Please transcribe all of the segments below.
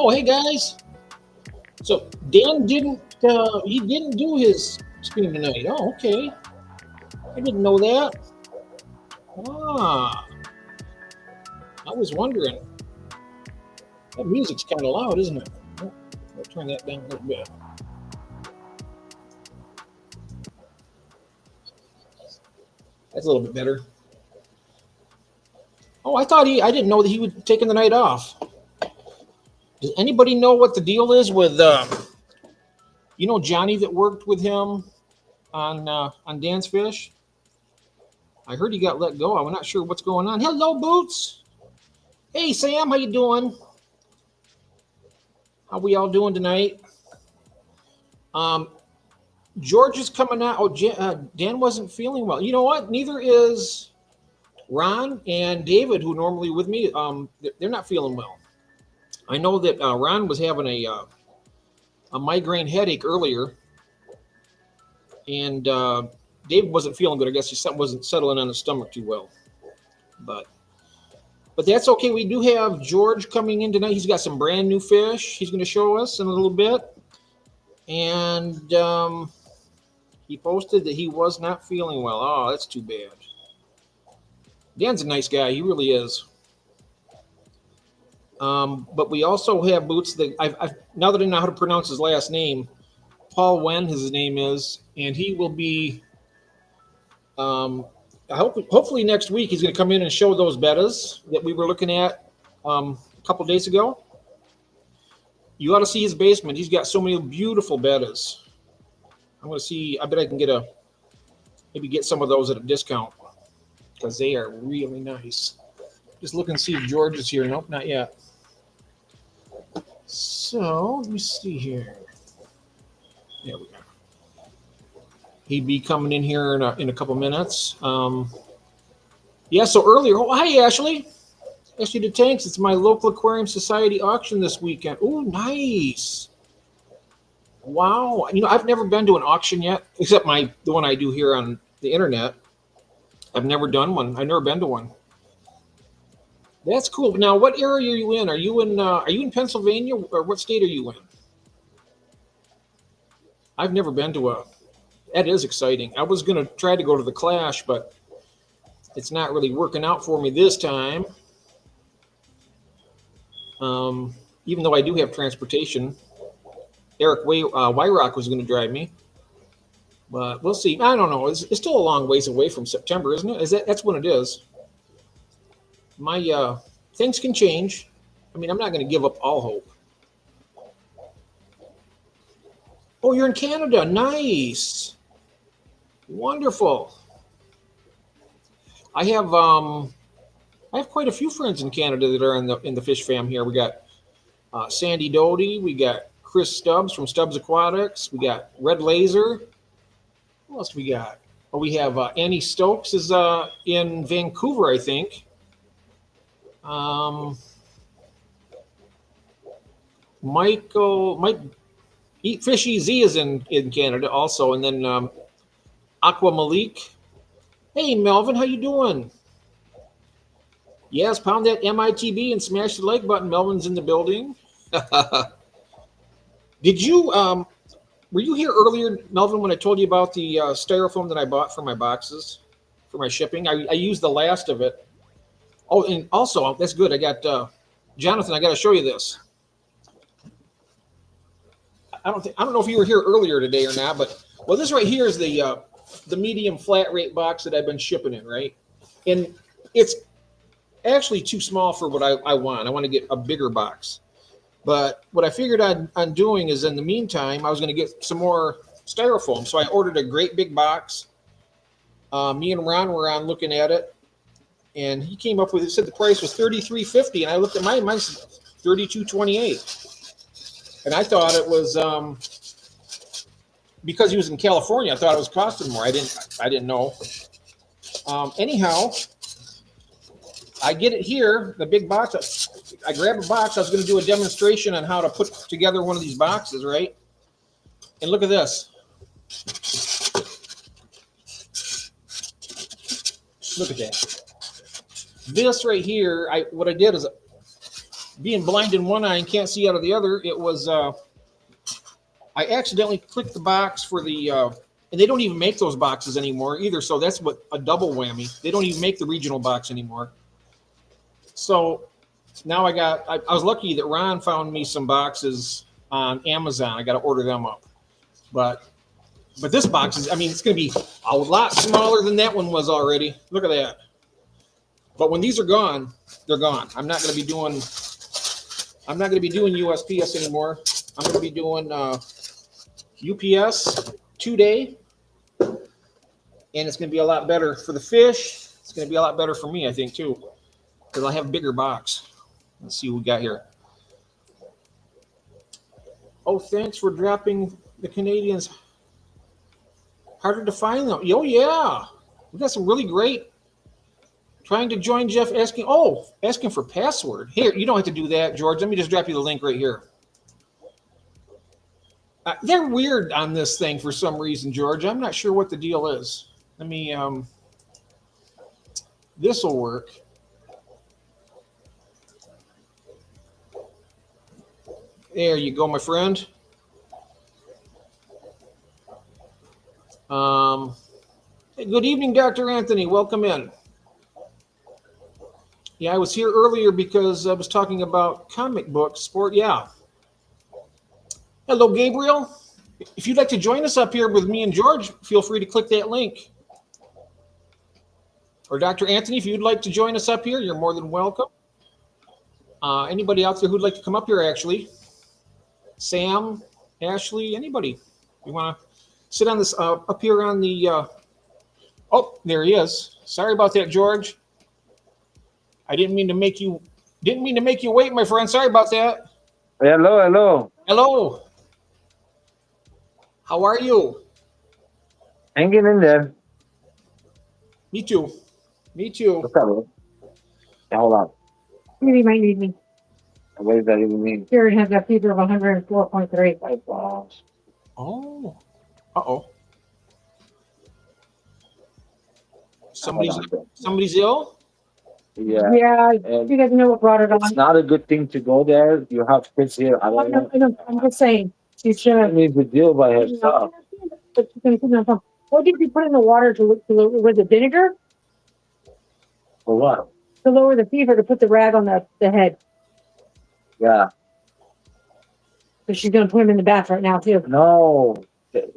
Oh, hey guys. So Dan didn't do his stream tonight. Oh, okay. I didn't know that. Ah, I was wondering. That music's kind of loud, isn't it? Oh, I'll turn that down a little bit. That's a little bit better. Oh, I didn't know that he was taking the night off. Does anybody know what the deal is with Johnny that worked with him on Dan's Fish? I heard he got let go. I'm not sure what's going on. Hello, Boots. Hey, Sam. How you doing? How we all doing tonight? Um, George is coming out. Oh, Dan wasn't feeling well. You know what? Neither is Ron and David, who normally with me. They're not feeling well. I know that Ron was having a migraine headache earlier, and David wasn't feeling good. I guess something wasn't settling on his stomach too well. But that's okay. We do have George coming in tonight. He's got some brand new fish. He's going to show us in a little bit, and he posted that he was not feeling well. Oh, that's too bad. Dan's a nice guy. He really is. But we also have Boots. That I've now that I know how to pronounce his last name, Paul Wen, his name is, and he will be. Hopefully next week he's going to come in and show those bettas that we were looking at a couple days ago. You ought to see his basement. He's got so many beautiful bettas. I'm going to see. I bet I can maybe get some of those at a discount because they are really nice. Just looking to see if George is here. Nope, not yet. So let me see here. There we go. He'd be coming in here in a couple minutes. Yeah, so earlier. Oh, hi, Ashley. Ashley the Tanks. It's my local Aquarium Society auction this weekend. Oh, nice. Wow. I've never been to an auction yet, except the one I do here on the internet. I've never done one. I've never been to one. That's cool. Now, what area are you in? Are you in Pennsylvania, or what state are you in? I've never been to a. That is exciting. I was going to try to go to the Clash, but it's not really working out for me this time. Even though I do have transportation, Eric Wyrock was going to drive me, but we'll see. I don't know. It's still a long ways away from September, isn't it? That's when it is. My things can change. I'm not going to give up all hope. Oh, you're in Canada. Nice. Wonderful. I have quite a few friends in Canada that are in the fish fam here. We got Sandy Doty. We got Chris Stubbs from Stubbs Aquatics. We got Red Laser. What else we got? Oh, we have Annie Stokes is in Vancouver, I think. Mike Eat Fish EZ is in Canada also, and then Aqua Malik. Hey Melvin, how you doing? Yes, pound that MITB and smash the like button. Melvin's in the building. Did you were you here earlier, Melvin, when I told you about the styrofoam that I bought for my boxes for my shipping? I used the last of it. Oh, and also that's good. I got Jonathan. I got to show you this. I don't know if you were here earlier today or not, but this right here is the medium flat rate box that I've been shipping in, right? And it's actually too small for what I want. I want to get a bigger box. But what I figured on doing is in the meantime, I was going to get some more styrofoam. So I ordered a great big box. Me and Ron were on looking at it, and he came up with it. Said the price was $33.50, and I looked at mine's $32.28, and I thought it was because he was in California. I thought it was costing more. I didn't know. Anyhow, I get it here, the big box. I grab a box. I was going to do a demonstration on how to put together one of these boxes, right? And look at this. Look at that. This right here, what I did is being blind in one eye and can't see out of the other, it was I accidentally clicked the box for the and they don't even make those boxes anymore either. So that's what a double whammy. They don't even make the regional box anymore. So now I was lucky that Ron found me some boxes on Amazon. I got to order them up. But this box is, I mean, it's going to be a lot smaller than that one was already. Look at that. But when these are gone, they're gone. I'm not going to be doing USPS anymore. I'm going to be doing UPS 2-day, and it's going to be a lot better for the fish. It's going to be a lot better for me, I think, too, because I'll have a bigger box. Let's see what we got here. Oh, thanks for dropping the Canadians. Harder to find them. Oh, yeah. We got some really great. Trying to join Jeff, asking for password. Here, you don't have to do that, George. Let me just drop you the link right here. They're weird on this thing for some reason, George. I'm not sure what the deal is. Let me, this will work. There you go, my friend. Hey, good evening, Dr. Anthony. Welcome in. Yeah, I was here earlier because I was talking about comic books, sport. Yeah. Hello, Gabriel. If you'd like to join us up here with me and George, feel free to click that link. Or Dr. Anthony, if you'd like to join us up here, you're more than welcome. Anybody out there who'd like to come up here, actually. Sam, Ashley, anybody. You want to sit on this up here on the... oh, there he is. Sorry about that, George. I didn't mean to make you wait, my friend. Sorry about that. Hello. Hello. How are you? Hanging in there. Me too. What's up, bro? Yeah, hold on. You might need me. What does that even mean? Jared has a fever of 104.3. Wow. Oh. Uh-oh. Somebody's ill? Yeah. Yeah, And you guys know what brought it on. it's not a good thing to go there. You have kids here. I don't know. I'm just saying. She should She have. needs to deal by herself. But she's gonna put it on top. What did you put in the water with the vinegar? For what? To lower the fever, to put the rag on the head. Yeah. So she's gonna put him in the bath right now too. No.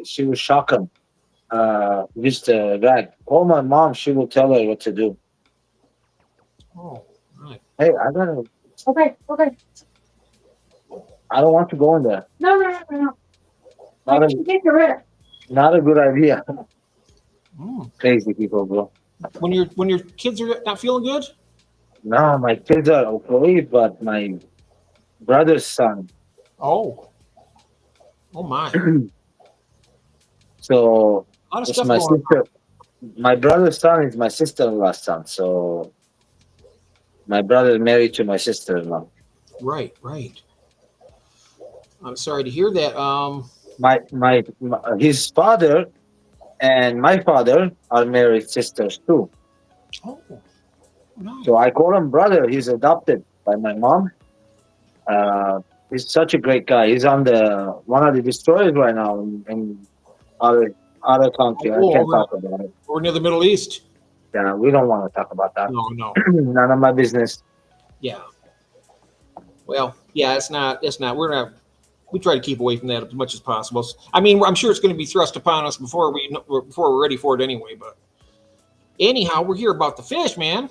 She was shocking. Just a rag. Call my mom. She will tell her what to do. Oh, right. Hey, I gotta. Okay. I don't want to go in there. No. Not Take the rest. not a good idea. Mm. Crazy people, bro. When your kids are not feeling good? No, my kids are okay, but my brother's son. Oh my. So A lot of it's stuff my going on. sister. My brother's son is my sister-in-law's son. So my brother is married to my sister-in-law. Right. I'm sorry to hear that. My his father and my father are married sisters too. Oh, nice. So I call him brother. He's adopted by my mom. He's such a great guy. He's on one of the destroyers right now in other country. I can't talk about it. We're near the Middle East. Yeah, we don't want to talk about that. No. None of my business. Yeah. Well, yeah, it's not. We try to keep away from that as much as possible. I mean, I'm sure it's going to be thrust upon us before we're ready for it anyway. But anyhow, we're here about the fish, man.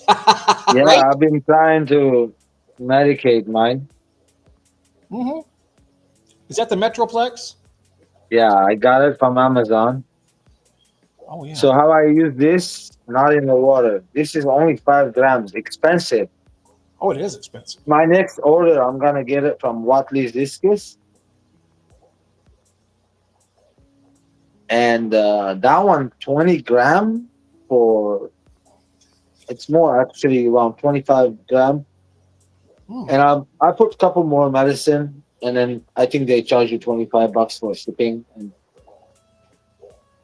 Yeah, Right? I've been trying to medicate mine. Mm-hmm. Is that the Metroplex? Yeah, I got it from Amazon. Oh yeah. So how I use this? Not in the water. This is only 5 grams. Expensive. Oh, it is expensive. My next order, I'm gonna get it from Watley's Discus. And that one, 20 gram for. It's more actually, around 25 gram. And I put a couple more medicine, and then I think they charge you $25 for shipping. And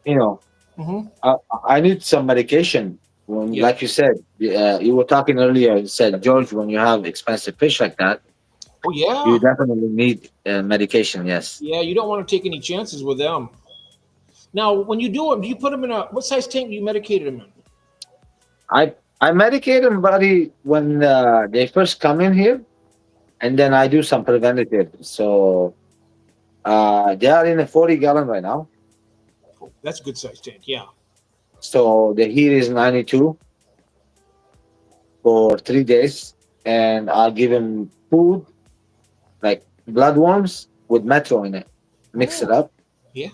Mm-hmm. I need some medication. When, Yeah. like you said, you were talking earlier. You said, George, when you have expensive fish like that, Oh you yeah. definitely need medication. Yes, Yeah, you don't want to take any chances with them. Now, when you do them, do you put them in a what size tank do you medicate them in? I medicate them, buddy, when they first come in here, and then I do some preventative. So they are in a 40-gallon right now. Oh, that's a good size tank. Yeah. So the heat is 92 for 3 days, and I'll give him food like bloodworms with metro in it. Mix it Oh, up, yeah.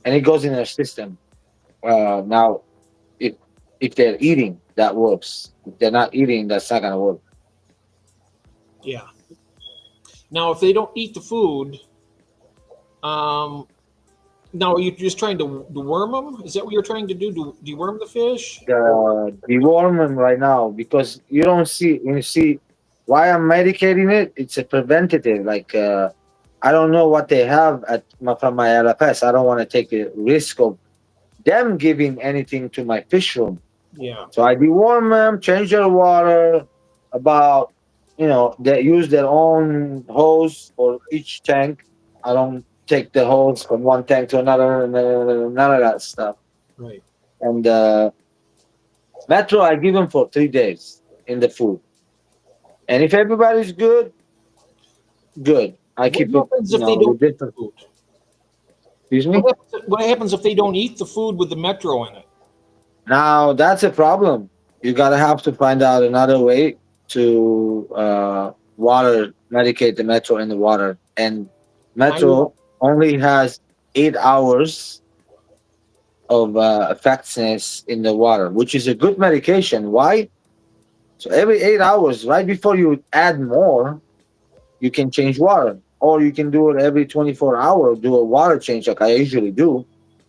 and it goes in their system. Now, if if they're eating, that works. If they're not eating, that's not gonna work. Yeah. Now, if they don't eat the food, um, now are you just trying to deworm them? Is that what you're trying to do? To deworm the fish? Deworm them right now because you don't see when you see why I'm medicating it. It's a preventative. Like I don't know what they have from my LFS. I don't want to take a risk of them giving anything to my fish room. Yeah. So I deworm them, change their water. About they use their own hose for each tank. I don't take the hose from one tank to another, and none of that stuff. Right. And Metro, I give them for 3 days in the food. And if everybody's good, good. I What keep it, happens if they with don't eat the different. food? Excuse me. What happens if they don't eat the food with the metro in it? Now that's a problem. You gotta have to find out another way to water medicate the Metro in the water. And I know. Metro only has 8 hours of effectiveness in the water, which is a good medication. Why? So every 8 hours, right before you add more, you can change water, or you can do it every 24 hours, do a water change like I usually do.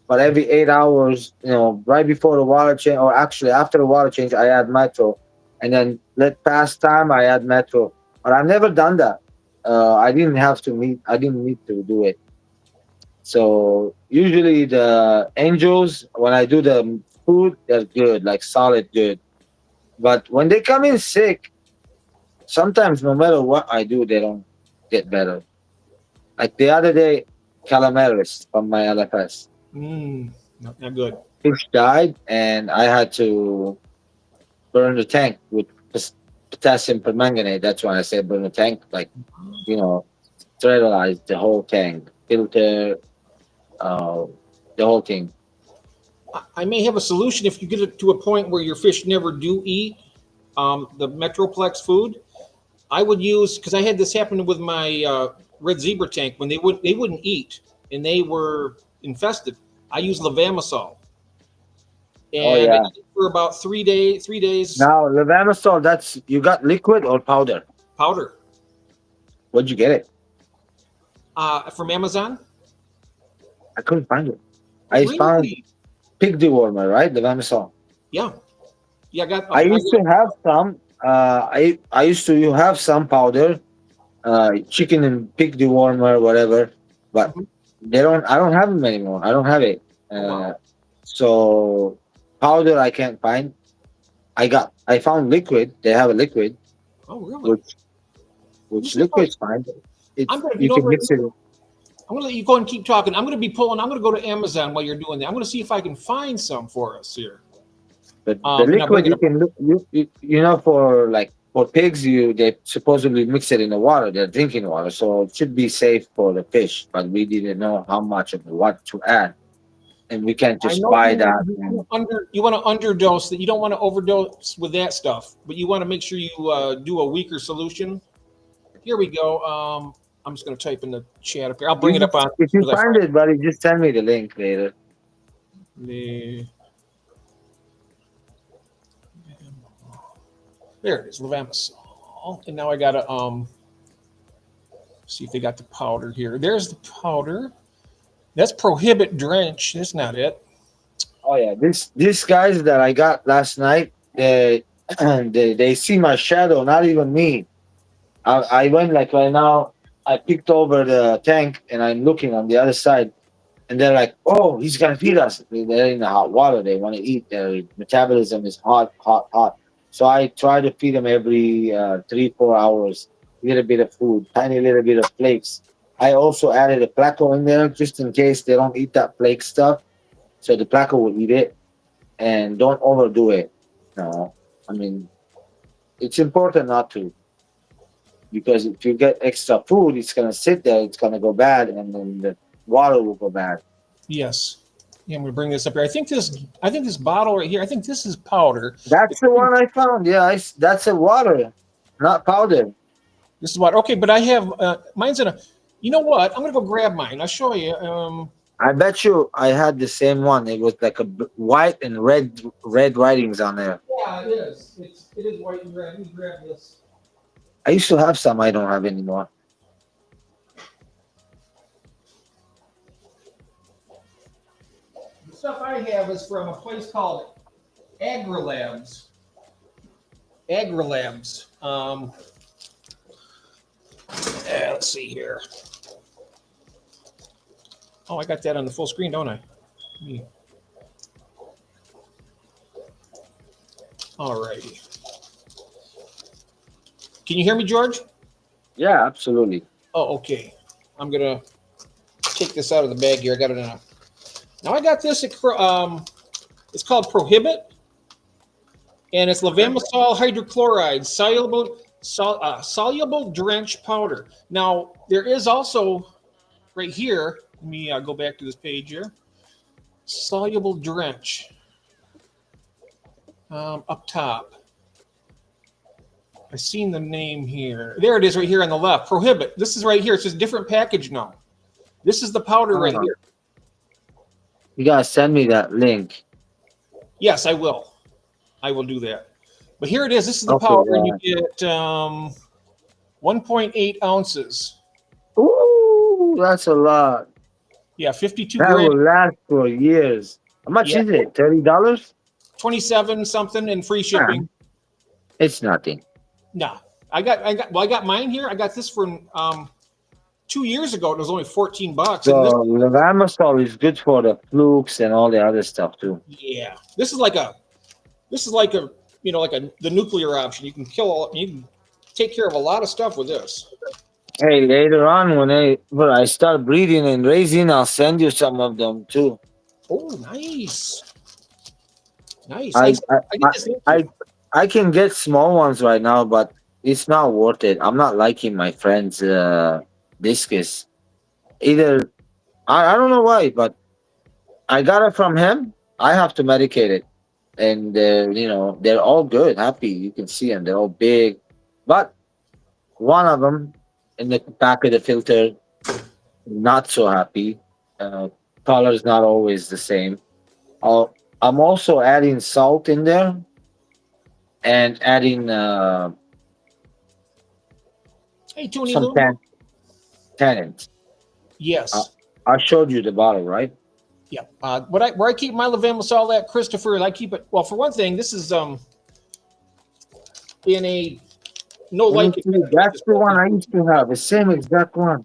But every 8 hours, right before the water change, or actually after the water change, I add Metro, and then let pass time, I add Metro. But I've never done that. I didn't need to do it. So usually the angels, when I do the food, they're good, like solid good. But when they come in sick, sometimes no matter what I do, they don't get better. Like the other day, calamaris from my LFS. Not good. Fish died, and I had to burn the tank with potassium permanganate. That's why I said burn the tank, like, you know, sterilize the whole tank, filter, uh, the whole thing. I may have a solution if you get it to a point where your fish never do eat the Metroplex food. I would use because I had this happen with my red zebra tank when they wouldn't eat and they were infested. I use levamisol Oh, and I yeah. did it for about 3 days. 3 days Now, levamisol, that's, you got liquid or powder? powder Where'd you get it? from Amazon. I couldn't find it. I found Really? pig dewormer, right? Levamisol. Yeah. Yeah. I used to have some. I used to have some powder, chicken and pig dewormer, whatever. But Mhm. they don't. I don't have them anymore. I don't have it. Oh, wow. So powder I can't find. I found liquid. They have a liquid, Oh, really? which liquid's fine. It's I'm gonna, you can mix it. I'm gonna let you go and keep talking. I'm gonna be pulling. I'm gonna go to Amazon while you're doing that. I'm gonna see if I can find some for us here. But the And I'll bring liquid it you up. can look for like for pigs they supposedly mix it in the water, their drinking water, so it should be safe for the fish. But we didn't know how much of what to add, and we can't I just know buy that. you want to underdose that. You don't want to overdose with that stuff, but you want to make sure you do a weaker solution. Here we go. I'm just gonna type in the chat up here. I'll bring it up on If you as I find it, buddy, just send me the link later. the. There it is, levamisol. And now I gotta see if they got the powder here. There's the powder. That's prohibit drench. That's not it. Oh yeah, these guys that I got last night, they see my shadow, not even me. I went like right now. I picked over the tank and I'm looking on the other side. and they're like, "Oh, he's gonna feed us." They're in the hot water. They want to eat. Their metabolism is hot, hot, hot. So I try to feed them every 3, 4 hours. A little bit of food, tiny little bit of flakes. I also added a placo in there just in case they don't eat that flake stuff. So the placo will eat it, and don't overdo it. No, I mean it's important not to, because if you get extra food, it's gonna sit there. It's gonna go bad, and then the water will go bad. Yes. Yeah, I'm gonna bring this up here. I think this bottle right here. I think this is powder. That's the one I found. Yeah, that's a water, not powder. This is what. Okay, but I have mine's in a. You know what? I'm gonna go grab mine. I'll show you. I bet you I had the same one. It was like a white and red writings on there. Yeah, it is. It is white and red. Let me grab this. I used to have some. I don't have anymore. The stuff I have is from a place called AgriLabs. AgriLabs. Let's see here. Oh, I got that on the full screen, don't I? All righty. Can you hear me, George? Yeah, absolutely. Oh, okay. I'm gonna take this out of the bag here. I got it in a. Now I got this. It's called Prohibit, and it's levamisole hydrochloride soluble drench powder. Now there is also right here. Let me go back to this page here. Soluble drench up top. I've seen the name here. There it is right here on the left. Prohibit. This is right here. It's just a different package now. This is the powder right here. You gotta send me that link. Yes, I will. I will do that. But here it is. This is the Okay, powder, and yeah. you get 1.8 ounces. Ooh, that's a lot. Yeah, 52 That grams, will last for years. How much Yeah. is it? $30? 27 something, and free shipping. It's nothing. Nah, I got mine here. I got this from 2 years ago. It was only $14. So And this, levamisole is good for the flukes and all the other stuff too. yeah, this is like a, the nuclear option. You can take care of a lot of stuff with this. Hey, later on when I start breeding and raising, I'll send you some of them too. Oh, nice. Nice. I I get this I can get small ones right now, but it's not worth it. I'm not liking my friend's discus. Either I don't know why, but I got it from him. I have to medicate it, and they're all good, happy. You can see them; they're all big, but one of them in the back of the filter, not so happy. Color is not always the same. I'm also adding salt in there and adding Hey, Tony some Lou. tannins. Yes. I showed you the bottle, right? Yeah. Where I keep my levamisole at, Christopher, I keep it. Well, for one thing, this is in a no Let me light. see. That's the one I used to have. The same exact one.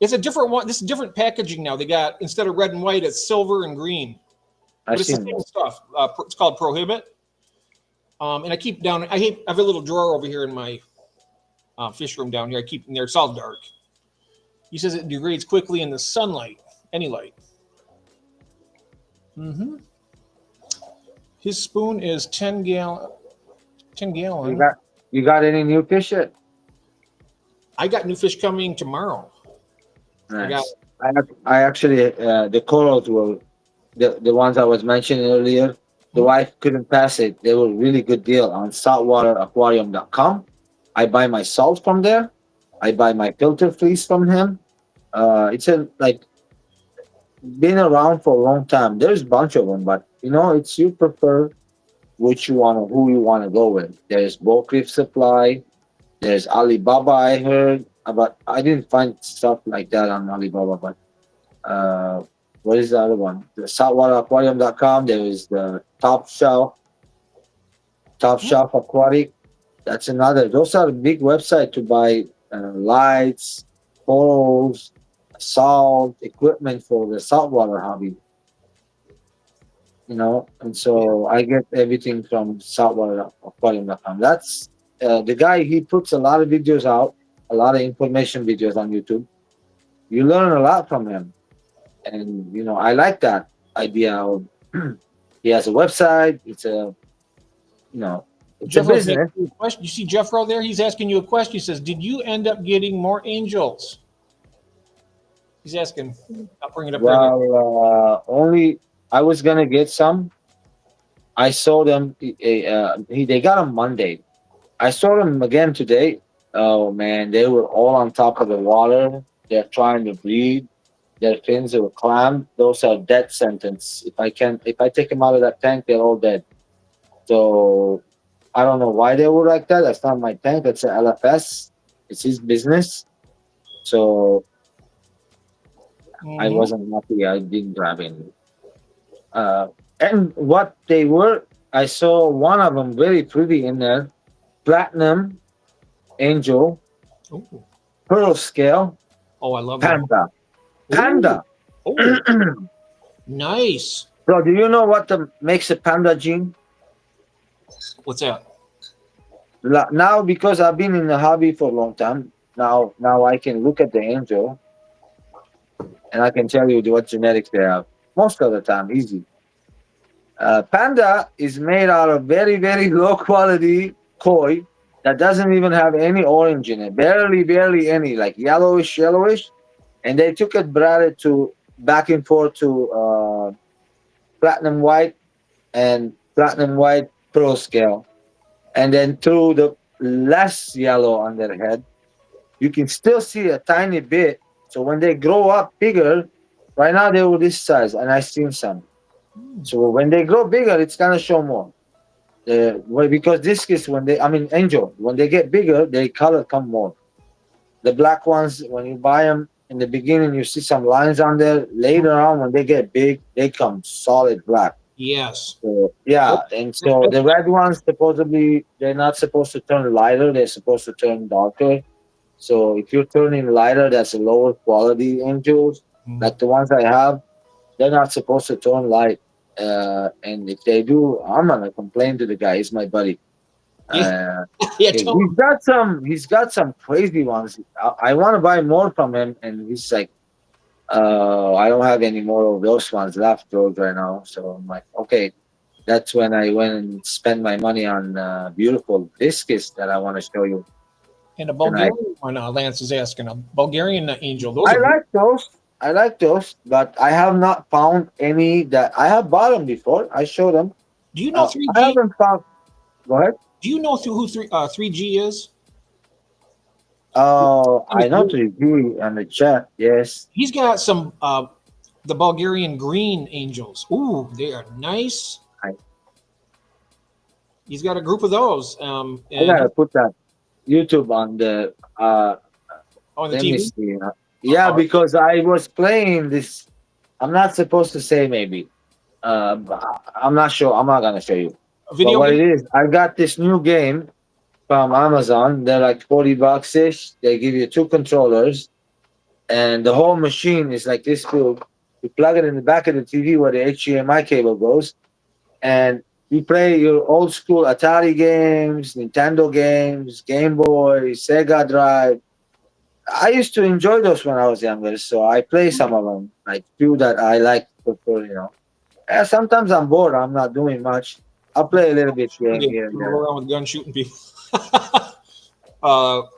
It's a different one. This is different packaging now. They got, instead of red and white, it's silver and green. I But it's the seen same it. stuff. It's called Prohibit. And I keep down. I have a little drawer over here in my fish room down here. I keep in there. It's all dark. He says it degrades quickly in the sunlight, any light. Mm-hmm. His spoon is 10 gallon. 10 gallon. You got any new fish yet? I got new fish coming tomorrow. Nice. I actually the corals were the ones I was mentioning earlier. The wife couldn't pass it. They were really good deal on saltwateraquarium.com. I buy my salt from there. I buy my filter fleece from him. It's been around for a long time. There's a bunch of them, but it's you prefer who you want to go with. There's Bulk Reef Supply. There's Alibaba. I heard, but I didn't find stuff like that on Alibaba. But what is the other one? The saltwateraquarium.com. There is the Top Shelf Aquatic. That's another. Those are a big website to buy lights, corals, salt equipment for the saltwater hobby. And so I get everything from saltwateraquarium.com. That's the guy. He puts a lot of videos out, a lot of information videos on YouTube. You learn a lot from him, and I like that idea of he has a website. You know, it's a Jeff Rowe's business. asking you a question. You see Jeff Rowe there? He's asking you a question. He says, "Did you end up getting more angels?" He's asking. I'll bring it up. Right here. Well, only I was gonna get some. I saw them. They got them Monday. I saw them again today. Oh man, they were all on top of the water. They're trying to breathe. Their fins were clammed. Those are death sentence. If I take them out of that tank, they're all dead. So I don't know why they were like that. That's not my tank. That's an LFS. It's his business. So I Mhm. wasn't happy. I didn't grab any. And what they were, I saw one of them very pretty in there. Platinum Angel, Ooh. Pearl Scale, Oh, I love that. Panda. Panda. Oh, nice. Bro, do you know what makes a panda, Gene? What's that? Now, because I've been in the hobby for a long time, now I can look at the angel and I can tell you what genetics they have. Most of the time, easy. Panda is made out of very, very low quality koi that doesn't even have any orange in it. Barely any, like yellowish. And they took it, brought it to back and forth to platinum white and platinum white pro scale. And then threw the less yellow on their head. You can still see a tiny bit. So when they grow up bigger, right now they were this size, and I've seen some. So when they grow bigger, it's gonna show more. Because this is angel. When they get bigger, their color come more. The black ones, when you buy them in the beginning, you see some lines on there. Later on, when they get big, they come solid black. Yes. So, yeah, and so the red ones supposedly they're not supposed to turn lighter; they're supposed to turn darker. So if you're turning lighter, that's a lower quality angels. Like the ones I have, they're not supposed to turn light. And if they do, I'm gonna complain to the guy. He's my buddy. Yeah, He's got some crazy ones. I want to buy more from him, and he's like, I don't have any more of those ones left, George, right now. So I'm like, okay. That's when I went and spent my money on beautiful biscuits that I want to show you. and a Bulgarian one. Lance is asking a Bulgarian angel. Those I are like those. I like those, but I have not found any that I have bought them before. I showed them. Do you know 3G? I haven't found. Go ahead. Do you know who 3G is? I know to agree on the chat. Yes. He's got some the Bulgarian green angels. Ooh, they are nice. He's got a group of those. I gotta put that YouTube on the on the let me TV. see. Yeah, because I was playing this. I'm not supposed to say maybe. I'm not sure. I'm not gonna show you. A video But what game? it is, I got this new game from Amazon. They're like $40 ish. They give you 2 controllers, and the whole machine is like this big. You plug it in the back of the TV where the HDMI cable goes, and you play your old school Atari games, Nintendo games, Game Boy, Sega Drive. I used to enjoy those when I was younger, so I play some of them, like few that I like for. And sometimes I'm bored. I'm not doing much. I'll play a little bit here and Go there. around with gun shooting people.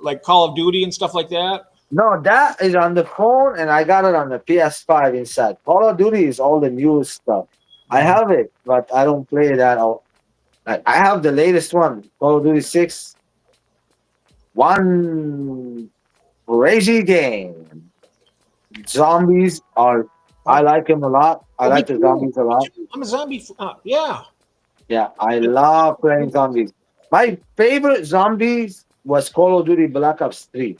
Like Call of Duty and stuff like that. No, that is on the phone, and I got it on the PS5 inside. Call of Duty is all the newest stuff. I have it, but I don't play that. Like I have the latest one, Call of Duty 6. One crazy game. Zombies are. I like them a lot. I like the zombies a lot. I'm a zombie. Yeah. Yeah, I love playing zombies. My favorite zombies was Call of Duty Black Ops 3.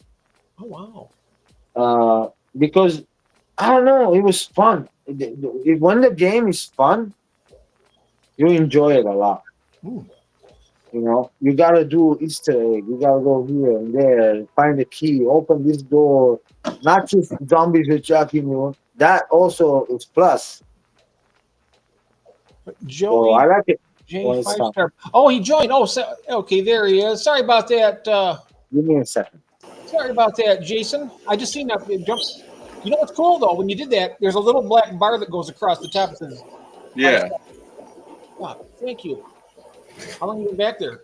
Oh wow. Because I don't know, it was fun. When the game is fun, you enjoy it a lot. Ooh. You know, you gotta do Easter egg. You gotta go here and there, find the key, open this door. Not just zombies with Jackie Moon. That also is plus. So Joey I like it J when it's 5-star. Oh, he joined. Oh, so, okay, there he is. Sorry about that. Give me a second. Sorry about that, Jason. I just seen that it jumped. You know what's cool though? When you did that, there's a little black bar that goes across the top. That says, Yeah, oh, thank you. How long have you been back there?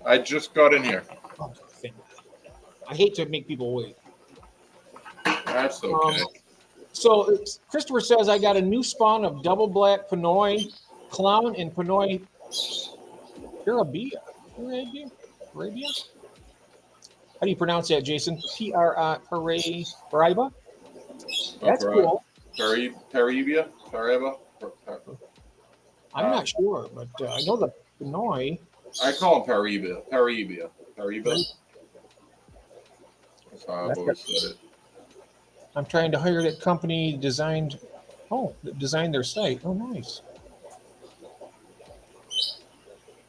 I just got in here. Oh, thank you. I hate to make people wait. That's okay. So Christopher says I got a new spawn of double black Pinoy clown and Pinoy Arabia. Arabia? How do you pronounce that, Jason? Paraiba? That's right. cool. Paribia? Paribba? I'm not sure, but I know the Pinoy. I call him Paribia. Paribia. That's how I've always said it. I'm trying to hire that company that designed their site. Oh, nice.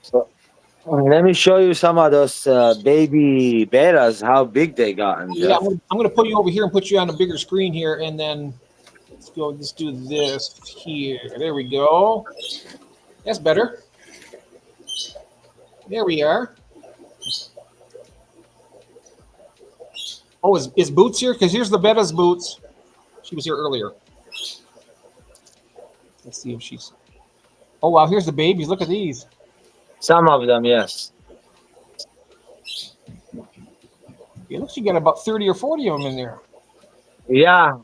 So, let me show you some of those baby betas, how big they gotten. Yeah, I'm going to put you over here and put you on a bigger screen here, and then let's do this here. There we go. That's better. There we are. Oh, is Boots here? Because here's the Betta's Boots. She was here earlier. Let's see if she's. Oh wow, here's the babies. Look at these. Some of them, yes. It looks you got about 30 or 40 of them in there. Yeah.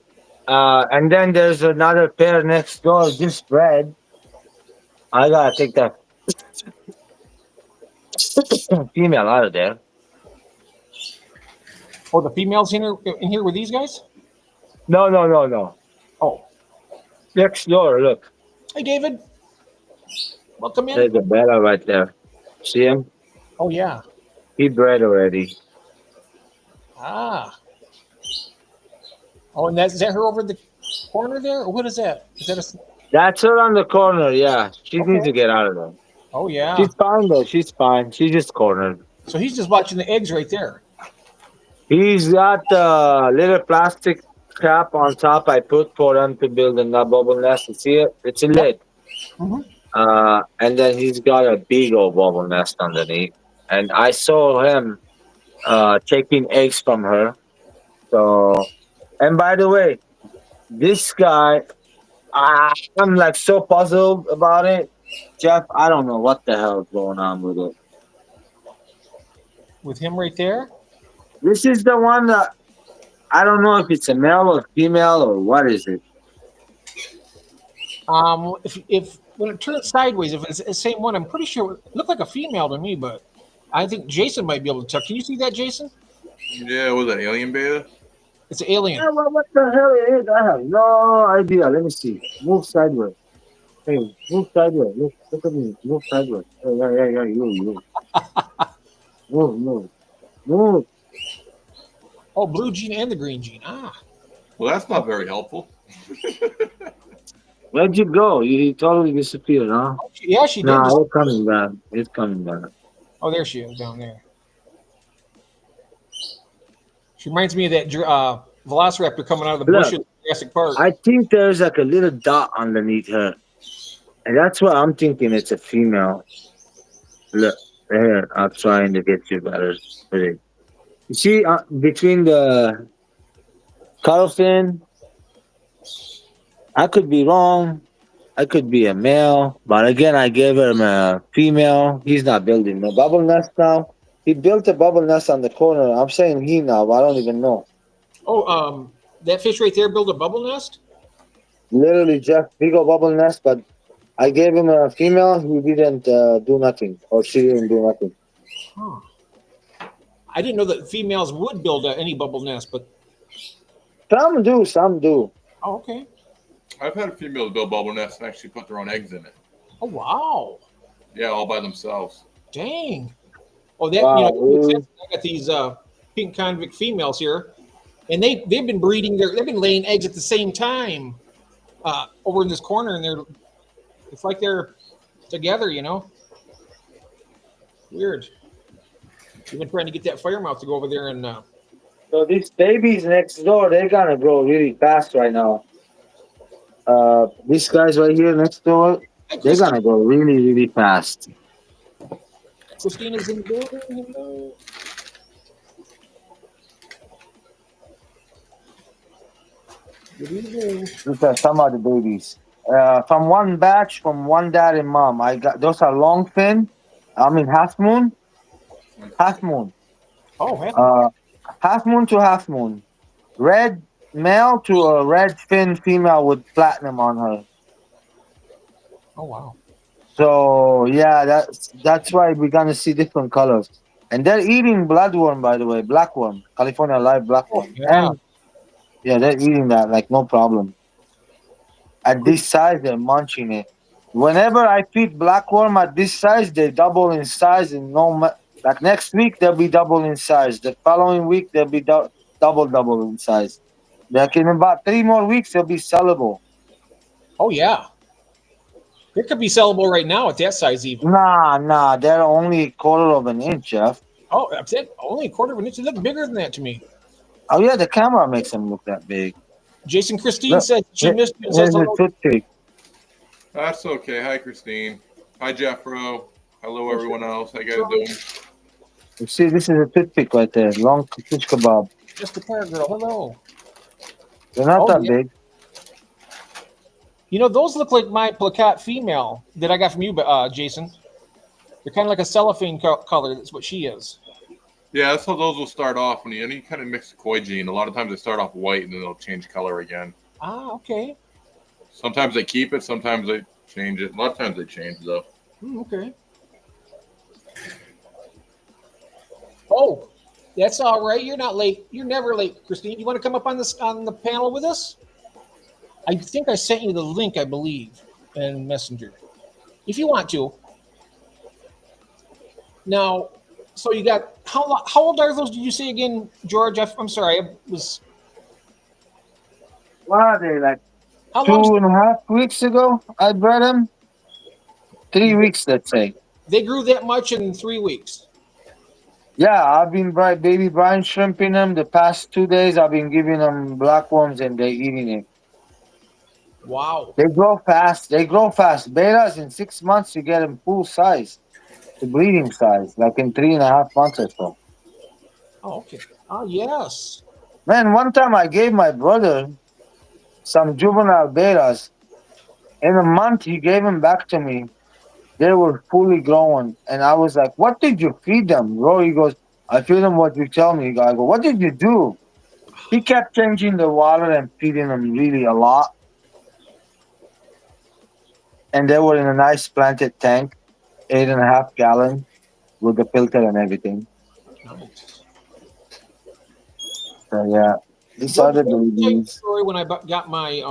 And then there's another pair next door, just bred. I gotta take that female out of there. Oh, the females in here with these guys? No. Oh, Next door, look. hey David. Welcome in. There's a betta right there. See him? Oh yeah. He bred already. Ah. Oh, and is that her over the corner there? Or what is that? Is that a? That's her on the corner, yeah. She Okay. needs to get out of there. Oh yeah. She's fine though, she's fine. She's just cornered. So he's just watching the eggs right there. He's got a little plastic cap on top I put for them to build in that bubble nest. You see it? It's a lid. Mhm. And then he's got a big old bubble nest underneath. And I saw him taking eggs from her. So, and by the way, this guy, I'm like so puzzled about it. Jeff, I don't know what the hell is going on with it. With him right there. This is the one that I don't know if it's a male or female or what is it. If when it turns sideways, if it's the same one, I'm pretty sure it looked like a female to me, but I think Jason might be able to tell. Can you see that, Jason? Yeah, was that alien beta? It's an alien. Yeah, well, what the hell it is? I have no idea. Let me see. Move sideways. Hey, move sideways. Look at me. Move sideways. Hey, yeah. You. Move. Oh, blue gene and the green gene. Ah. Well, that's not very helpful. Where'd you go? You totally disappeared, huh? Yeah, she did. No, it's coming back. It's coming back. Oh, there she is down there. She reminds me of that Velociraptor coming out of the Look, bush in Jurassic Park. I think there's like a little dot underneath her. And that's what I'm thinking. It's a female. Look, here. I'm trying to get you better. You see, between the caudal fin, I could be wrong. I could be a male. But again, I gave him a female. He's not building no bubble nest now. He built a bubble nest on the corner. I'm saying he now, but I don't even know. Oh, that fish right there built a bubble nest? Literally, Jeff, big old bubble nest, but I gave him a female who didn't do nothing, or she didn't do nothing. Huh. I didn't know that females would build any bubble nest, but Some do. oh, okay. I've had a female build bubble nest and actually put their own eggs in it. Oh, wow. Yeah, all by themselves. Dang. Oh, that Wow, I got these pink convict females here, and they've been breeding. They've been laying eggs at the same time over in this corner, and it's like they're together, you know. Weird. You've been trying to get that firemouth to go over there and So these babies next door, they're gonna grow really fast right now. These guys right here next door, Hi, they're Christine. gonna go really, really fast. Christina's in the building. Hello. Good evening. These are some of the babies. From one batch, from one dad and mom. I got those are long fin. I mean half moon, half moon. Oh, man. Half moon to half moon. Red male to a red fin female with platinum on her. Oh, wow. So yeah, that's why we're gonna see different colors. And they're eating bloodworm, by the way, blackworm, California live Oh, blackworm. yeah. And yeah, they're eating that like no problem. At this size, they're munching it. Whenever I feed blackworm at this size, they double in size. And like next week, they'll be double in size. The following week, they'll be double in size. Like in about 3 more weeks, they'll be sellable. Oh, yeah. It could be sellable right now at that size, even. Nah, they're only a quarter of an inch, Jeff. Oh, that's it. Only a quarter of an inch. They look bigger than that to me. Oh yeah, the camera makes them look that big. Jason Christine Look, said she missed you and here's says the hello. toothpick. That's okay. Hi, Christine. Hi, Jeffro. Hello, everyone else. How you guys doing? You see, this is a toothpick right there. Long fish kebab. Just the car girl. Hello. They're not Oh, that yeah. big. You know, those look like my placat female that I got from you, Jason. They're kind of like a cellophane color. That's what she is. Yeah, that's how those will start off when you kind of mix the koi gene. A lot of times they start off white and then they'll change color again. Ah, okay. Sometimes they keep it, sometimes they change it. A lot of times they change though. Okay. Oh, that's all right. You're not late. You're never late, Christine. You want to come up on the panel with us? I think I sent you the link, I believe, in Messenger. If you want to. Now, so you got how old are those? Did you say again, George? I'm sorry. I was. What are they, like How long? 2.5 weeks ago? I bred them. 3 weeks, let's say. They grew that much in 3 weeks. Yeah, I've been baby brine shrimping them. The past 2 days, I've been giving them blackworms and they're eating it. Wow. They grow fast. Betas in 6 months, you get them full size, the breeding size, like in 3.5 months or so. Oh, okay. Oh, yes. Man, one time I gave my brother some juvenile betas. In a month, he gave them back to me. They were fully grown. And I was like, what did you feed them? Rory goes, I feed them what you tell me. I go, what did you do? He kept changing the water and feeding them really a lot. And they were in a nice planted tank, 8.5 gallon with the filter and everything. Nice. So yeah, these George, are the let me tell you a babies. story when I got my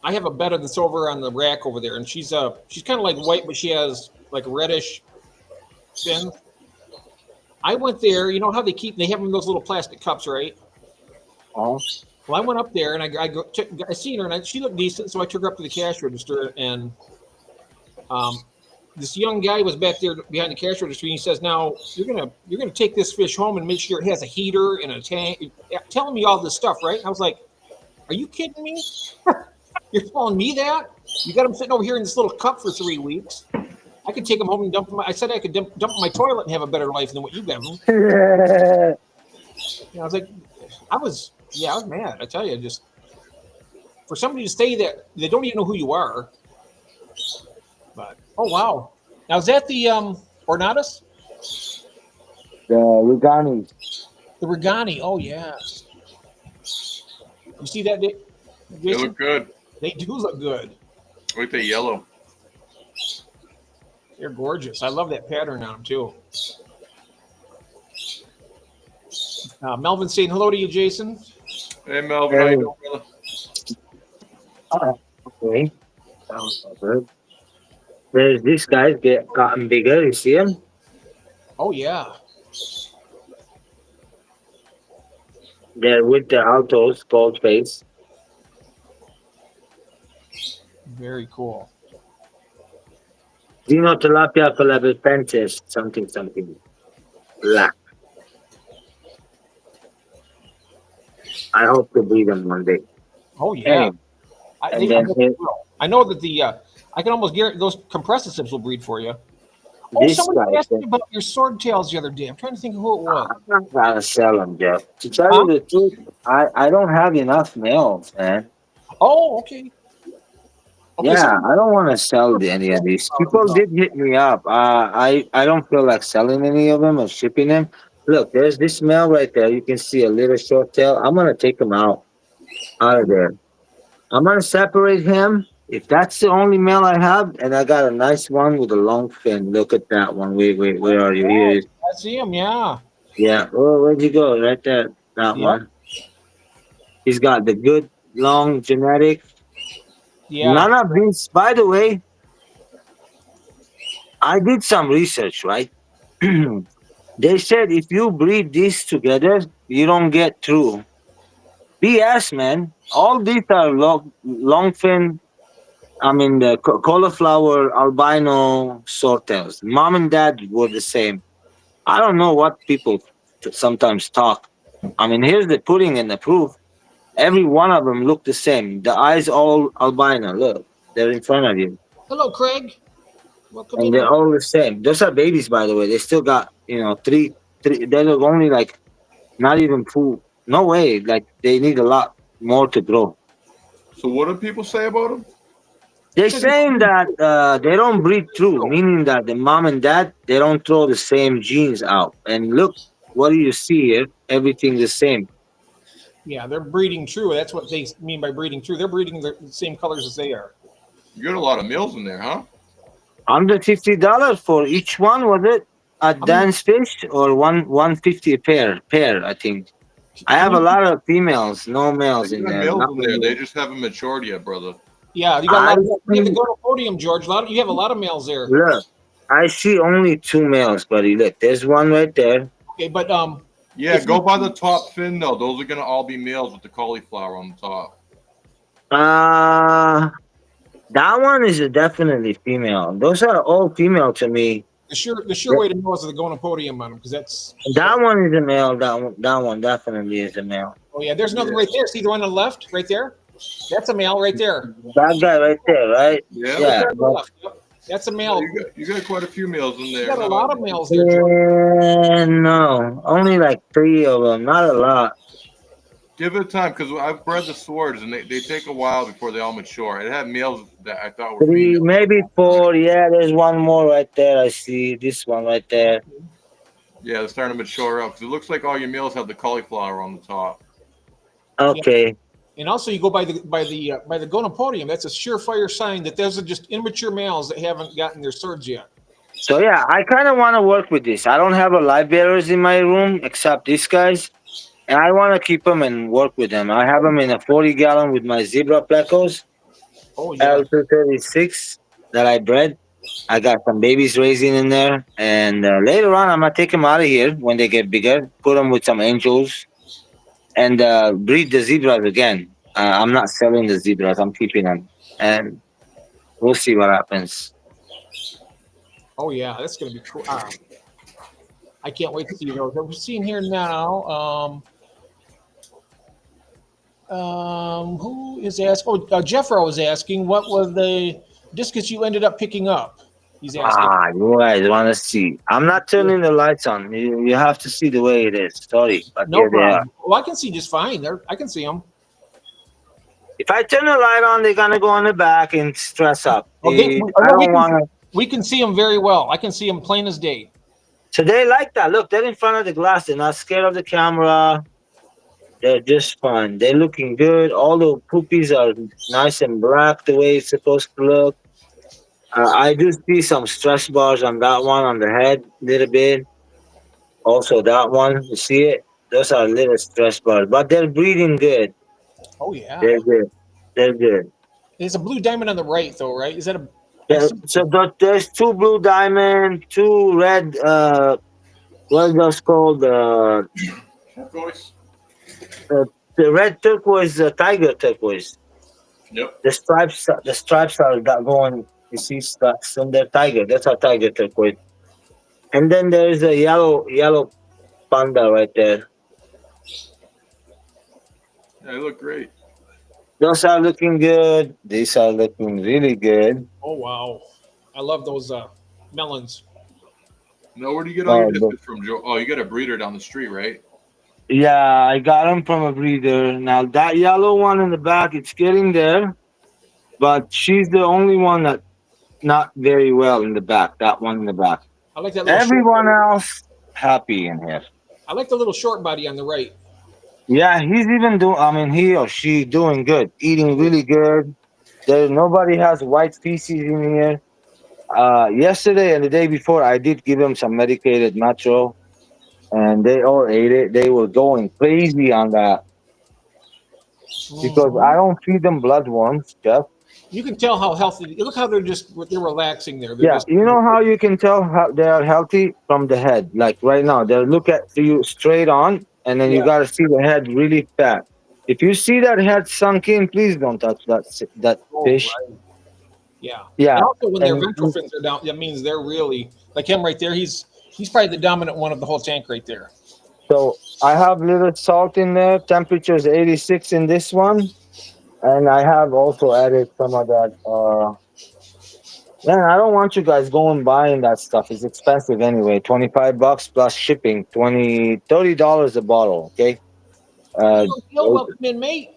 I have a betta that's over on the rack over there, and she's kind of like white, but she has like reddish fin. I went there. You know how they have them in those little plastic cups, right? Oh, Well, I went up there and I seen her, and she looked decent, so I took her up to the cash register, and this young guy was back there behind the cash register, and he says, "Now you're gonna take this fish home and make sure it has a heater and a tank." Telling me all this stuff, right? I was like, "Are you kidding me? You're telling me that? You got them sitting over here in this little cup for 3 weeks. I could take them home and dump them. I said I could dump them in my toilet and have a better life than what you got them." I was like, I was mad. I tell you, just for somebody to say that they don't even know who you are. But oh wow, now is that the Ornatus? the Rugani. The Regani? Oh yes. You see that? They Jason? look good. They do look good. Look at the yellow. They're gorgeous. I love that pattern on them too. Melvin saying hello to you, Jason. Hey, Melvin. How you doing, brother? Okay. That was so good. There's these guys gotten bigger. You see them? Oh yeah. They're with the altos, gold face. Very cool. Dino tilapia colabensis, something. Black. I hope to breed them one day. Oh yeah. Anyway, I and think I then know they will. I know that the I can almost guarantee those compressor sips will breed for you. Oh, this somebody guy asked said, me about your sword tails the other day. I'm trying to think of who it was. I'm not gonna sell them, Jeff. To tell Huh? you the truth, I don't have enough males, man. Oh, okay. Okay, Yeah, so I don't want to sell any of these. People did hit me up. I don't feel like selling any of them or shipping them. Look, there's this male right there. You can see a little short tail. I'm gonna take him out of there. I'm gonna separate him. If that's the only male I have, and I got a nice one with a long fin. Look at that one. Wait, where are you? Here oh, it is. I see him. Yeah. Yeah. Oh, where'd you go? Right there. That Yep. one. He's got the good long genetic. Yeah. None of these, by the way, I did some research, right? They said if you breed these together, you don't get through. BS, man. All these are long fin. I mean, the cauliflower albino swordtails. Mom and dad were the same. I don't know what people sometimes talk. I mean, here's the pudding and the proof. Every one of them look the same. The eyes all albino. Look, they're in front of you, Hello, Craig. Welcome and in. they're all the same. Those are babies, by the way. They still got three. They look only like not even full. No way. Like they need a lot more to grow. So what do people say about them? They're saying that they don't breed through, meaning that the mom and dad they don't throw the same genes out. And look, what do you see here? Everything the same. Yeah, they're breeding true. That's what they mean by breeding true. They're breeding the same colors as they are. You got a lot of males in there, huh? $150 for each one, was it? At mean- Dance Fish or 150 a pair, I think. I have a lot of females, no males You in got there. males not in there. many. They just haven't matured yet, brother. Yeah, you got a lot. I You have to see, go to podium, George. You have a lot of males there. look, I see only 2 males, buddy. Look, there's one right there. Okay, but Yeah, If go you- by the top fin though. Those are gonna all be males with the cauliflower on the top. That one is definitely female. Those are all female to me. the sure way to know is to go on a podium on them because that's. That one is a male. That one definitely is a male. Oh yeah, there's another right there. See the one on the left, right there. That's a male right there. That guy right there, right? Yeah. Right Yeah. there on the left. Yep. That's a male. You got quite a few males in You there. got a lot of males there, George. No, only like 3 of them. Not a lot. Give it time because I've bred the swords and they take a while before they all mature. It had males that I thought were 3, females. maybe 4. Yeah, there's one more right there. I see this one right there. Yeah, they're starting to mature up because it looks like all your males have the cauliflower on the top. Okay. And also, you go by the gonopodium. That's a surefire sign that those are just immature males that haven't gotten their swords yet. So yeah, I kind of want to work with this. I don't have a live bearers in my room except these guys, and I want to keep them and work with them. I have them in a 40-gallon with my zebra plecos Oh yeah. L236 that I bred. I got some babies raising in there, and later on I'm gonna take them out of here when they get bigger, put them with some angels, and breed the zebras again. I'm not selling the zebras; I'm keeping them, and we'll see what happens. Oh yeah, that's gonna be cool. I can't wait to see those. We're seeing here now. Who is asking? Oh, Jeffro was asking what were the discus you ended up picking up. He's asking. You guys want to see? I'm not turning the lights on. You have to see the way it is. Sorry, but No here they are. problem. Well, I can see just fine. I can see them. If I turn the light on, they're gonna go on the back and stress up. Okay. I don't want to. We can see them very well. I can see them plain as day. So they like that. Look, they're in front of the glass. They're not scared of the camera. They're just fine. They're looking good. All the poopies are nice and black the way it's supposed to look. I do see some stress bars on that one on the head a little bit. Also that one, you see it? Those are little stress bars, but they're breathing good. Oh yeah. They're good. They're good. There's a blue diamond on the right, though, right? Is that a? There's 2 blue diamond, 2 red. What are those called? Voice. The red turquoise, tiger turquoise. Yep. The stripes are going You see Sundar tiger. That's our tiger turquoise. And then there's a yellow panda right there. Yeah, they look great. Those are looking good. These are looking really good. Oh wow, I love those melons. Now, where do you get all your Oh, look. biscuits from, Joe? Oh, you got a breeder down the street, right? Yeah, I got them from a breeder. Now that yellow one in the back, it's getting there, but she's the only one that not very well in the back. That one in the back. I like that little short Everyone body. else happy in here. I like the little short body on the right. Yeah, he's even doing. I mean, he or she doing good, eating really good. There, nobody has white feces in here. Yesterday and the day before, I did give them some medicated metro, and they all ate it. They were going crazy on that because I Mhm. don't feed them bloodworms, Jeff. You can tell how healthy. Look how they're relaxing there. They're Yeah, just you know how you can tell how they are healthy from the head. Like right now, they look at you straight on, and then you yeah, got to see the head really fat. If you see that head sunk in, please don't touch that oh fish. right, yeah. And Yeah, also when their and ventral fins are down, that means they're really like him right there. He's probably the dominant one of the whole tank right there. so I have little salt in there. Temperature is 86 in this one, and I have also added some of that. Man, I don't want you guys going buying that stuff. It's expensive anyway. $25 plus shipping. $30 a bottle. Okay. Uh, Welcome in, mate.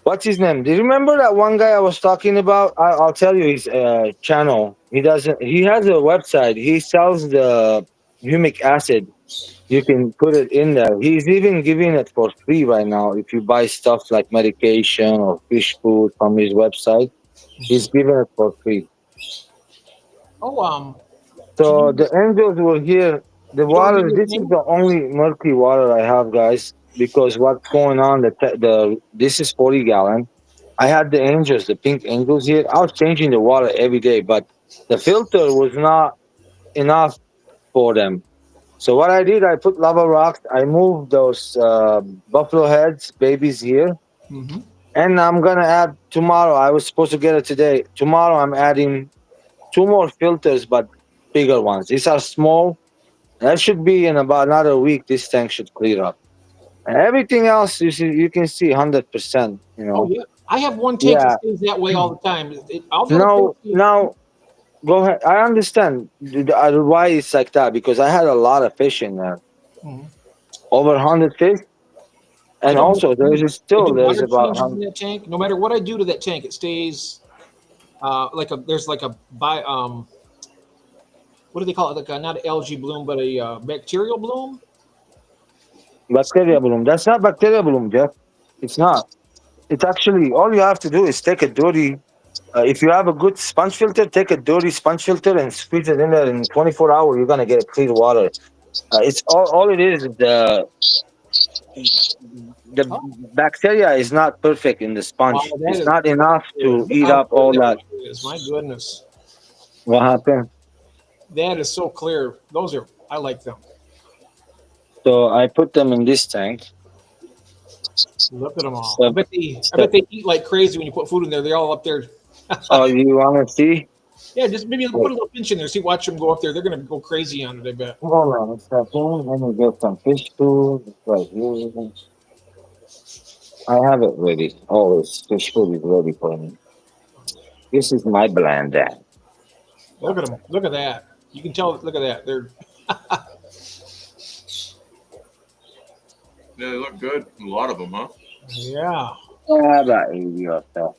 what's his name? Do you remember that one guy I was talking about? I'll tell you his channel. He doesn't. He has a website. He sells the humic acid. You can put it in there. He's even giving it for free right now. If you buy stuff like medication or fish food from his website, he's giving it for free. Oh, can So you the angels were here. The you don't give water. me his This is name? the only murky water I have, guys. Because what's going on? The this is 40 gallon. I had the angels, the pink angels here. I was changing the water every day, but the filter was not enough for them. So what I did, I put lava rocks. I moved those buffalo heads, babies here, Mm-hmm. and I'm gonna add tomorrow. I was supposed to get it today. Tomorrow I'm adding two more filters, but bigger ones. These are small. That should be in about another week. This tank should clear up. And everything else, you can see 100%. You Oh know, yeah, I have one tank that yeah. stays that way all the time. All the other No, tanks. now go ahead. I understand why it's like that because I had a lot of fish in there, Mhm. over 100 fish, I and don't know. also I do there's water about changes in 100. that tank. No matter what I do to that tank, it stays there's like a what do they call it? Like a, not an algae bloom, but a bacterial bloom. Bacteria bloom. That's not bacteria bloom, Jeff. It's not. It's actually all you have to do is take a dirty. If you have a good sponge filter, take a dirty sponge filter and squeeze it in there. In 24 hours, you're gonna get clear water. It's all it is. The Oh, bacteria is not perfect in the wow, sponge. that It's is not enough clear. to Look eat how up clear all that that. water is. My goodness, What happened? that is so clear. Those are I like them. So I put them in this tank. Look at them all. So, I bet so they eat like crazy when you put food in there. They're all up there. oh, you want to see? Yeah, just maybe put Wait, a little pinch in there. See, watch them go up there. They're gonna go crazy on it. I bet. hold on a second. Let me get some fish food. It's right here. I have it ready. Always fish food is ready for me. This is my blender. Look at them. Look at that. You can tell. Look at that. They're Yeah, they look good. A lot of them, huh? yeah. How about you yourself?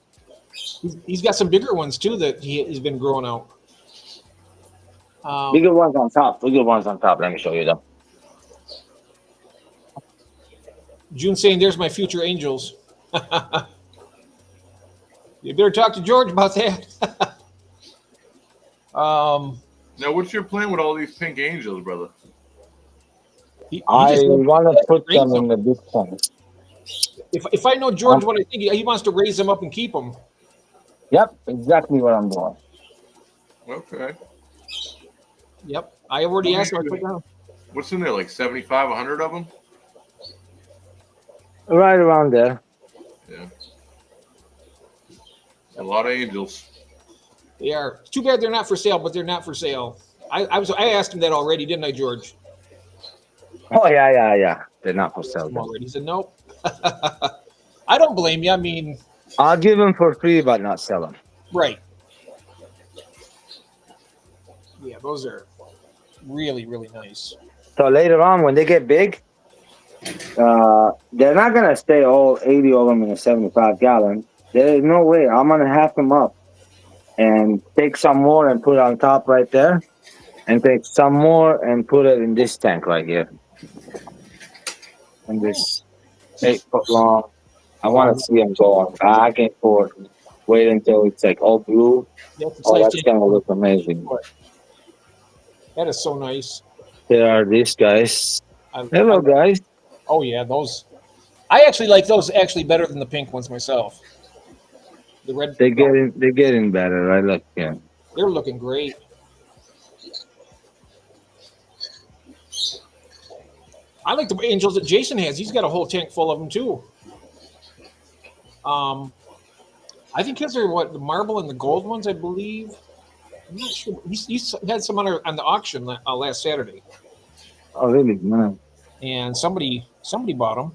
He's got some bigger ones too that he's been growing out. Bigger ones on top. Bigger ones on top. Let me show you them. June saying, "There's my future angels." You better talk to George about that. um, Now, what's your plan with all these pink angels, brother? he I just want to put raise them them. in the big tank. If I know Um, George, what I think he wants to raise them up and keep them. yep, exactly what I'm doing. Okay. Yep, I already asked him. I put down. What's in there? Like 75, 100 of them? Right around there. Yeah. A lot of angels. They are. Too bad they're not for sale, but they're not for sale. I asked him that already, didn't I, George? Oh yeah. They're not for I asked sale. him already. He said nope. I don't blame you. I mean, I'll give them for free, but not sell them. right. Yeah, those are really, really nice. So later on, when they get big, they're not gonna stay all 80 of them in a 75-gallon. There's no way. I'm gonna half them up and take some more and put it on top right there, and take some more and put it in this tank right here. And this 8-foot long. I want to see them go on back and forth. Wait until it's like all blue. That's Oh, nice. that's gonna look amazing. That is so nice. There are these guys. I- Hello, guys. Oh yeah, those. I actually like those actually better than the pink ones myself. The red. They're getting better. I look, yeah. They're looking great. I like the angels that Jason has. He's got a whole tank full of them too. I think his are what the marble and the gold ones, I believe. I'm not sure. He's had some on the auction last Saturday, Oh, really? No. and somebody bought them.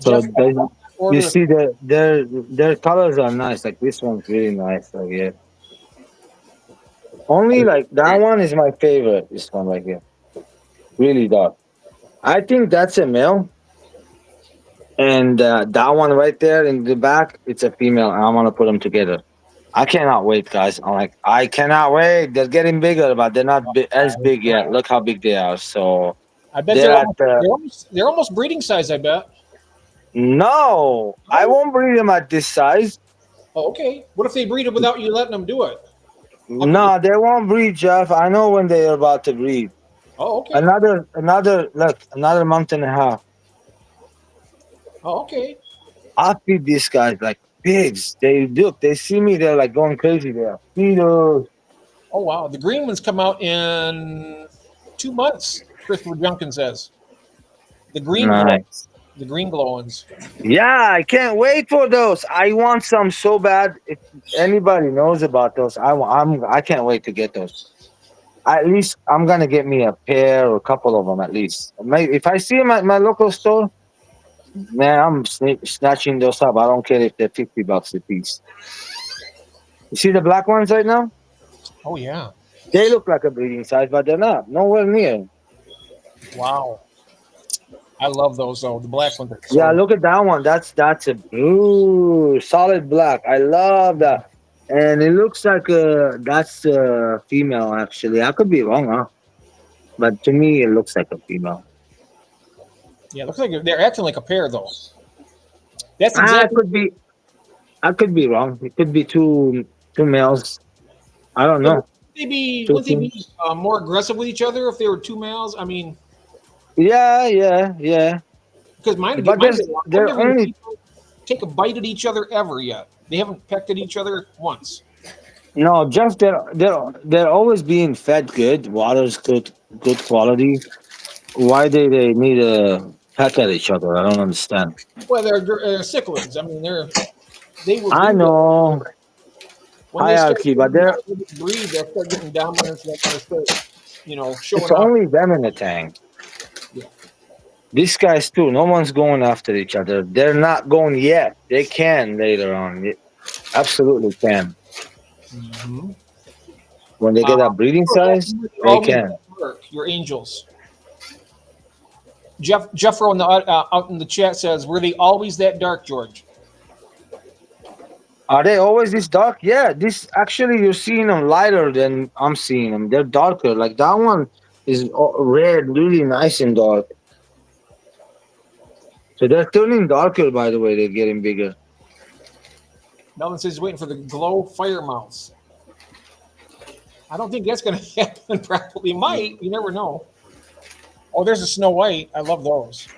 So Jeff, they, order- you see, their colors are nice. Like this one's really nice. Like yeah. Only like that one is my favorite. This one right here, really dark. I think that's a male, and that one right there in the back, it's a female. And I want to put them together. I cannot wait, guys. I cannot wait. They're getting bigger, but they're not as big yet. Look how big they are. So I bet they're they're almost breeding size. I bet. no, I won't breed them at this size. Oh, okay. What if they breed it without you letting them do it? No, they won't breed, Jeff. I know when they're about to breed. Oh, okay. Another month and a half. Oh, okay. I feed these guys like pigs. They see me, they're like going crazy there. Feeders. Oh, wow. The green ones come out in 2 months, Christopher Junkin says. The green Nice. the green glow ones. Yeah, I can't wait for those. I want some so bad. If anybody knows about those, I can't wait to get those. At least I'm gonna get me a pair or a couple of them at least. If I see them at my local store, man, I'm snatching those up. I don't care if they're $50 a piece. You see the black ones right now? Oh, yeah. They look like a breeding size, but they're not. Nowhere near. Wow. I love those, though. The black ones. Yeah, look at that one. That's a blue, solid black. I love that. And it looks like that's a female, actually. I could be wrong, huh? But to me, it looks like a female. Yeah, looks like they're acting like a pair, though. That's I exactly. could be wrong. It could be two males. I don't know. Wouldn't they be more aggressive with each other if they were two males? I mean, Yeah. because mine But mine- they're I've never only- seen people take a bite at each other ever yet. They haven't pecked at each other once. No, just they're always being fed good. Water's good quality. Why do they need to peck at each other? I don't understand. Well, they're cichlids. I mean, they will. I know. When they start hierarchy, but they're breed, they'll start getting dominance. They'll start, showing it's up. only them in the tank. Yeah. These guys too. No one's going after each other. They're not going yet. They can later on. They absolutely can. Mm-hmm. When they get that breeding size, they can. Your angels. Jeffro out in the chat says, "Were they always that dark, George?" Are they always this dark? Yeah. This actually, you're seeing them lighter than I'm seeing them. They're darker. Like that one is red, really nice and dark. So they're turning darker. By the way, they're getting bigger. Melvin says he's waiting for the glow fire mouse. I don't think that's going to happen. Probably might. You never know. Oh, there's a Snow White. I love those.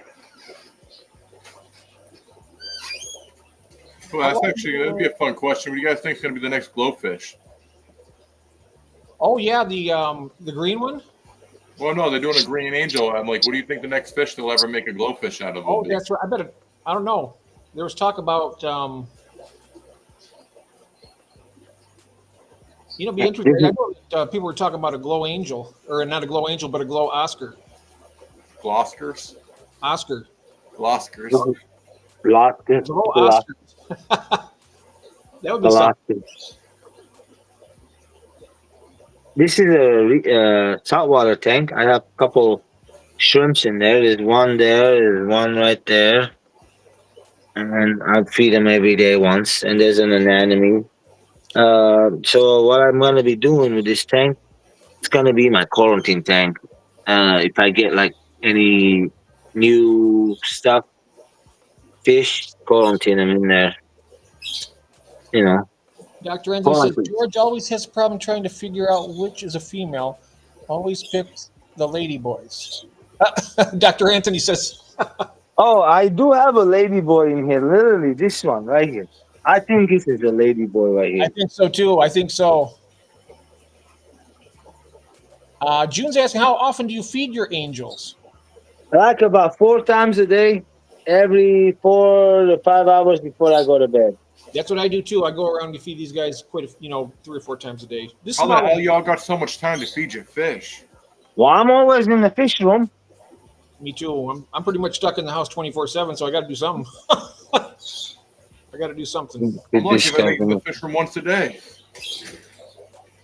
Well, that'd be a fun question. What do you guys think is going to be the next glowfish? Oh yeah, the green one. Well, no, they're doing a green angel. I'm like, what do you think the next fish they'll ever make a glowfish out of? Oh, that's right. I don't know. There was talk about You know, it'd be interesting. I know people were talking about a glow angel, or not a glow angel, but a glow Oscar. Gloskers. Oscar. Gloskers. Lockers. Glow Oscar. That would be something. This is a saltwater tank. I have a couple shrimps in there. There's one there. There's one right there. And I feed them every day once. And there's an anemone. So what I'm going to be doing with this tank, it's going to be my quarantine tank. If I get like any new stuff, fish, quarantine them in there. You know. Dr. Enzo says Quarantine. George always has a problem trying to figure out which is a female. Always picks the lady boys. Dr. Anthony says, Oh, I do have a lady boy in here. Literally, this one right here. I think this is a lady boy right here. I think so too. I think so. June's asking, how often do you feed your angels? Like about 4 times a day, every 4 to 5 hours before I go to bed. That's what I do too. I go around and feed these guys quite a, 3 or 4 times a day. This is How the about hell y'all got so much time to feed your fish? Well, I'm always in the fish room. me too. I'm pretty much stuck in the house 24/7, so I got to do something. I got to do something. I'm lucky if I make the fish from once a day.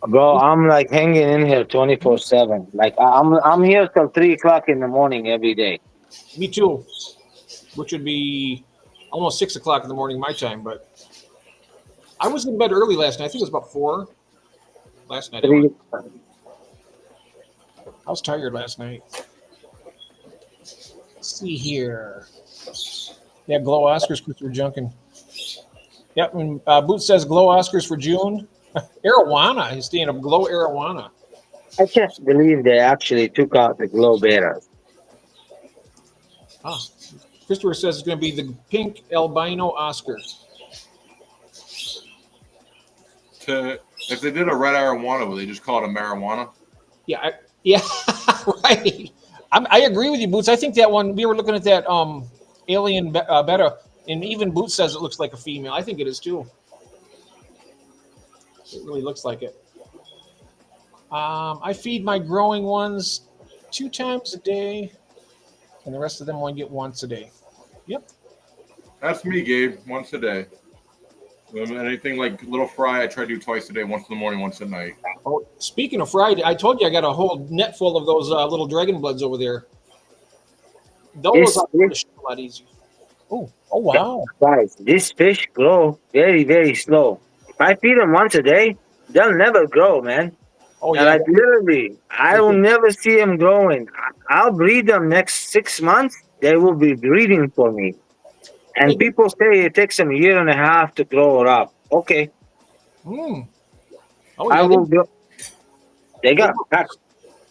Bro, I'm like hanging in here 24/7. Like I'm here till 3 o'clock in the morning every day. Me too. Which would be almost 6 o'clock in the morning my time, but I was in bed early last night. I think it was about 4 last night. Three- I was tired last night. Let's see here. Yeah, glow Oscars, Christopher Junkin. Yep, and Boots says glow Oscars for June. Arowana. He's staying up glow Arowana. I can't believe they actually took out the glow betas. Ah, Christopher says it's going to be the pink albino Oscar. If they did a red arowana, would they just call it a marijuana? Yeah, yeah, right. I agree with you, Boots. I think that one, we were looking at that alien beta, and even Boots says it looks like a female. I think it is too. It really looks like it. I feed my growing ones 2 times a day, and the rest of them only get once a day. Yep. That's me, Gabe. Once a day. Anything like little fry, I try to do twice a day. Once in the morning, once at night. Oh, speaking of Friday, I told you I got a whole net full of those little dragon bloods over there. Those are a lot easier. Oh wow! Guys, this fish grow very, very slow. If I feed them once a day, they'll never grow, man. Oh And yeah. like literally, I will never see them growing. I'll breed them next 6 months. They will be breeding for me. And people say it takes them a year and a half to grow it up. Okay, Oh yeah. I will go. They got packed.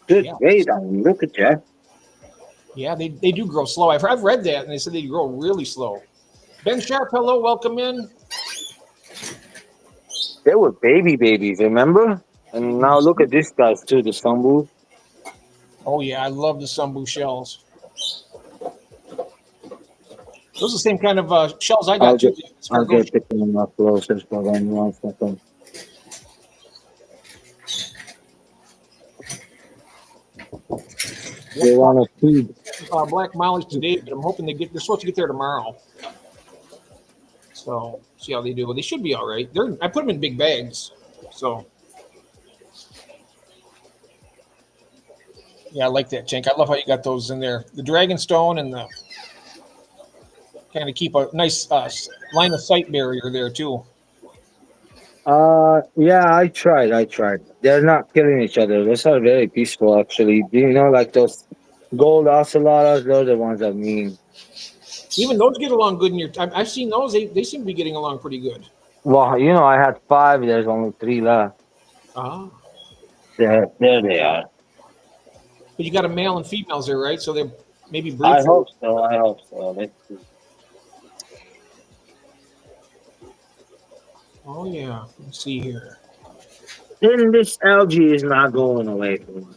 Good Yeah. weight on them. Look at that. Yeah, they do grow slow. I've read that, and they said they grow really slow. Ben Sharp, hello, welcome in. They were babies, remember? And now look at this guys too, the Sambu. Oh yeah, I love the Sambu shells. Those are the same kind of shells I got too. I'll get picking up closer for them 1 second. They want to feed. Black mollies today, but I'm hoping they're supposed to get there tomorrow. So see how they do. They should be all right. I put them in big bags, so yeah, I like that, Tank. I love how you got those in there. The dragon stone and the kind of keep a nice line of sight barrier there too. Yeah, I tried. They're not killing each other. Those are very peaceful, actually. You know, like those gold ocelots, those are the ones that mean. Even those get along good in your. I've seen those. They seem to be getting along pretty good. Well, you know, I had 5. There's only 3 left. Ah, There they are. but you got a male and females there, right? So they're maybe breed. I hope so. Let's see. Oh yeah. Let's see here. Then this algae is not going away from me.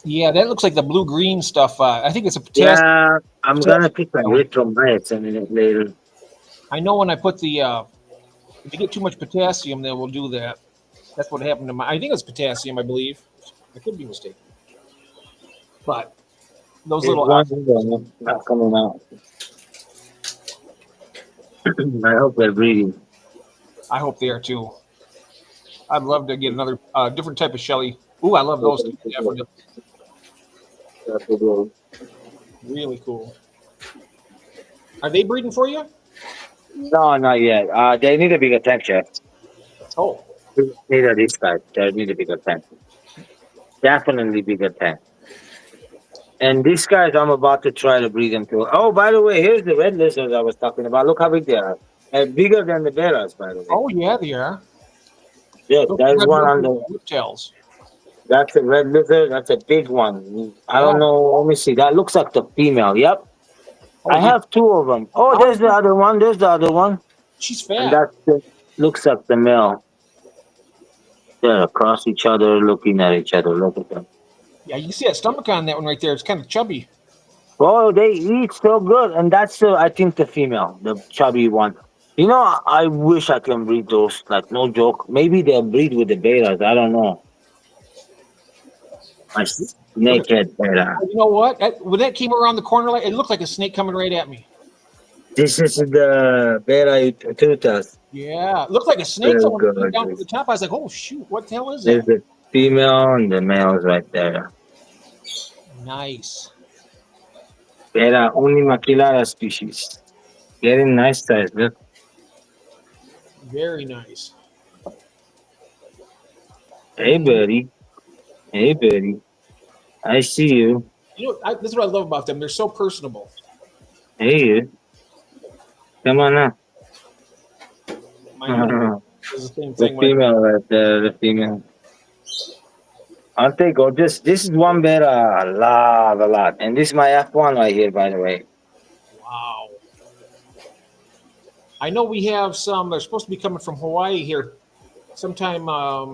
Yeah, that looks like the blue-green stuff. I think it's a potassium. Yeah, I'm gonna put my erythromycin in it later. I know when I put the if you get too much potassium, then we'll do that. That's what happened to my. I think it's potassium. I believe. I could be mistaken. But those There's little. one more not coming out. I hope they're breeding. I hope they are too. I'd love to get another different type of Shelly. Ooh, I love those two daffodils. Really cool. Are they breeding for you? No, not yet. They need a bigger tank, Chef. Oh, Neither these guys. They need a bigger tank. Definitely bigger tank. And these guys, I'm about to try to breed them too. Oh, by the way, here's the red lizards I was talking about. Look how big they are. Bigger than the bears, by the way. oh yeah, they are. Yeah, Those there's red one ones on with the. whiptails. That's a red lizard. That's a big one. I Yeah. don't know. Let me see. That looks like the female. Yep. Oh, I yeah. have two of them. Oh, there's the other one. There's the other one. She's And fat. that looks like the male. They're across each other, looking at each other. Look at them. Yeah, you see that stomach on that one right there. It's kind of chubby. Oh, they eat so good. And that's, I think, the female, the chubby one. You know, I wish I can breed those. Like, no joke. Maybe they'll breed with the betas. I don't know. My Look at, snakehead beta. you know what? When that came around the corner, it looked like a snake coming right at me. This is the beta tutas. Yeah, it looked like a snake. Very So when it came good. down to the top, I was like, "Oh shoot, what the hell is There's that?" the female and the males right there. Nice. Beta unimaculara species. Getting nice size. Look. Very nice. Hey, buddy. Hey, buddy. I see you. You know, this is what I love about them. They're so personable. Hey, you. Come on now. Mine is the same The thing. When female right there. The female. Aren't they gorgeous? This is one beta. A lot. And this is my F1 right here, by the way. wow. I know we have some. They're supposed to be coming from Hawaii here, sometime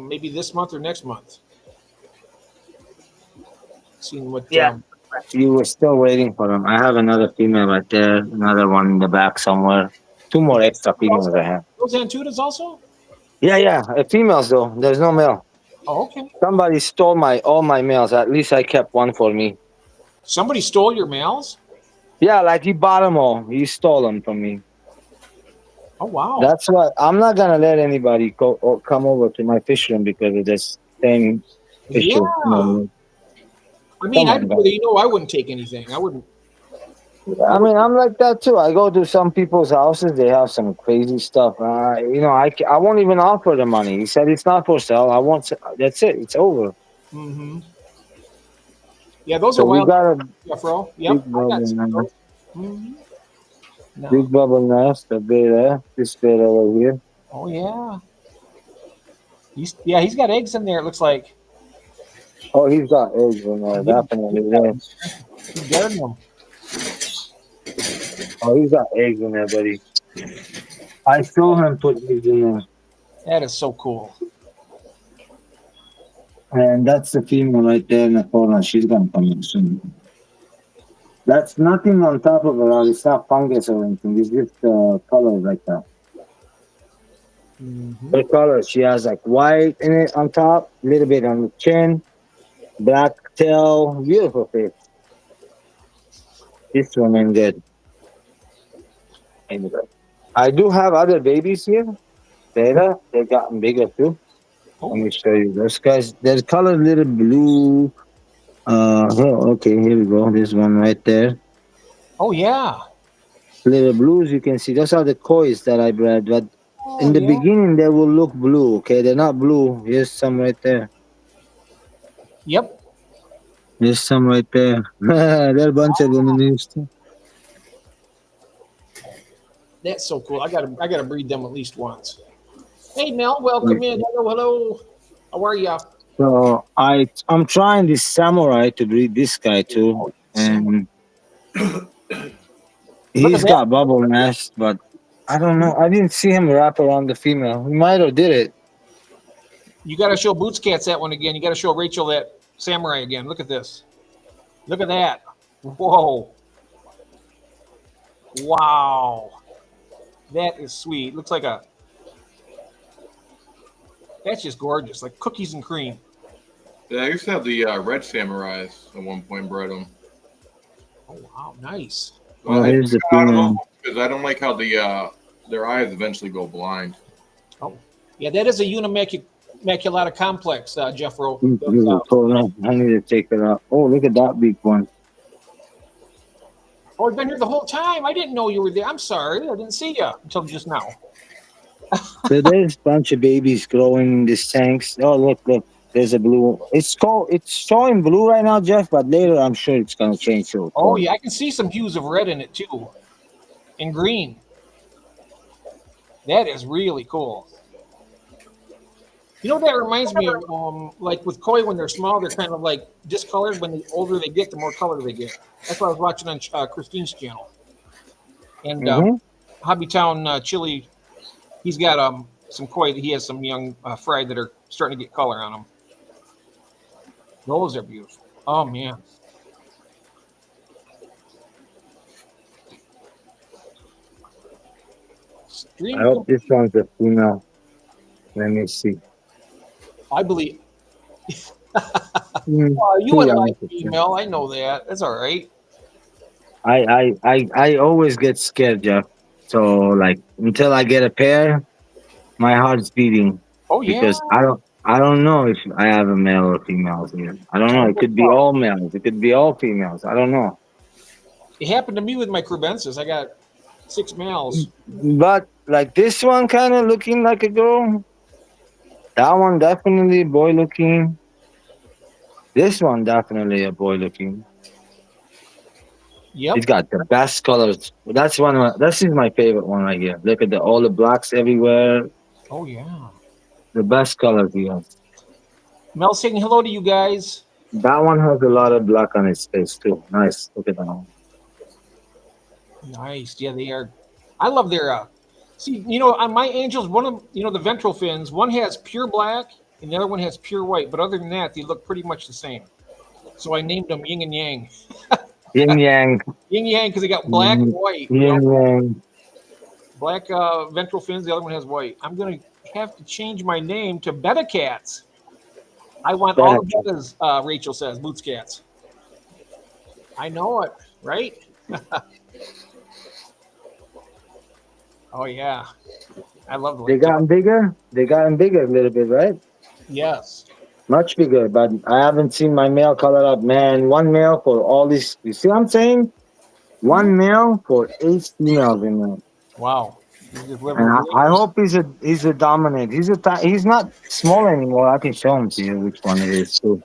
maybe this month or next month. Seeing what. Yeah. You were still waiting for them. I have another female right there. Another one in the back somewhere. Two more extra females I have. Those Antutas also. Yeah. Females though. There's no male. Oh, okay. Somebody stole all my males. At least I kept one for me. Somebody stole your males. Yeah, like he bought them all. He stole them from me. Oh wow. That's why I'm not gonna let anybody go or come over to my fish room because of this same issue. Yeah. I mean, Come on, you know, I wouldn't take anything. I wouldn't. I mean, I'm like that too. I go to some people's houses; they have some crazy stuff. You know, I won't even offer the money. He said it's not for sale. I won't. That's it. It's over. Mm-hmm. Yeah, those So are we wild. got a Jeffro. Yep. big bubble I got some of nest. those. Mhm. No. Big bubble nest. A beta. This beta over here. Oh yeah. He's got eggs in there. It looks like. Oh, he's got eggs in there. Definitely. Yeah. He's guarding them. Oh, he's got eggs in there, buddy. I saw him put eggs in there. That is so cool. And that's the female right there in the corner. She's gonna come in soon. That's nothing on top of her. It's not fungus or anything. It's just color like that. Mm-hmm. The color, she has like white in it on top, a little bit on the chin, black tail, beautiful fish. This one ain't good. I do have other babies here. Beta, they've gotten bigger too. Oh. Let me show you those guys. There's color little blue. Okay, here we go. There's one right there. Oh yeah. Little blues, you can see. Those are the kois that I bred. But in the beginning, they will look blue. Okay, they're not blue. Here's some right there. Yep. There's some right there. There are a bunch of them in these too. That's so cool. I gotta breed them at least once. Hey Mel, welcome in. Hello. How are ya? So I'm trying this samurai to breed this guy too, and he's got bubble nest, but I don't know. I didn't see him wrap around the female. He might have did it. You gotta show Boots Cats that one again. You gotta show Rachel that samurai again. Look at this. Look at that. Whoa. Wow. That is sweet. Looks like a That's just gorgeous, like cookies and cream. Yeah, I used to have the red samurais at one point, bred them. Oh wow, nice. Oh, I here's the got out of female. them because I don't like how their eyes eventually go blind. Oh, yeah, that is a Unimaculata complex, Jeff Rowe. Hold on. I need to take it out. Oh, look at that big one. Oh, I've been here the whole time. I didn't know you were there. I'm sorry, I didn't see you until just now. So there's a bunch of babies growing in these tanks. Oh, look. There's a blue. It's showing blue right now, Jeff, but later I'm sure it's going to change to Oh yeah, I can see some hues of red in it too, and green. That is really cool. You know, that reminds me of like with koi when they're small, they're kind of like discolored. When the older they get, the more color they get. That's what I was watching on Christine's channel. And Hobbytown Chili, he's got some koi that he has some young fry that are starting to get color on them. Those are beautiful. Oh man. I hope this one's a female. Let me see. I believe. Mm, You would yeah, like female. I know that. That's all right. I always get scared, Jeff. So like until I get a pair, my heart's beating Oh yeah. because I don't know if I have a male or female here. I don't know. It could be all males. It could be all females. I don't know. It happened to me with my Crubensis. I got 6 males. But like this one, kind of looking like a girl. That one definitely boy looking. This one definitely a boy looking. Yep. He's got the best colors. That's one. This is my favorite one right here. Look at all the blacks everywhere. Oh yeah. The best colors he has. Mel saying hello to you guys. That one has a lot of black on his face too. Nice. Look at that one. Nice. Yeah, they are. I love their. See, you know, on my angels, one of the ventral fins, one has pure black and the other one has pure white. But other than that, they look pretty much the same. So I named them Yin and Yang. Yin Yang. Yin Yang because they got black and white. Yin Yang. Black ventral fins. The other one has white. I'm gonna have to change my name to Beta Cats. I want all the betas. Rachel says Boots Cats. I know it, right? Oh yeah, I love the. They gotten bigger. They gotten bigger a little bit, right? Yes. Much bigger, but I haven't seen my male color up. Man, one male for all these. You see what I'm saying? One male for 8 females in there. Wow. And I hope he's a dominant. He's not small anymore. I can show him to you which one it is too.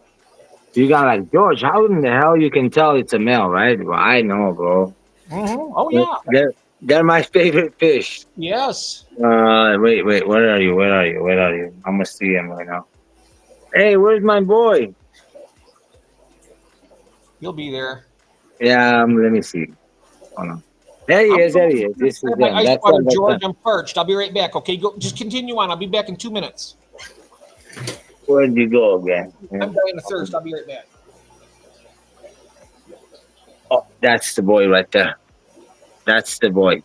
You got like George. How in the hell you can tell it's a male, right? Well, I know, bro. Mm-hmm. Oh yeah. They're my favorite fish. Yes. Wait. Where are you? I'm gonna see him right now. Hey, where's my boy? He'll be there. Yeah, let me see. Hold on. There he is. This is them. Ice water, George. I'm parched. I'll be right back. Okay, go. Just continue on. I'll be back in 2 minutes. Where'd you go again? I'm dying of thirst. I'll be right back. Oh, that's the boy right there. That's the boy.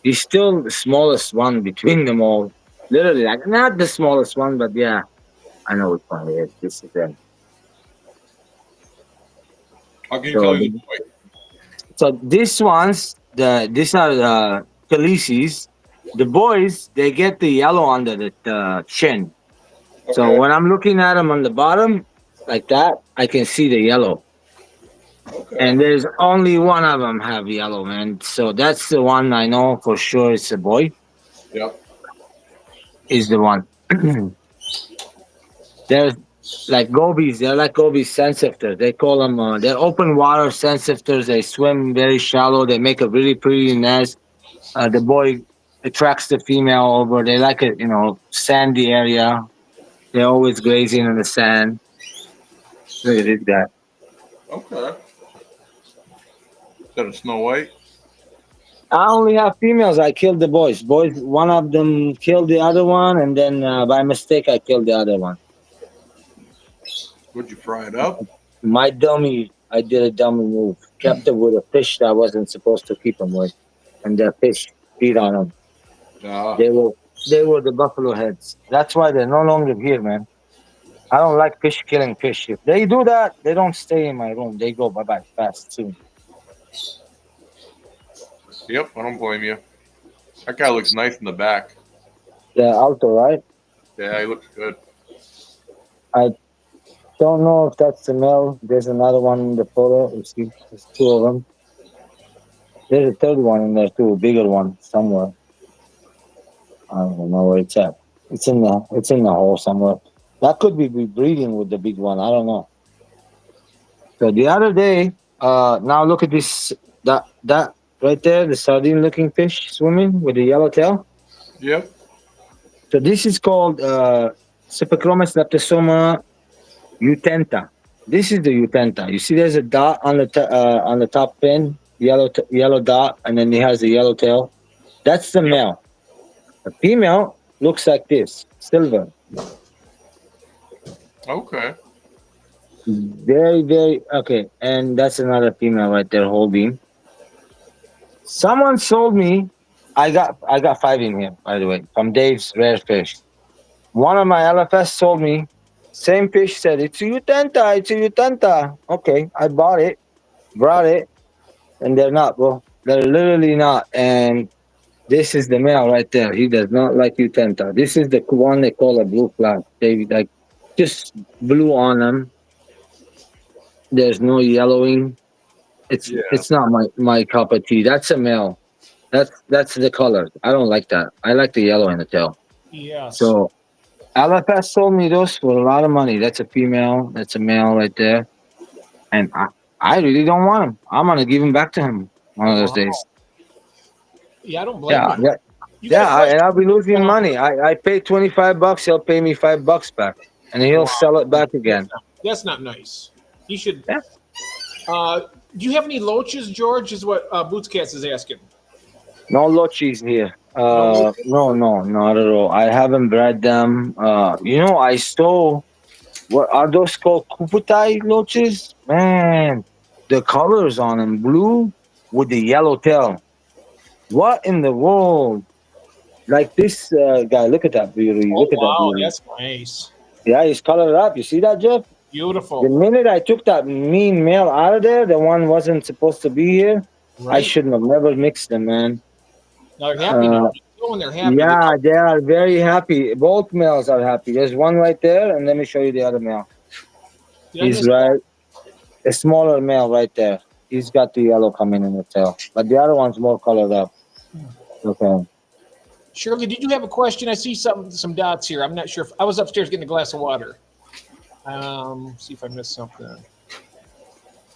He's still the smallest one between them all. Literally, like not the smallest one, but yeah, I know which one it is. This is them. How can you tell you the boy? So these ones, these are the Khaleesi's. The boys, they get the yellow under the chin. Okay. So when I'm looking at them on the bottom, like that, I can see the yellow. Okay. And there's only one of them have yellow, man. So that's the one I know for sure it's a boy. Yep. Is the one. There's like gobies. They're like gobies sensifters. They call them. They're open water sensifters. They swim very shallow. They make a really pretty nest. The boy attracts the female over. They like a sandy area. They're always grazing in the sand. Look at this guy. Okay. Is that a Snow White? I only have females. I killed the boys. One of them killed the other one, and then by mistake I killed the other one. Would you fry it up? My dummy, I did a dummy move. Kept it with a fish that I wasn't supposed to keep him with, and the fish beat on him. Nah. they were the buffalo heads. That's why they're no longer here, man. I don't like fish killing fish. If they do that, they don't stay in my room. They go bye bye fast soon. Yep, I don't blame you. That guy looks nice in the back. Yeah, Alto, right? Yeah, he looks good. I don't know if that's the male. There's another one in the photo. You see, there's two of them. There's a third one in there too, a bigger one somewhere. I don't know where it's at. It's in the hole somewhere. That could be breeding with the big one. I don't know. So the other day, now look at this that right there, the sardine looking fish swimming with the yellow tail. Yep. So this is called Cyphochromis leptosoma utenta. This is the utenta. You see, there's a dot on the top fin, yellow dot, and then it has a yellow tail. That's the male. The female looks like this, silver. Okay. Very, very okay. And that's another female right there holding. Someone sold me. I got 5 in here, by the way, from Dave's Rare Fish. One of my LFS sold me. Same fish, said it's a utenta, it's a utenta. Okay, I bought it, brought it, and they're not, bro. They're literally not. And this is the male right there. He does not like utenta. This is the one they call a blue flag. They like just blue on them. There's no yellowing. It's not my cup of tea. That's a male. That's the color. I don't like that. I like the yellow in the tail. Yes. So LFS sold me those for a lot of money. That's a female. That's a male right there. And I really don't want him. I'm gonna give him back to him one of those Wow. days. Yeah, I don't blame Yeah, you. yeah, You got a yeah. question? And I'll be losing money. I pay $25. He'll pay me $5 back, and he'll Wow. sell it back again. That's not nice. You should. Yeah. Do you have any loaches, George? Is what Boots Cats is asking. No lochis here. No No, not at all. I haven't bred them. I stole. What are those called? Kuputai loaches? Man, the colors on them blue with the yellow tail. What in the world? Like this guy. Look at that beauty. Oh, Look at that wow, beauty. that's nice. Yeah, he's colored up. You see that, Jeff? The Beautiful. minute I took that mean male out of there, the one wasn't supposed to be here. I Right? shouldn't have never mixed them, man. Now they're happy now. You know when they're happy. Yeah, they are very happy. Both males are happy. There's one right there, and let me show you the other male. Did I He's miss- right. A smaller male right there. He's got the yellow coming in the tail, but the other one's more colored up. Okay. Shirley, did you have a question? I see some dots here. I'm not sure. I was upstairs getting a glass of water. See if I missed something.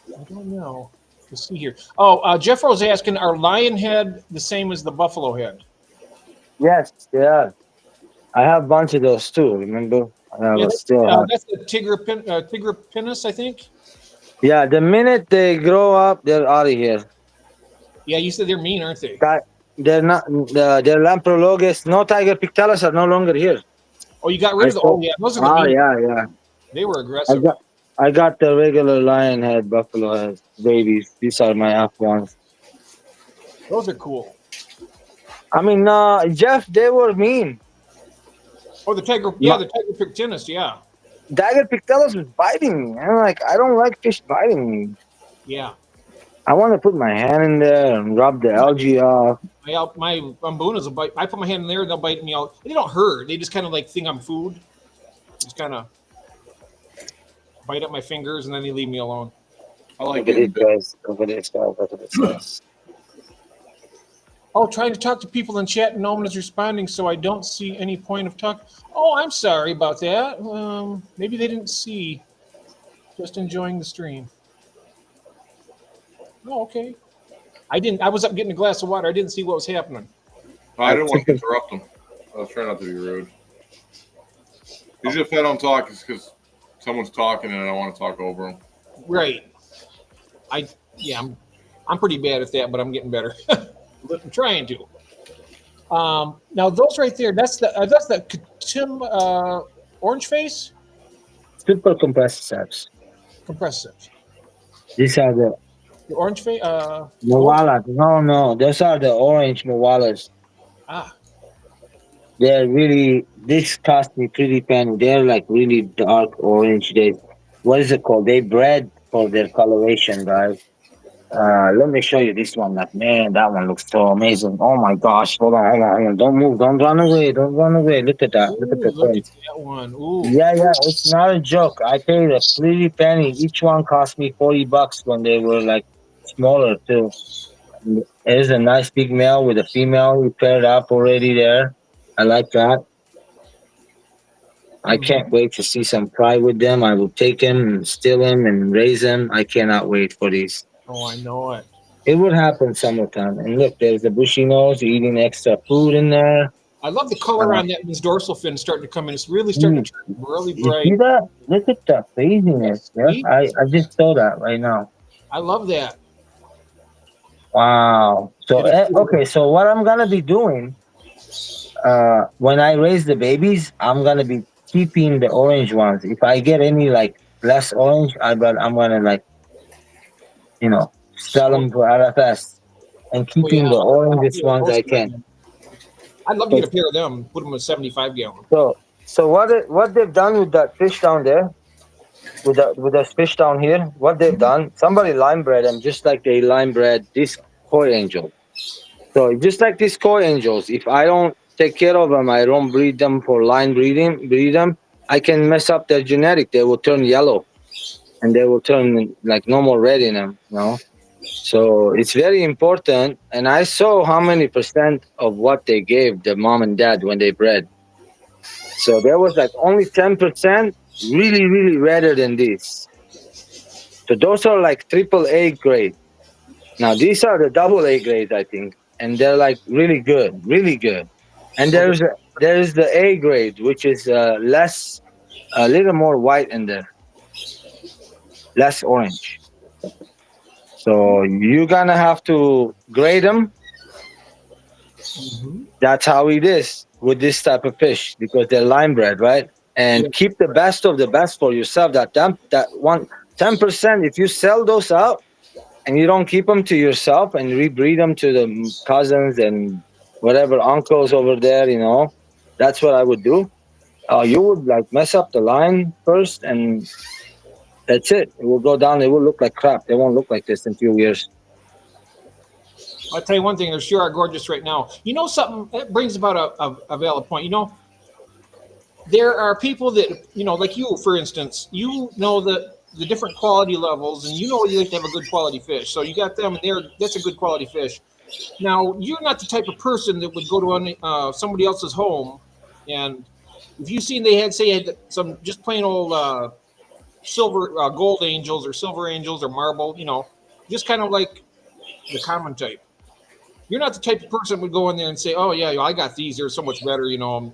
I don't know. Let's see here. Oh, Jeff was asking, are lion head the same as the buffalo head? Yes, they are. I have a bunch of those too. Remember? I have Yeah, still have. that's the Tigra pinus, I think. Yeah, the minute they grow up, they're out of here. Yeah, you said they're mean, aren't they? They're not. They're Lamprologus. No tiger pictalis are no longer here. Oh, you got rid of the. Oh, yeah, those are the Oh mean. yeah. They were aggressive. I got the regular lion head, buffalo head babies. These are my F ones. Those are cool. I mean, Jeff, they were mean. Oh, the tiger. Yeah, the tiger pictinus. Yeah, Tiger pictalis was biting me. I'm like, I don't like fish biting me. yeah. I want to put my hand in there and rub the algae off. My umbunas will bite. I put my hand in there, and they'll bite me out. They don't hurt. They just kind of like think I'm food. Just kind of bite up my fingers, and then they leave me alone. I like Look at getting these guys. Look at this guy. Look at this guy. Oh, trying to talk to people in chat, and no one is responding, so I don't see any point of talk. Oh, I'm sorry about that. Maybe they didn't see. Just enjoying the stream. Oh, okay. I didn't. I was up getting a glass of water. I didn't see what was happening. I didn't want to interrupt them. I was trying not to be rude. Usually if I don't talk, it's because someone's talking and I don't want to talk over them. Right. I'm pretty bad at that, but I'm getting better. I'm trying to. Now those right there, that's the Tim orange face Super compressors. compressive. These are the The orange face. Moalas. No, those are the orange Moalas. Ah. They're really, this cost me pretty penny. They're like really dark orange. They, what is it called? They bred for their coloration, guys. Let me show you this one. Like, man, that one looks so amazing. Oh my gosh. Hold on. Don't move. Don't run away. Don't run away. Look at that. Look at Ooh, the look at face. that one. Ooh. Yeah, yeah. It's not a joke. I paid a pretty penny. Each one cost me $40 when they were like smaller too. There's a nice big male with a female. We paired up already there. I like that. I Mhm. can't wait to see some pride with them. I will take him and steal him and raise him. I cannot wait for these. Oh, I know it. It would happen summertime. And look, there's the bushy nose eating extra food in there. I love the color Uh, on that. His dorsal fin starting to come in. It's really starting mm, to turn really you see bright. that? Look at the craziness. Yeah, See? I just saw that right now. I love that. Wow. So, It is- okay, so what I'm going to be doing when I raise the babies, I'm going to be keeping the orange ones. If I get any like less orange, I'm going to like, you know, sell them for RFS and Oh, yeah. keeping the orangest Yeah, ones those I are can. good. I'd love to get a pair of them. Put them in a 75 gallon. So what they've done with that fish down there, with the fish down here, what they've done, somebody lime bred them just like they lime bred this koi angel. So just like these koi angels, if I don't take care of them, I don't breed them for line breed them, I can mess up their genetic. They will turn yellow and they will turn like no more red in them, you know. So it's very important. And I saw how many percent of what they gave the mom and dad when they bred. So there was like only 10% really, really redder than this. So those are like triple A grade. Now these are the double A grades, I think, and they're like really good, really good. And So there's the A grade, which is less, a little more white in there, less orange. So you're gonna have to grade them. Mhm. That's how it is with this type of fish because they're line bred, right? Yeah. And keep the best of the best for yourself. That one 10%. If you sell those out and you don't keep them to yourself and rebreed them to the cousins and whatever uncles over there, you know, that's what I would do. You would like mess up the line first, and that's it. It will go down. It will look like crap. They won't look like this in a few years. I'll tell you one thing, they sure are gorgeous right now. You know something that brings about a valid point. You know, there are people that, you know, like you, for instance, you know the different quality levels and you know you like to have a good quality fish. So you got them and that's a good quality fish. Now, you're not the type of person that would go to somebody else's home and if you seen they had, say, had some just plain old silver, gold angels or silver angels or marble, you know, just kind of like the common type. You're not the type of person who would go in there and say, "Oh yeah, I got these. They're so much better." You know,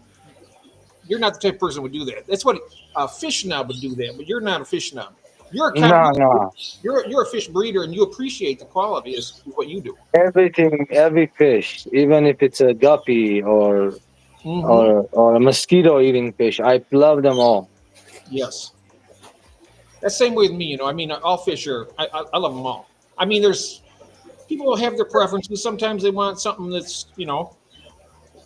you're not the type of person who would do that. That's what a fish snob would do that, but you're not a fish snob. You're a No, no. you're a fish breeder, and you appreciate the quality is what you do. Everything, every fish, even if it's a guppy Mm-hmm. or a mosquito eating fish, I love them all. Yes, that's the same way with me. You know, I mean, all fish are. I love them all. I mean, there's people will have their preferences. Sometimes they want something that's, you know,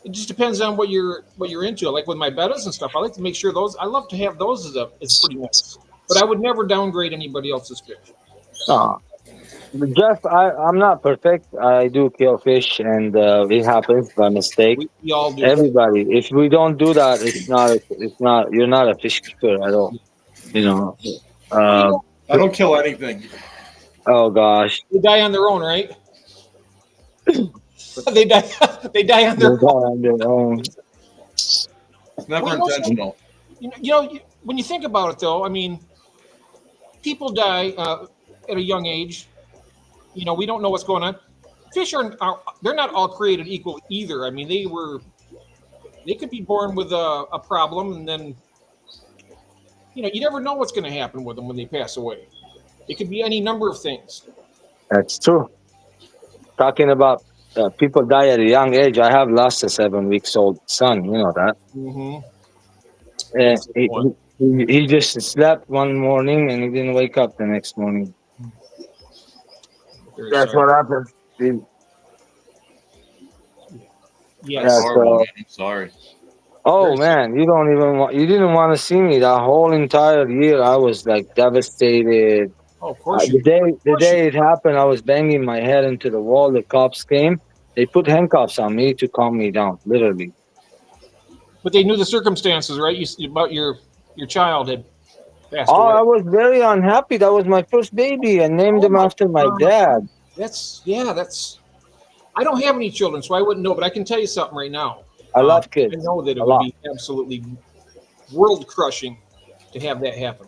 it just depends on what you're into. Like with my bettas and stuff, I like to make sure those. I love to have those as pretty nice, but I would never downgrade anybody else's fish. No, just I'm not perfect. I do kill fish, and it happens by mistake. We all do. Everybody, if we don't do that, it's not. You're not a fish keeper at all. You know. Well, you Uh, know, I don't kill anything. oh gosh. they die on their own, right? they die. They die on They're their own. on their own. It's never Well, you know, intentional. when you think about it, though, I mean, people die at a young age. You know, we don't know what's going on. Fish are they're not all created equal either. I mean, they could be born with a problem, and then you know you never know what's going to happen with them when they pass away. It could be any number of things. That's true. Talking about people die at a young age. I have lost a 7 weeks old son. You know that. Mm-hmm. Uh, That's a good he, one. he just slept one morning and he didn't wake up the next morning. Very That's sorry. what happened. Yeah, Yes. Horrible, so man. I'm sorry. Oh man, you didn't want to see me that whole entire year. I was like devastated. Oh, of course The you. the day it happened, I was banging my head into the wall. The cops came. They put handcuffs on me to calm me down, literally. But they knew the circumstances, right? About your child had passed Oh, away. I was very unhappy. That was my first baby. I named Oh him my after my God. dad. That's. I don't have any children, so I wouldn't know. But I can tell you something right now. I love I kids know that it a would lot. be absolutely world crushing to have that happen.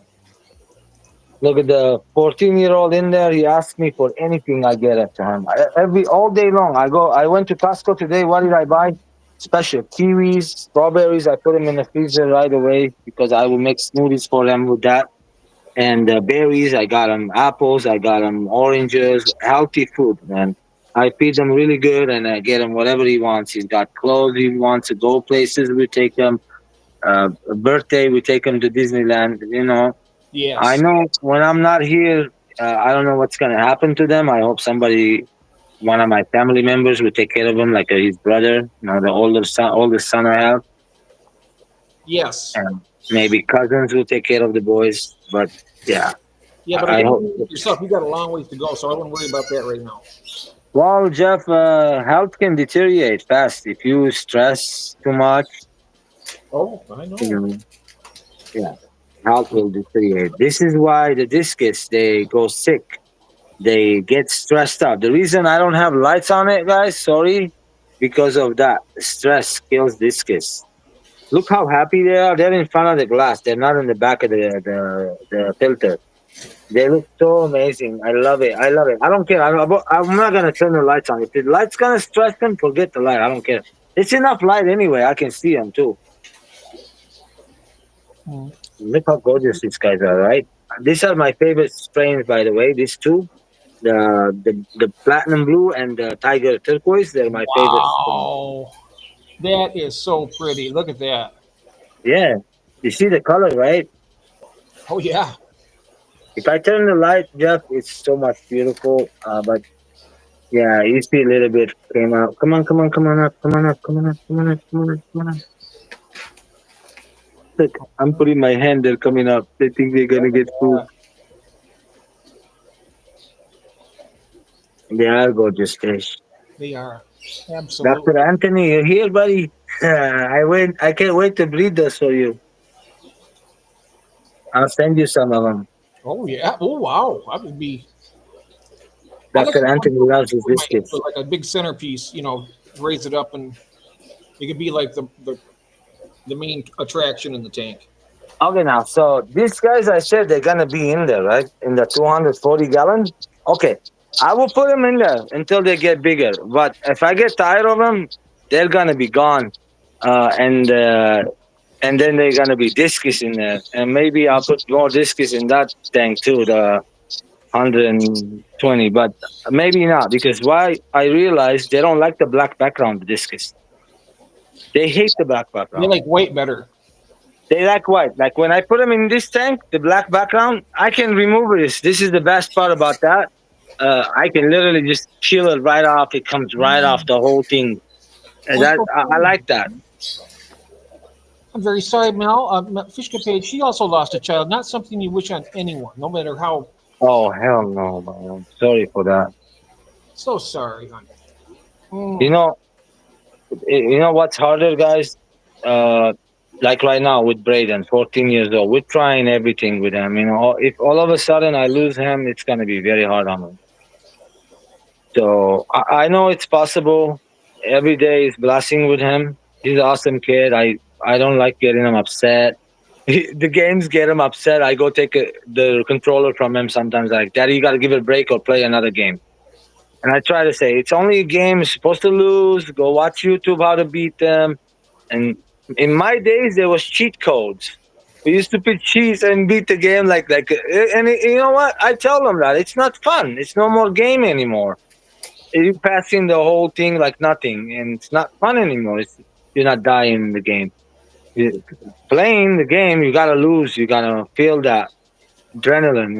Look at the 14-year-old in there. He asks me for anything. I get it to him. Every all day long. I went to Costco today. What did I buy? Special kiwis, strawberries. I put them in the freezer right away because I will make smoothies for them with that. And berries. I got them apples. I got them oranges. Healthy food, man. I feed them really good, and I get him whatever he wants. He's got clothes he wants to go places. We take him. A birthday, we take him to Disneyland. I Yes. know when I'm not here, I don't know what's going to happen to them. I hope one of my family members, will take care of him, like his brother, the oldest son I have, Yes. and maybe cousins will take care of the boys. But yeah, Yeah, but I I think hope. yourself, you got a long ways to go, so I wouldn't worry about that right now. Well, Jeff, health can deteriorate fast if you stress too much. Oh, I know. You know, yeah, health will deteriorate. This is why the discus they go sick. They get stressed out. The reason I don't have lights on it, guys, sorry, because of that. Stress kills discus. Look how happy they are. They're in front of the glass. They're not in the back of the filter. They look so amazing. I love it. I love it. I don't care. I'm not going to turn the lights on. If the light's going to stress them, forget the light. I don't care. It's enough light anyway. I can see them too. Hmm. Look how gorgeous these guys are, right? These are my favorite strains, by the way. These two. The platinum blue and the tiger turquoise. They're my favorite. Wow. That is so pretty. Look at that. Yeah, you see the color, right? Oh, yeah. If I turn the light, Jeff, it's so much beautiful. But yeah, you see a little bit came out. Come on, come on, come on up, come on up, come on up, come on up, come on up, come on up. Look, I'm putting my hand. They're coming up. They think they're gonna get food. They are gorgeous fish. They are. Dr. Absolutely. Anthony, you're here, buddy. I can't wait to breed those for you. I'll send you some of them. Oh, yeah. Oh, wow. I would be. I like Dr. Anthony loves his biscuits. like a big centerpiece, raise it up and it could be like the main attraction in the tank. Okay, now, so these guys, I said they're gonna be in there, right? In the 240 gallons. Okay, I will put them in there until they get bigger. But if I get tired of them, they're gonna be gone, and then they're gonna be discus in there, and maybe I'll put more discus in that tank too, the 120. But maybe not because why? I realized they don't like the black background, the discus. They hate the black They background. like white better. They like white. Like when I put them in this tank, the black background, I can remove this. This is the best part about that. I can literally just peel it right off. It comes right off the whole thing. And I like that. I'm very sorry, Mel. Fish Capade, she also lost a child. Not something you wish on anyone, no matter how. Oh hell no, man. Sorry for that. So sorry, honey. Mm. You know what's harder, guys? Like right now with Braden, 14 years old, we're trying everything with him. If all of a sudden I lose him, it's gonna be very hard on me. So I know it's possible. Every day is blessing with him. He's an awesome kid. I don't like getting him upset. The games get him upset. I go take the controller from him sometimes. Like, Daddy, you got to give it a break or play another game. And I try to say, it's only a game. You're supposed to lose. Go watch YouTube how to beat them. And in my days, there was cheat codes. We used to put cheats and beat the game and you know what? I tell them that it's not fun. It's no more game anymore. You passing the whole thing like nothing, and it's not fun anymore. You're not dying in the game. Playing the game, you gotta lose. You gotta feel that adrenaline.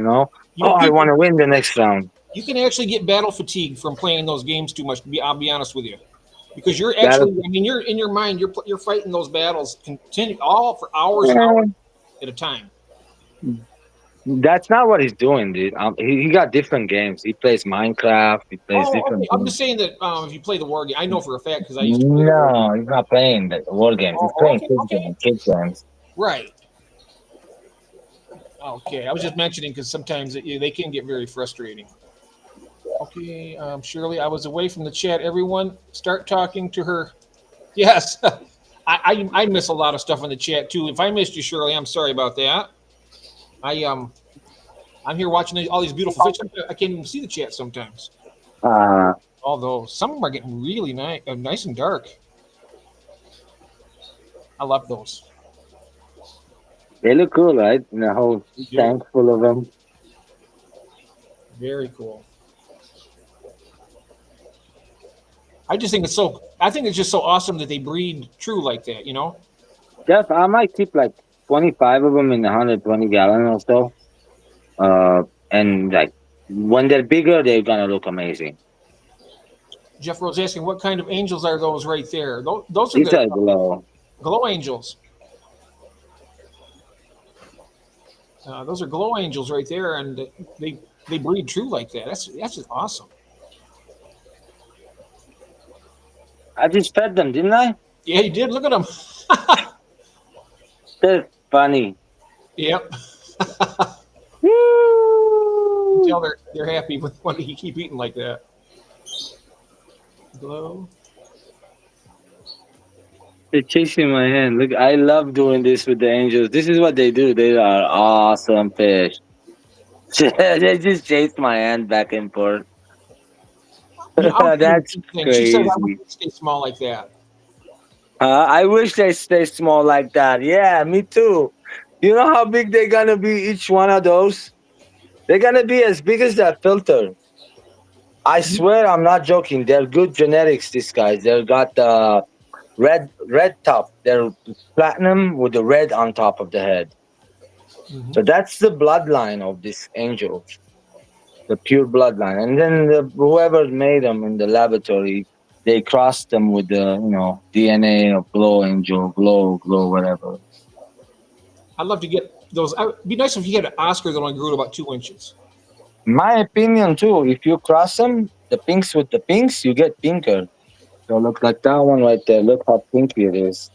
I want to win the next round. You can actually get battle fatigue from playing those games too much. I'll be honest with you. because you're That actually, I mean, you're in your mind, you're fighting those battles continue all for hours and hours at a time. That's not what he's doing, dude. He got different games. He plays Minecraft. He plays Oh, okay. different I'm games. just saying that if you play the war game, I know for a fact because I used to play the war game. No, he's not playing the war games. He's Oh, playing okay, kids okay. games. Kid games. Right. Okay, I was just mentioning because sometimes they can get very frustrating. Okay, Shirley, I was away from the chat. Everyone, start talking to her. Yes, I miss a lot of stuff in the chat too. If I missed you, Shirley, I'm sorry about that. I'm here watching all these beautiful fish. I can't even see the chat sometimes. Although some of them are getting really nice and dark. I love those. They look cool, right? And a whole tank full of them. Very cool. I just think it's just so awesome that they breed true like that, you know? Jeff, I might keep like 25 of them in 120 gallon or so. And like when they're bigger, they're gonna look amazing. Jeff Rose asking, what kind of angels are those right there? Those are These the are glow. glow angels. Those are glow angels right there, and they breed true like that. That's just awesome. I just fed them, didn't I? Yeah, you did. Look at them. They're funny. Yep. Woo! Tell they're happy when you keep eating like that. Glow. They're chasing my hand. Look, I love doing this with the angels. This is what they do. They are awesome fish. They just chase my hand back and forth. That's She said I crazy. would stay small like that. I wish they stay small like that. Yeah, me too. You know how big they're gonna be, each one of those? They're gonna be as big as that filter. I swear I'm not joking. They're good genetics, these guys. They've got the red top. They're platinum with the red on top of the head. Mhm. So that's the bloodline of this angel, the pure bloodline. And then whoever made them in the laboratory, they crossed them with the DNA of glow angel, glow, whatever. I'd love to get those. It'd be nice if you had an Oscar that only grew to about 2 inches. My opinion too. If you cross them, the pinks with the pinks, you get pinker. So look like that one right there. Look how pinky it is.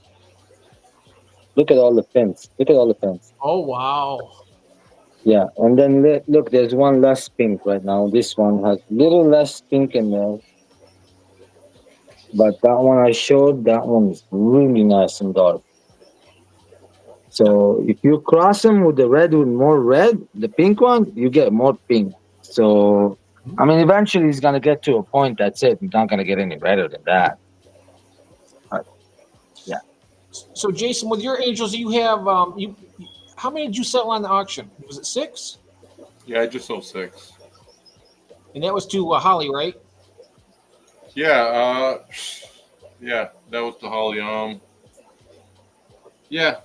Look at all the fins. Look at all the fins. Oh wow! Yeah, and then look, there's one less pink right now. This one has little less pink in there. But that one I showed, that one is really nice and dark. So if you cross them with the red with more red, the pink one, you get more pink. So, I mean, eventually it's going to get to a point, that's it. It's not going to get any redder than that. Yeah. So Jason, with your angels, you have how many did you sell on the auction? Was it 6? Yeah, I just sold 6. And that was to Holly, right? Yeah, yeah, that was the Holly. Yeah,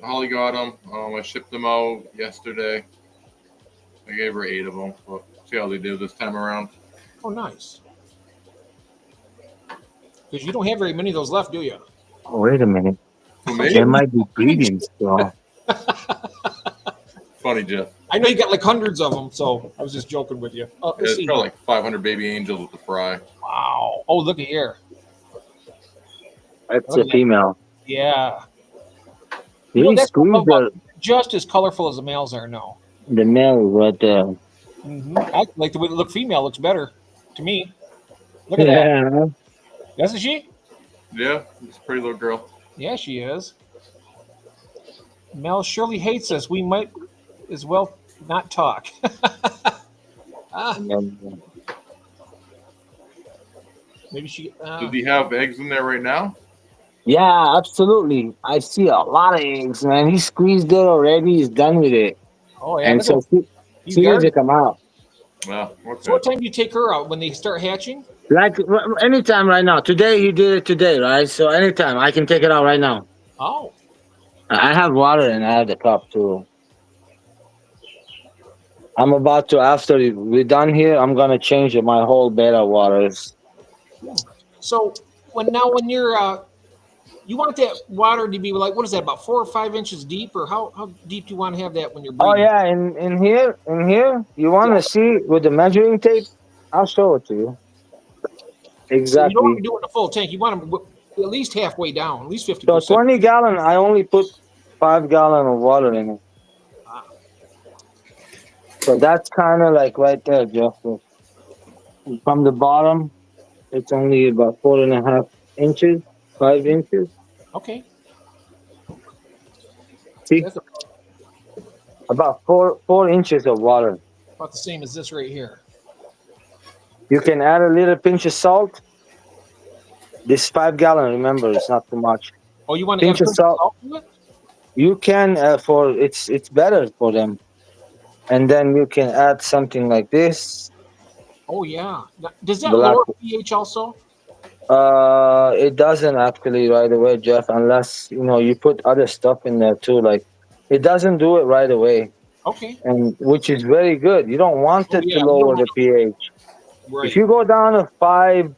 Holly got them. I shipped them out yesterday. I gave her 8 of them. But see how they did this time around. Oh, nice. Because you don't have very many of those left, do you? Oh, wait a minute. Who, me? There might be breeding still. Funny, Jeff. I know you got like hundreds of them, so I was just joking with you. Yeah, Let's it's see. probably like 500 baby angels with the fry. Wow. Oh, look at here. That's a female. Yeah. He That's squeezed just as colorful as the males are now. the male right there. Mm-hmm. I like the way they look. Female looks better to me. Look at that. Isn't she? Yeah, it's a pretty little girl. Yeah, she is. Mel Shirley hates us. We might as well not talk. Maybe she. Does he have eggs in there right now? Yeah, absolutely. I see a lot of eggs, man. He squeezed it already. He's done with it. Oh yeah. And so He's soon as guarding. they come out. Well, okay. So what time do you take her out when they start hatching? Like anytime right now. Today he did it today, right? So anytime I can take it out right now. Oh. I have water and I have the cup too. I'm about to, after we're done here, I'm gonna change my whole bed of waters. So when you're you want that water to be like, what is that, about 4 or 5 inches deep, or how deep do you want to have that when you're Oh breeding? yeah, in here, you want to Yeah. see with the measuring tape? I'll show it to you. So you don't want Exactly. to do it in a full tank. You want them at least halfway down, at least So 50%. 20 gallon, I only put 5 gallon of water in it. Ah, So that's kind of like right there, Jeff. From the bottom, it's only about 4.5 inches, 5 inches. okay. See, That's about 4 inches of water. about the same as this right here. You can add a little pinch of salt. This 5 gallon, remember, it's not too much. Oh, you want to add a Pinch of pinch of salt. salt to it? You can for it's better for them. And then you can add something like this. Oh, yeah. Does that Black. lower pH also? It doesn't actually right away, Jeff, unless you put other stuff in there too. Like it doesn't do it right away, Okay. and which is very good. You don't want Oh, it to yeah. You don't lower the want pH. to, right. If you go down to 5,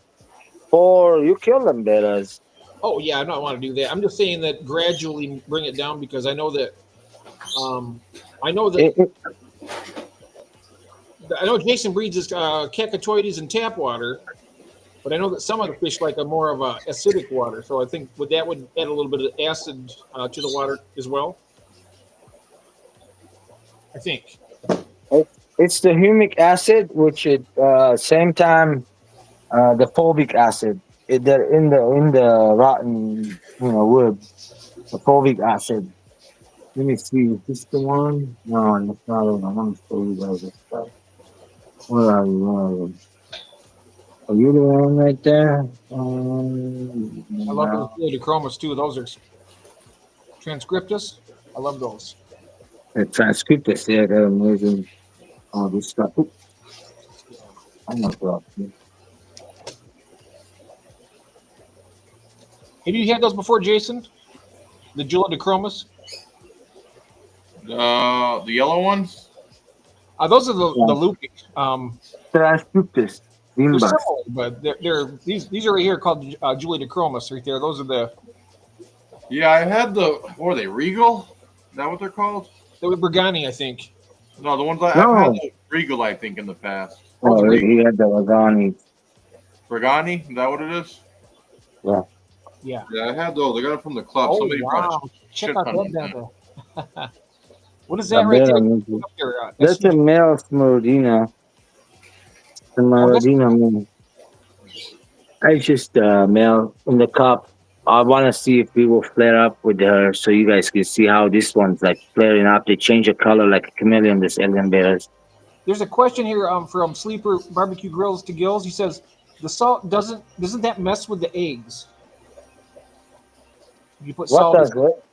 4, you kill them betas. Oh, yeah. I don't want to do that. I'm just saying that gradually bring it down, because I know that I know Jason breeds his cacatoides in tap water, but I know that some of the fish like a more of a acidic water. So I think would add a little bit of acid to the water as well. I think. It's the humic acid, which at same time the fulvic acid. They're in the rotten wood. The fulvic acid. Let me see. Is this the one? No, it's not it. I want to show you guys this stuff. Where are you? Where are you? Are you the one right there? I love those Pleidochromis too. Those are transcriptus. I love those. The transcriptus, yeah, they're amazing. Oh, this stuff. Oops. I'm not wrong. Have you had those before, Jason? The Julidochromis? The yellow ones? Those are the lupic. Transcriptus. They're Limbas. similar, but they're these are right here called Julidochromis right there. Those are the Yeah, I had what are they, Regal? Is that what they're called? Bergani, I think. No, the ones I've No. had the Regal, I think, in the past. Oh, he had the Lagani. Regani? Is that what it is? Yeah. Yeah, I had those. I got them from the club. Oh, Somebody brought wow. a Check shit out ton of that them. demo. What is that right there? Amazing. Up there, That's a male Smerodina. The Smerodina male. It's just a male in the cup. I want to see if we will flare up with her so you guys can see how this one's like flaring up. They change the color like a chameleon, this alien bears. There's a question here from Sleeper Barbecue Grills to Gills. He says the salt doesn't that mess with the eggs? You put What salt. does it?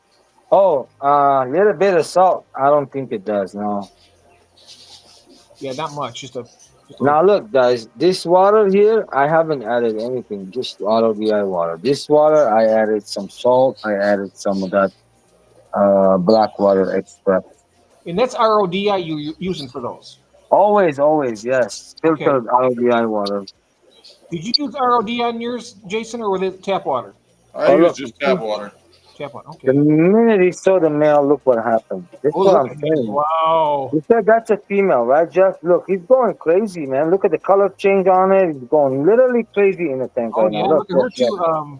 Oh, a little bit of salt. I don't think it does, no. Yeah, not much. Just a Now look, guys, this water here, I haven't added anything, just RODI water. This water, I added some salt. I added some of that black water extract. And that's RODI you're using for those. Always, yes. Filtered RODI water. Did you use RODI on yours, Jason, or was it tap water? I use just tap water. Tap water, okay. The minute he saw the male, look what happened. That's what I'm saying. Wow. You said that's a female, right, Jeff? Look, he's going crazy, man. Look at the color change on it. He's going literally crazy in the tank Oh, right yeah, now. look at her Jeff. too.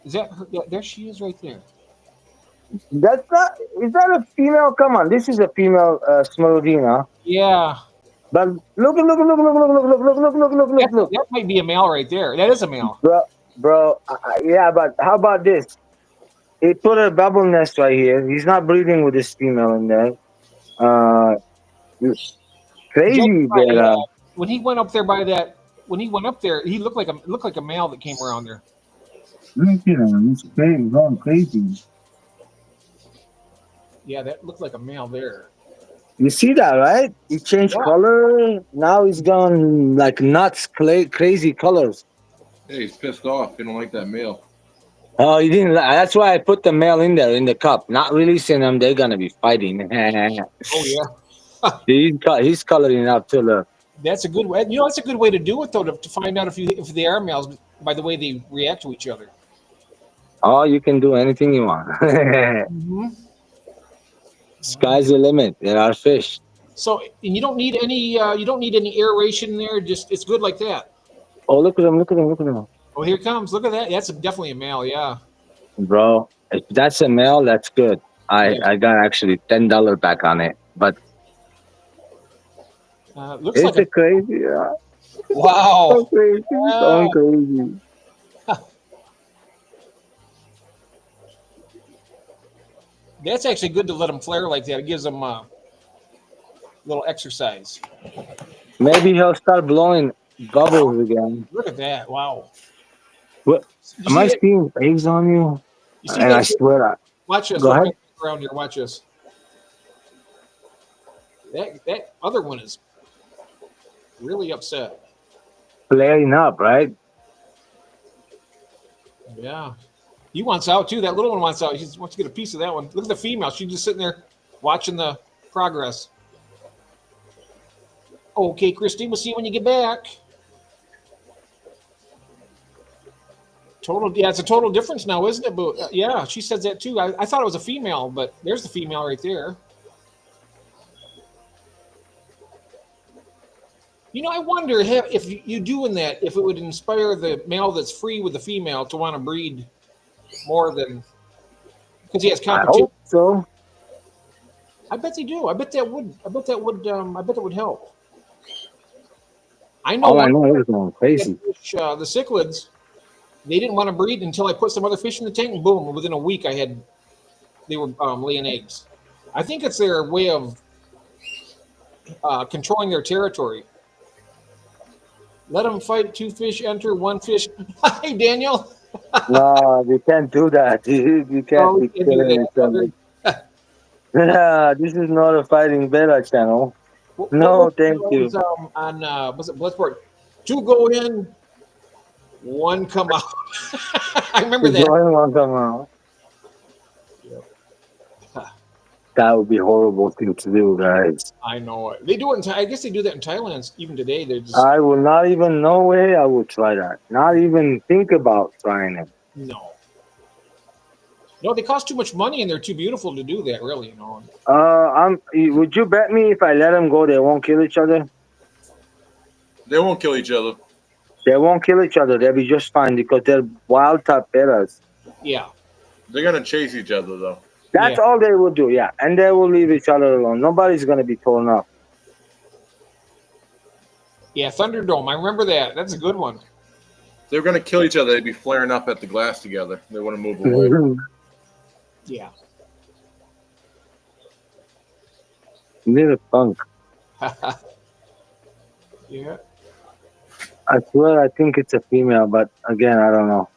Is that her? Yeah, there she is right there. That's not. Is that a female? Come on, this is a female Smerodina. Yeah. But look. That might be a male right there. That is a male. Bro. Yeah, but how about this? He put a bubble nest right here. He's not breeding with this female in there. Crazy, but when he went up there he looked like a male that came around there. look at him. He's crazy, going crazy. Yeah, that looked like a male there. You see that, right? He changed color. Now he's gone like nuts, crazy colors. Hey, he's pissed off. He don't like that male. Oh, he didn't. That's why I put the male in there in the cup. Not releasing them. They're gonna be fighting. Oh yeah. He's coloring up too. Look. That's a good way. That's a good way to do it though, to find out if they are males. by the way they react to each other. Oh, you can do anything you want. Mm-hmm. Sky's the limit. There are fish. So, and you don't need any aeration there. Just it's good like that. Oh, look at him! Look at him! Look at him! Oh, here it comes. Look at that. That's definitely a male. Yeah. Bro, if that's a male, that's good. Yeah. I got actually $10 back on it, but Looks it's like a crazy. So wow. crazy. So crazy. That's actually good to let them flare like that. It gives them a little exercise. Maybe he'll start blowing bubbles again. Look at that. Wow. What? You Am I see that? seeing eggs on you? You see And I that? swear, Watch this. Go Look ahead. around here. Watch this. That other one is really upset. flaring up, right? Yeah. He wants out too. That little one wants out. He just wants to get a piece of that one. Look at the female. She's just sitting there watching the progress. Okay, Christy, we'll see you when you get back. Yeah, it's a total difference now, isn't it? But yeah, she says that too. I thought it was a female, but there's the female right there. You know, I wonder if you doing that, if it would inspire the male that's free with the female to want to breed more than because he has I competition. hope so. I bet they do. I bet that would help. I know. All I know is going crazy. The cichlids, they didn't want to breed until I put some other fish in the tank, and boom! Within a week, they were laying eggs. I think it's their way of controlling their territory. Let them fight. 2 fish enter, 1 fish. Hi, Daniel. No, you can't do that, dude. You can't be you can't do killing each other. This is not a fighting beta channel. No, thank you. Was it Bloodsport? 2 go in, 1 come out. I remember that. Join one come out. That would be horrible thing to do, guys. I know it. They do it. I guess they do that in Thailand even today. They're just I will not even, no way I would try that. Not even think about trying it. no. They cost too much money and they're too beautiful to do that. Really, you know. Would you bet me if I let them go, they won't kill each other? They won't kill each other. They won't kill each other. They'll be just fine because they're wild type betas. Yeah. They're gonna chase each other though. That's all they will do, yeah. And they will leave each other alone. Nobody's going to be torn up. Yeah, Thunderdome. I remember that. That's a good one. They're gonna kill each other. They'd be flaring up at the glass together. They want to move away. Yeah. Little punk. Yeah. I swear I think it's a female, but again, I don't know.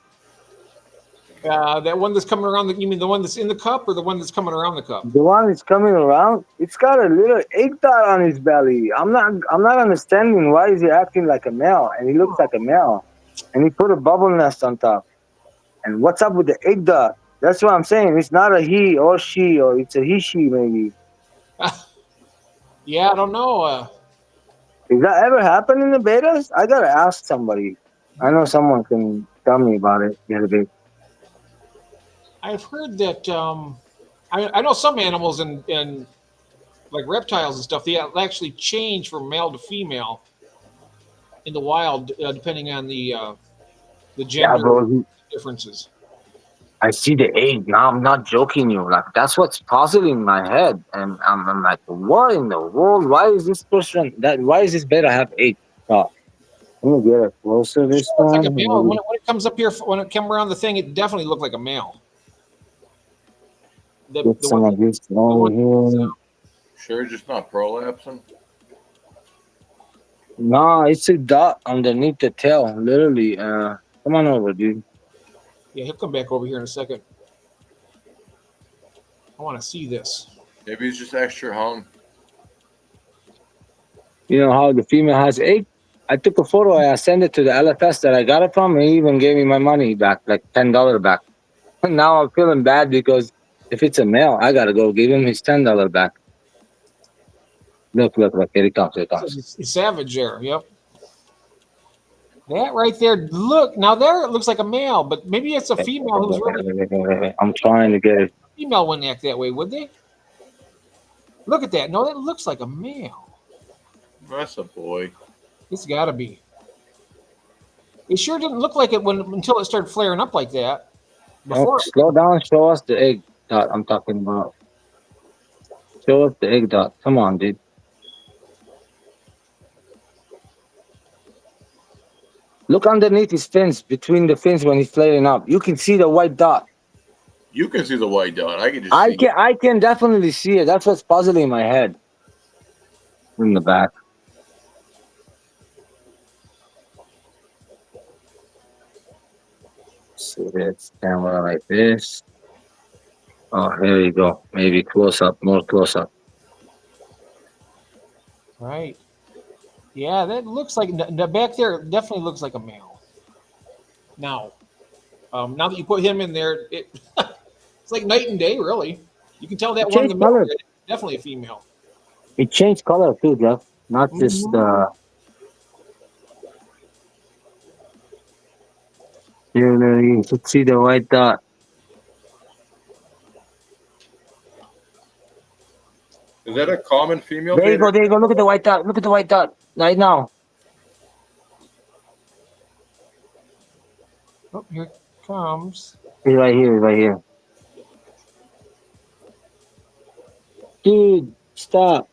That one that's coming around. You mean the one that's in the cup or the one that's coming around the cup? The one that's coming around, it's got a little egg dot on his belly. I'm not understanding why is he acting like a male, and he looks like a male, and he put a bubble nest on top. And what's up with the egg dot? That's what I'm saying. It's not a he or she, or it's a he she maybe. Yeah, I don't know. Did that ever happen in the betas? I gotta ask somebody. I know someone can tell me about it the other day. I've heard that. I know some animals and like reptiles and stuff. They actually change from male to female in the wild, depending on the gender bro. differences. I see the egg now. I'm not joking you. Like that's what's puzzling my head, and I'm like, what in the world? Why is this person that? Why is this beta have egg? Oh, I'm gonna get it closer this Sure, it's time. like a male. When it comes up here, when it came around the thing, it definitely looked like a male. Get some of this over here. Sure, just not prolapsing. No, it's a dot underneath the tail, literally. Come on over, dude. Yeah, he'll come back over here in a second. I want to see this. Maybe he's just extra hung. You know how the female has egg? I took a photo. I sent it to the LFS that I got it from. He even gave me my money back, like $10 back. And now I'm feeling bad because if it's a male, I gotta go give him his $10 back. Look, here he comes, here he comes. It's savage there. Yep. That right there. Look, now there it looks like a male, but maybe it's a female who's really I'm trying to get it. female wouldn't act that way, would they? Look at that. No, that looks like a male. That's a boy. It's got to be. It sure didn't look like it until it started flaring up like that. Oh, Before, slow down. Show us the egg dot I'm talking about. Show us the egg dot. Come on, dude. Look underneath his fins, between the fins when he's flaring up. You can see the white dot. You can see the white dot. I can just see it. I can definitely see it. That's what's puzzling my head. In the back. See this camera like this. Oh, here you go. Maybe close up, more close up. right. Yeah, that looks like the back there definitely looks like a male. Now that you put him in there, it's like night and day, really. You can tell that one in the Change middle color. there, definitely a female. It changed color too, Jeff. Not just here you can see the white dot. Is that a common female? There you Peter? go, there you go. Look at the white dot. Look at the white dot right now. Oh, here it comes. He's right here, right here. Dude, stop.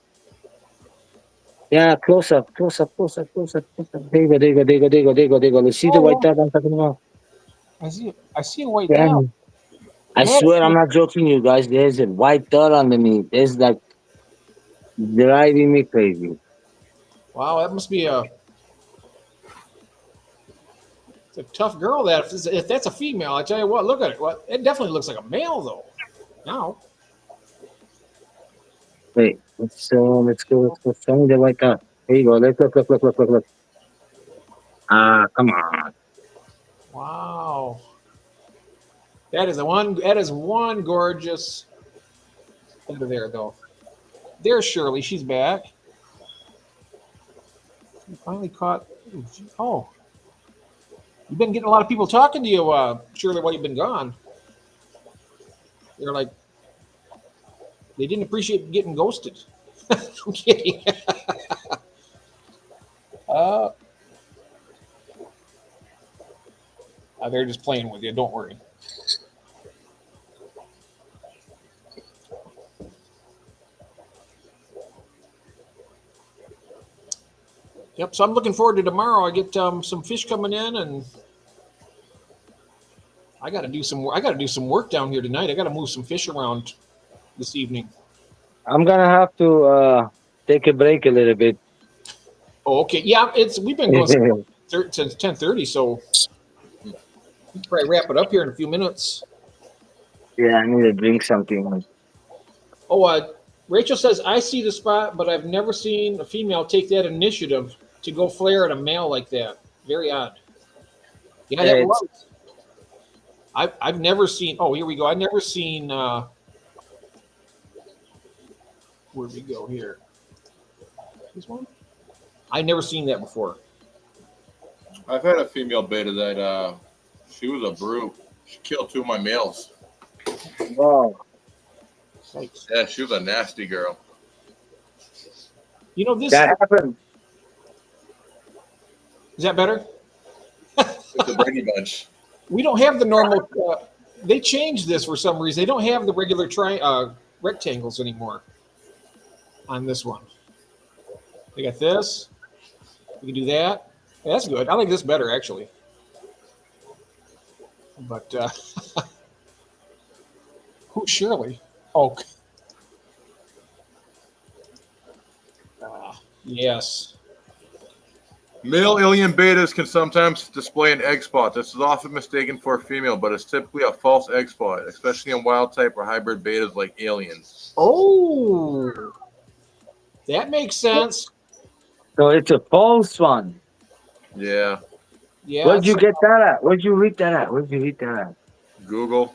Yeah, close up, close up, close up, close up, close up. There you go, there you go, there you go, there you go, there you go, there you go. You see the white dot I'm talking about? I see a white Yeah. dot. I Yes. swear I'm not joking, you guys. There's a white dot underneath. There's like driving me crazy. Wow, that must be it's a tough girl. That if that's a female, I tell you what, look at it. Well, it definitely looks like a male though. Now, Wait, let's go. Show me the white dot. There you go. Let's look. Ah, come on. wow, that is one gorgeous under there though. There's Shirley. She's back. You finally caught. Oh, you've been getting a lot of people talking to you, Shirley, while you've been gone. They're like, they didn't appreciate getting ghosted. I'm kidding. They're just playing with you. Don't worry. Yep. So I'm looking forward to tomorrow. I get some fish coming in, and I got to do some. I got to do some work down here tonight. I got to move some fish around this evening. I'm gonna have to take a break a little bit. Oh, okay. Yeah, we've been going since 10:30, so we can probably wrap it up here in a few minutes. Yeah, I need to drink something. Oh, Rachel says I see the spot, but I've never seen a female take that initiative to go flare at a male like that. Very odd. Yeah, Yeah, that was. I've never seen. Oh, here we go. I've never seen. Where'd we go here? This one. I've never seen that before. I've had a female beta that she was a brute. She killed 2 of my males. Wow. Thanks. Yeah, she was a nasty girl. You know this. That happened. Is that better? It's a Brady Bunch. We don't have the normal. They changed this for some reason. They don't have the regular rectangles anymore on this one. They got this. We can do that. Yeah, that's good. I like this better actually. But who's Shirley? Oh, yes. Male alien betas can sometimes display an egg spot. This is often mistaken for a female, but it's typically a false egg spot, especially in wild type or hybrid betas like aliens. Oh, that makes sense. So it's a false one. Yeah, Yeah. Where'd you get that at? Where'd you read that at? Google.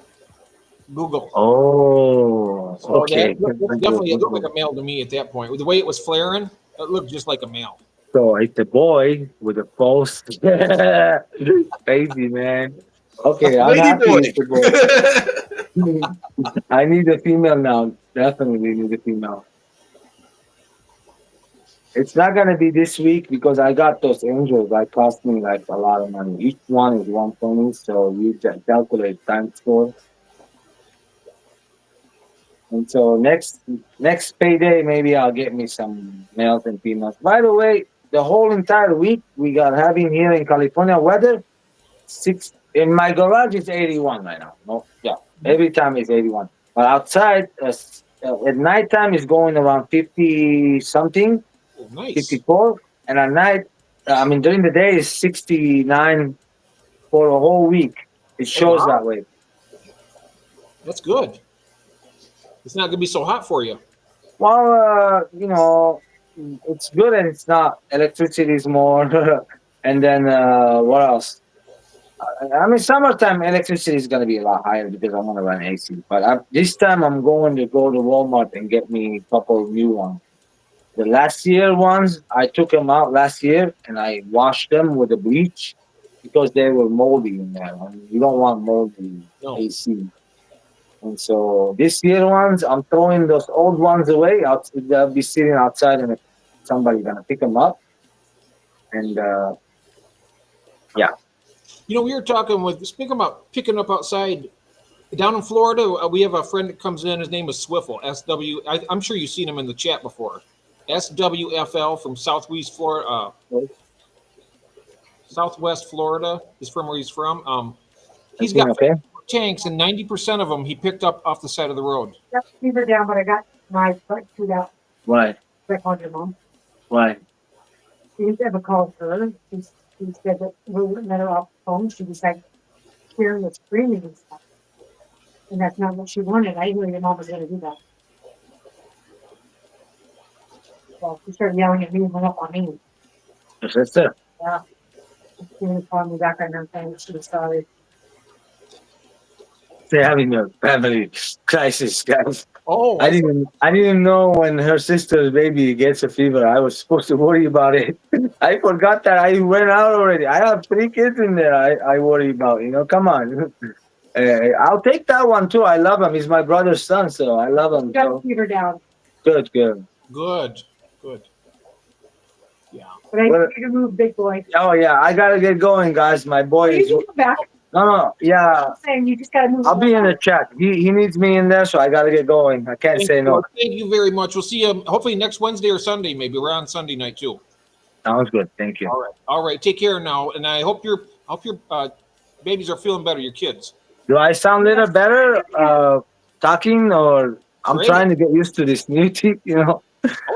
Google? Oh, So okay. that definitely it looked like a male to me at that point. With the way it was flaring, it looked just like a male. So it's a boy with a false. Crazy, man. Okay, I'm Lady happy boy. it's a boy. I need a female now. Definitely need a female. It's not gonna be this week because I got those angels that cost me like a lot of money. Each one is 120, so you calculate times four. And so next payday, maybe I'll get me some males and females. By the way, the whole entire week we got having here in California weather six in my garage it's 81 right now. No, yeah, every time it's 81. But outside at nighttime is going around 50 something, Oh, nice. 54, and at night, I mean during the day is 69 for a whole week. It Oh, shows wow. that way. That's good. It's not going to be so hot for you. Well, it's good and it's not. Electricity is more, and then what else? I mean, summertime electricity is going to be a lot higher because I'm going to run AC. But this time I'm going to go to Walmart and get me a couple of new ones. The last year ones, I took them out last year and I washed them with a bleach because they were moldy in there. And you don't want moldy No. AC. And so this year ones, I'm throwing those old ones away. They'll be sitting outside and somebody's going to pick them up. And yeah. You know, we were talking speaking about picking up outside down in Florida. We have a friend that comes in. His name is Swiffle, I'm sure you've seen him in the chat before. SWFL from Southwest Florida. Southwest Florida is from where he's from. He's got Okay. tanks, and 90% of them he picked up off the side of the road. Got the fever down, but I got my butt chewed out. Right. Back on your mom. Right. She didn't ever call her. She said that we let her off the phone. She was like hearing the screaming and stuff. And that's not what she wanted. I knew your mom was going to do that. Well, she started yelling at me and went up on me. Your sister. Yeah. She was calling me back right now saying she was sorry. They're having a family crisis, guys. Oh, I didn't know when her sister's baby gets a fever. I was supposed to worry about it. I forgot that I went out already. I have 3 kids in there. I worry about. Come on. I'll take that one too. I love him. He's my brother's son, so I love him. She got So. the fever down. Good. good. Yeah. But I need you to move, big boy. Oh yeah, I gotta get going, guys. My boy You is. can come back. No, yeah. I'm saying you just got to move. I'll be in the chat. He needs me in there, so I gotta get going. I can't say no. Thank you very much. We'll see you hopefully next Wednesday or Sunday, maybe. We're on Sunday night too. Sounds good. Thank you. All right. Take care now, and I hope your babies are feeling better. Your kids. Do I sound a little better talking, or I'm Great. trying to get used to this new teeth? Oh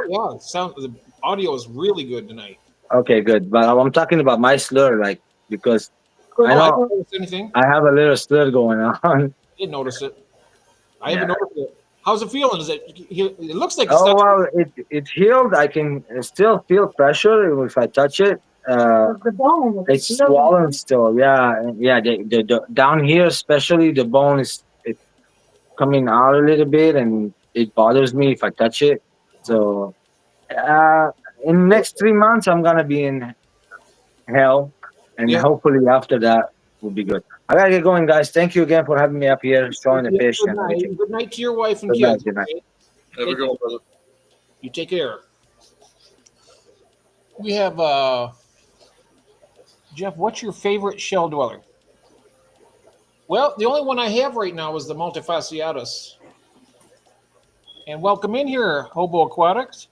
yeah, the audio is really good tonight. Okay, good. But I'm talking about my slur, like because I I know didn't notice anything. I have a little slur going on. I didn't notice it. I haven't noticed it. How's it feeling? It looks like it's Oh not- well, it healed. I can still feel pressure if I touch it. The bone. It's swollen still. Yeah. The down here, especially the bone is coming out a little bit, and it bothers me if I touch it. So, in the next 3 months, I'm gonna be in hell, and hopefully after that will be good. I gotta get going, guys. Thank you again for having me up here, showing the fish and everything. Good night to your wife and Good night, kids. good night. Okay? Have a good one, brother. You take care. We have Jeff. What's your favorite shell dweller? Well, the only one I have right now is the multifasciatus. And welcome in here, Hobo Aquatics.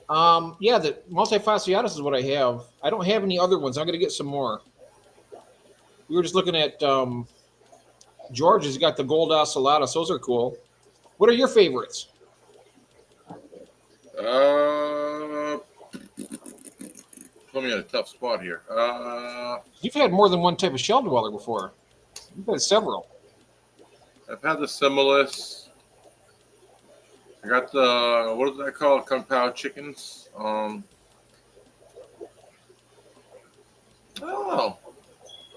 Yeah, the multifasciatus is what I have. I don't have any other ones. I'm going to get some more. We were just looking at George has got the gold ocellatus. Those are cool. What are your favorites? Put me in a tough spot here. You've had more than one type of shell dweller before. You've had several. I've had the Similis. I got the, what is that called? Kung Pao chickens. Oh,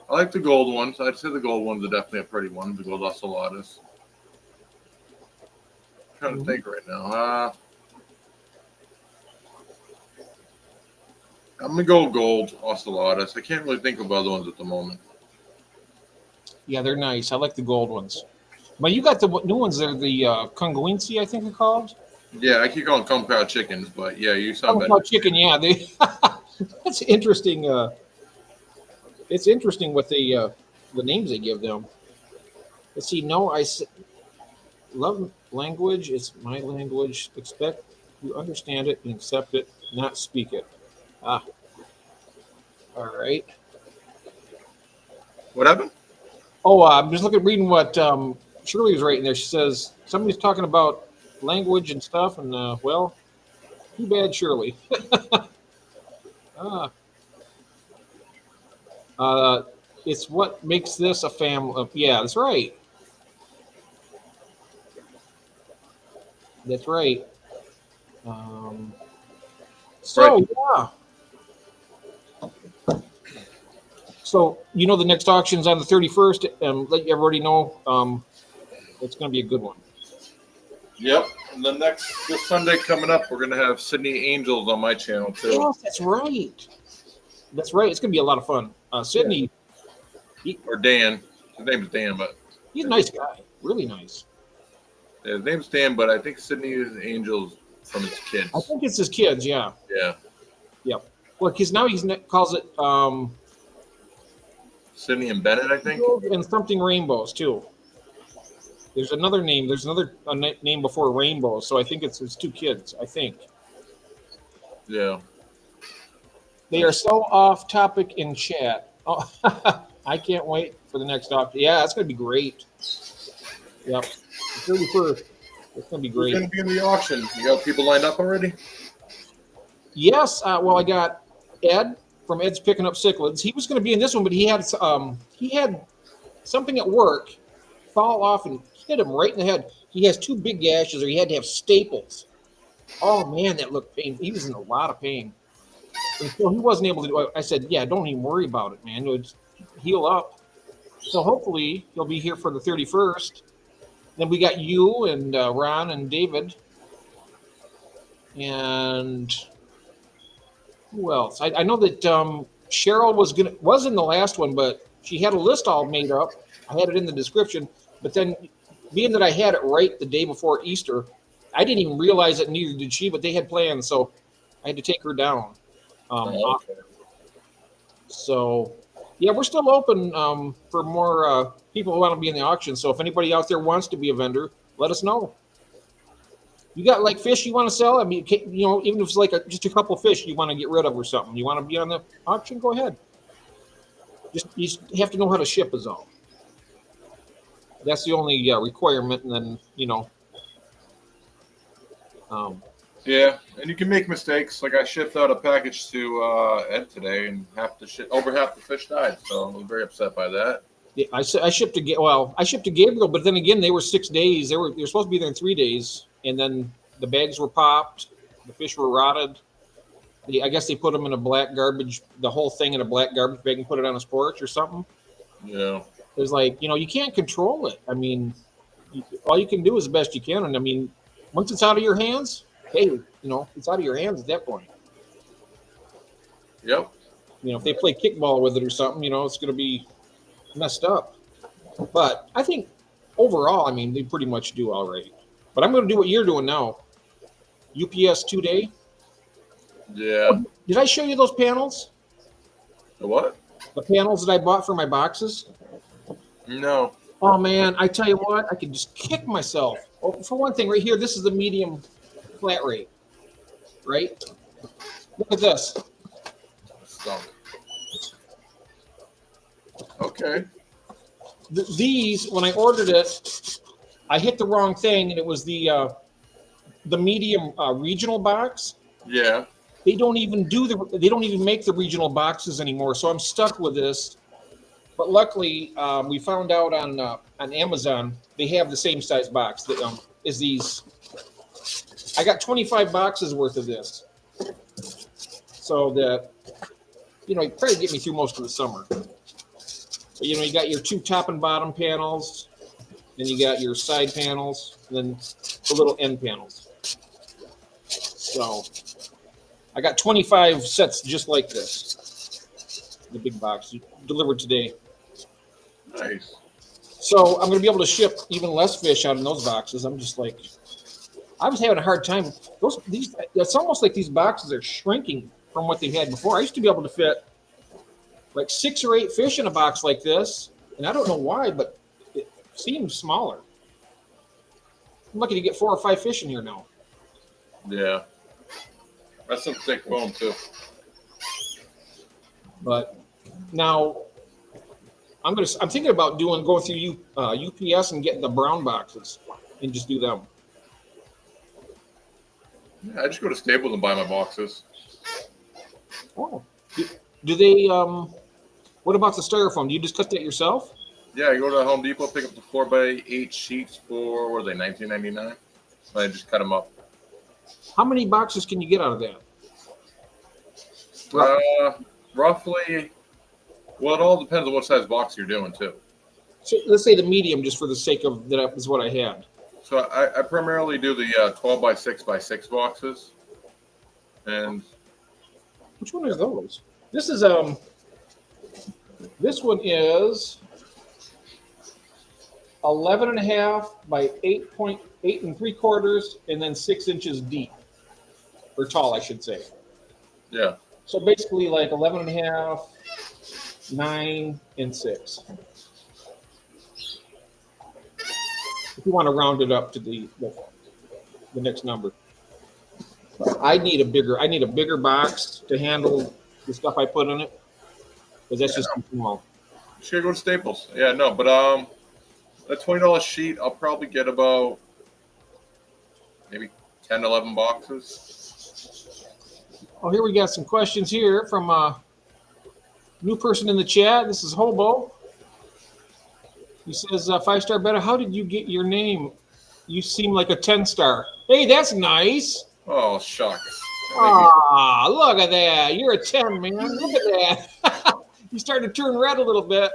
I like the gold ones. I'd say the gold ones are definitely a pretty one. The gold ocellatus. I'm trying to think right now. I'm gonna go gold ocellatus. I can't really think of other ones at the moment. Yeah, they're nice. I like the gold ones. But you got the new ones. They're the Congruency, I think they're called. Yeah, I keep calling Kung Pao chickens, but yeah, you sound Oh, better. about chicken. Yeah, they. That's interesting. It's interesting what they the names they give them. Let's see. No, love language. It's my language. Expect you understand it and accept it, not speak it. Ah, all right. What happened? Oh, I'm just reading what Shirley was writing there. She says somebody's talking about language and stuff, and well, too bad, Shirley. Ah, uh, it's what makes this a family. Yeah, that's right. That's right. Um, so Right. yeah. So you know the next auction's on the 31st. Let everybody know. It's going to be a good one. Yep. And this Sunday coming up, we're gonna have Sydney Angels on my channel too. Yes, that's right. That's right. It's going to be a lot of fun. Sydney, Or Dan. His name's Dan, but he's a nice guy. Really nice. his name's Dan, but I think Sydney is Angels from his kids. I think it's his kids. Yeah. Yeah. Yep. Well, because now calls it Sydney and Bennett, I think. and something rainbows too. There's another name. There's another name before rainbow. So I think it's his two kids. I think Yeah. they are so off topic in chat. Oh, I can't wait for the next auction. Yeah, it's going to be great. Yep. The 31st. It's going to be Who's great. gonna be in the auction? You got people lined up already? Yes. Well, I got Ed from Ed's Picking Up Cichlids. He was going to be in this one, but he had something at work fall off and hit him right in the head. He has two big gashes, or he had to have staples. Oh man, that looked painful. He was in a lot of pain. And so he wasn't able to do it. I said, "Yeah, don't even worry about it, man. It would heal up." So hopefully he'll be here for the 31st. Then we got you and Ron and David. And who else? I know that Cheryl was in the last one, but she had a list all made up. I had it in the description, but then being that I had it right the day before Easter, I didn't even realize it. Neither did she, but they had plans, so I had to take her down. Okay. So yeah, we're still open for more people who want to be in the auction. So if anybody out there wants to be a vendor, let us know. You got like fish you want to sell? I mean, you know, even if it's like just a couple fish you want to get rid of or something, you want to be on the auction, go ahead. You just have to know how to ship is all. That's the only requirement, and then you know. Yeah, and you can make mistakes. Like I shipped out a package to Ed today, and over half the fish died. So I was very upset by that. Yeah, I shipped to Gabriel, but then again, they were 6 days. They were supposed to be there in 3 days, and then the bags were popped, the fish were rotted. I guess they put them in a black garbage, the whole thing in a black garbage bag, and put it on his porch or something. Yeah. It was like, you know, you can't control it. I mean, all you can do is the best you can, and I mean, once it's out of your hands, hey, you know, it's out of your hands at that point. Yep. You know, if they play kickball with it or something, you know, it's going to be messed up. But I think overall, I mean, they pretty much do all right. But I'm going to do what you're doing now. UPS 2-day. Yeah. Did I show you those panels? The what? The panels that I bought for my boxes? No. Oh, man, I tell you what, I could just kick myself. Oh, for one thing, right here, this is the medium flat rate, right? Look at this. Stunk. Okay. These, when I ordered it, I hit the wrong thing, and it was the medium regional box. Yeah. They don't even make the regional boxes anymore, so I'm stuck with this. But luckily, we found out on Amazon they have the same size box that is these. I got 25 boxes worth of this, so that you know, it probably get me through most of the summer. But you know, you got your two top and bottom panels, then you got your side panels, and then the little end panels. So I got 25 sets just like this. The big box delivered today. Nice. So I'm going to be able to ship even less fish out in those boxes. I'm just like, I was having a hard time. It's almost like these boxes are shrinking from what they had before. I used to be able to fit like 6 or 8 fish in a box like this, and I don't know why, but it seems smaller. I'm lucky to get 4 or 5 fish in here now. Yeah. That's some thick foam too. But now I'm thinking about going through UPS and getting the brown boxes and just do them. Yeah, I just go to Staples and buy my boxes. Oh, do they? What about the styrofoam? Do you just cut that yourself? Yeah, I go to Home Depot, pick up the 4x8 sheets for what are they, $19.99? I just cut them up. How many boxes can you get out of that? Roughly. Well, it all depends on what size box you're doing too. So let's say the medium, just for the sake of that is what I had. So I primarily do the 12x6x6 boxes, and Which one is those? This is This one is 11.5 by 8.8 3/4, and then 6 inches deep, or tall, I should say. yeah, So basically, like 11.5, 9, and 6. If you want to round it up to the next number. I need a bigger box to handle the stuff I put in it, because that's just too small. just gotta go to Staples. Yeah, no, but a $20 sheet, I'll probably get about maybe 10, 11 boxes. Oh, here we got some questions here from a new person in the chat. This is Hobo. He says, 5-star Betta, how did you get your name? You seem like a 10-star. Hey, that's nice. Oh, shucks. Ah, look at that. You're a 10, man. Look at that. You starting to turn red a little bit.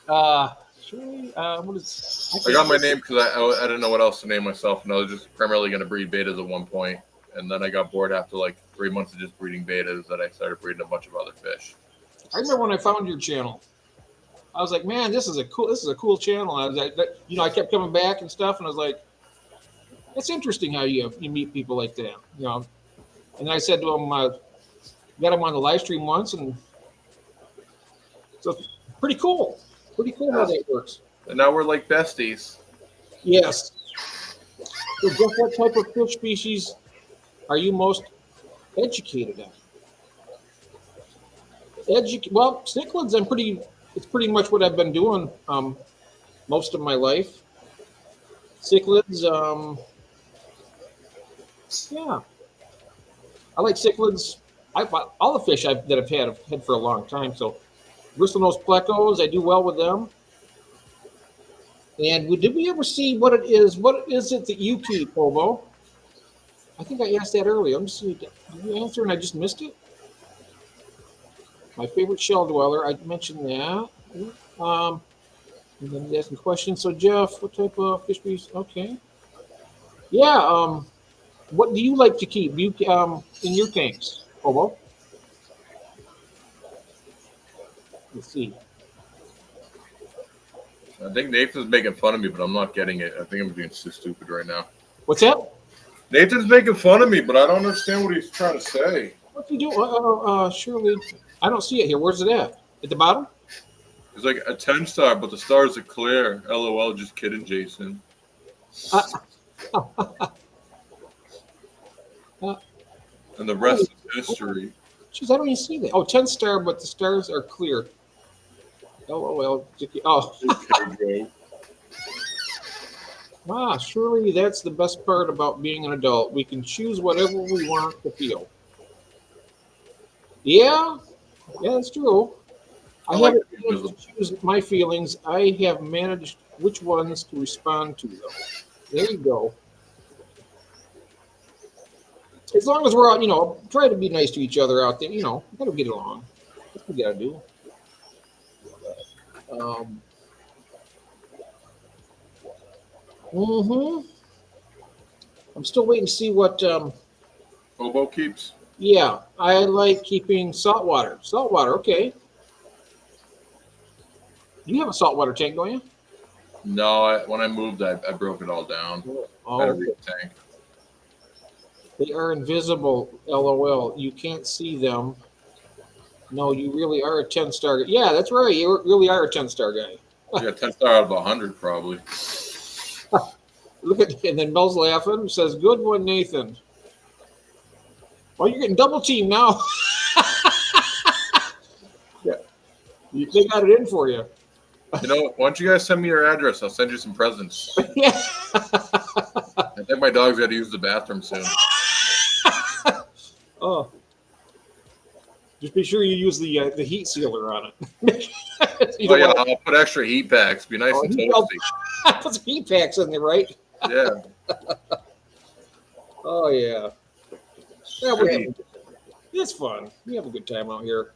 What is? I got my name because I didn't know what else to name myself, and I was just primarily going to breed betas at one point, and then I got bored after like 3 months of just breeding betas that I started breeding a bunch of other fish. I remember when I found your channel. I was like, man, this is a cool channel. I was like, I kept coming back and stuff, and I was like, it's interesting how you meet people like that, And I said to him, got him on the live stream once, and so pretty cool. Pretty cool how that works. And now we're like besties. Yes. So Jeff, what type of fish species are you most educated on? Well, cichlids, it's pretty much what I've been doing most of my life. Cichlids, yeah. I like cichlids. All the fish that I've had for a long time. So bristlenose plecos, I do well with them. And did we ever see what it is? What is it that you keep, Hobo? I think I asked that earlier. I'm just seeing, did you answer and I just missed it? My favorite shell dweller. I mentioned that. And then he's asking questions. So Jeff, what type of fish species? Okay. Yeah. What do you like to keep? Do you in your tanks, Hobo? Let's see. I think Nathan's making fun of me, but I'm not getting it. I think I'm being so stupid right now. What's that? Nathan's making fun of me, but I don't understand what he's trying to say. What do you do? Surely, I don't see it here. Where's it at? At the bottom? It's like a 10-star, but the stars are clear. LOL, just kidding, Jason. And the rest is history. Jeez, I don't even see that. Oh, 10-star, but the stars are clear. LOL. Oh. Okay, bro. Surely that's the best part about being an adult. We can choose whatever we want to feel. Yeah, that's true. I haven't managed to choose my feelings. I have managed which ones to respond to, though. There you go. As long as we're out, try to be nice to each other out there. We gotta get along. That's what we gotta do. I'm still waiting to see what Hobo keeps. Yeah, I like keeping saltwater. Saltwater, okay. You have a saltwater tank, don't you? No, when I moved, I broke it all down. I had a Oh, reef tank. they are invisible. LOL. You can't see them. No, you really are a 10-star guy. Yeah, that's right. You really are a 10-star guy. Yeah, 10 star out of 100 probably. Look at, and then Mel's laughing. Says, "Good one, Nathan." Oh, you're getting double teamed now. Yeah, they got it in for you. You know, why don't you guys send me your address? I'll send you some presents. Yeah. I think my dog's got to use the bathroom soon. Oh, just be sure you use the heat sealer on it. You Oh don't yeah, want I'll put extra heat packs. Be nice Oh, and heat- toasty. put some heat packs in there, right? Yeah. Oh yeah. Yeah, Sweet. it's fun. We have a good time out here.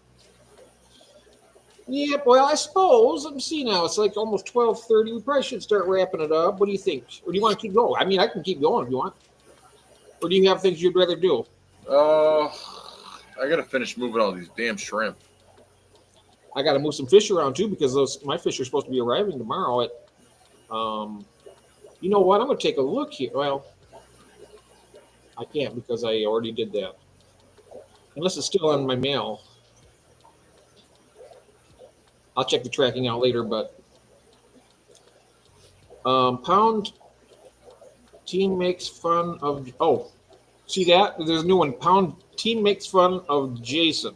Yeah, well, I suppose. Let me see now. It's like almost 12:30. We probably should start wrapping it up. What do you think? Or do you want to keep going? I mean, I can keep going if you want. Or do you have things you'd rather do? I gotta finish moving all these damn shrimp. I got to move some fish around too because my fish are supposed to be arriving tomorrow. You know what? I'm going to take a look here. Well, I can't because I already did that. Unless it's still on my mail. I'll check the tracking out later, but Pound team makes fun of. Oh, see that? There's a new one. Pound team makes fun of Jason.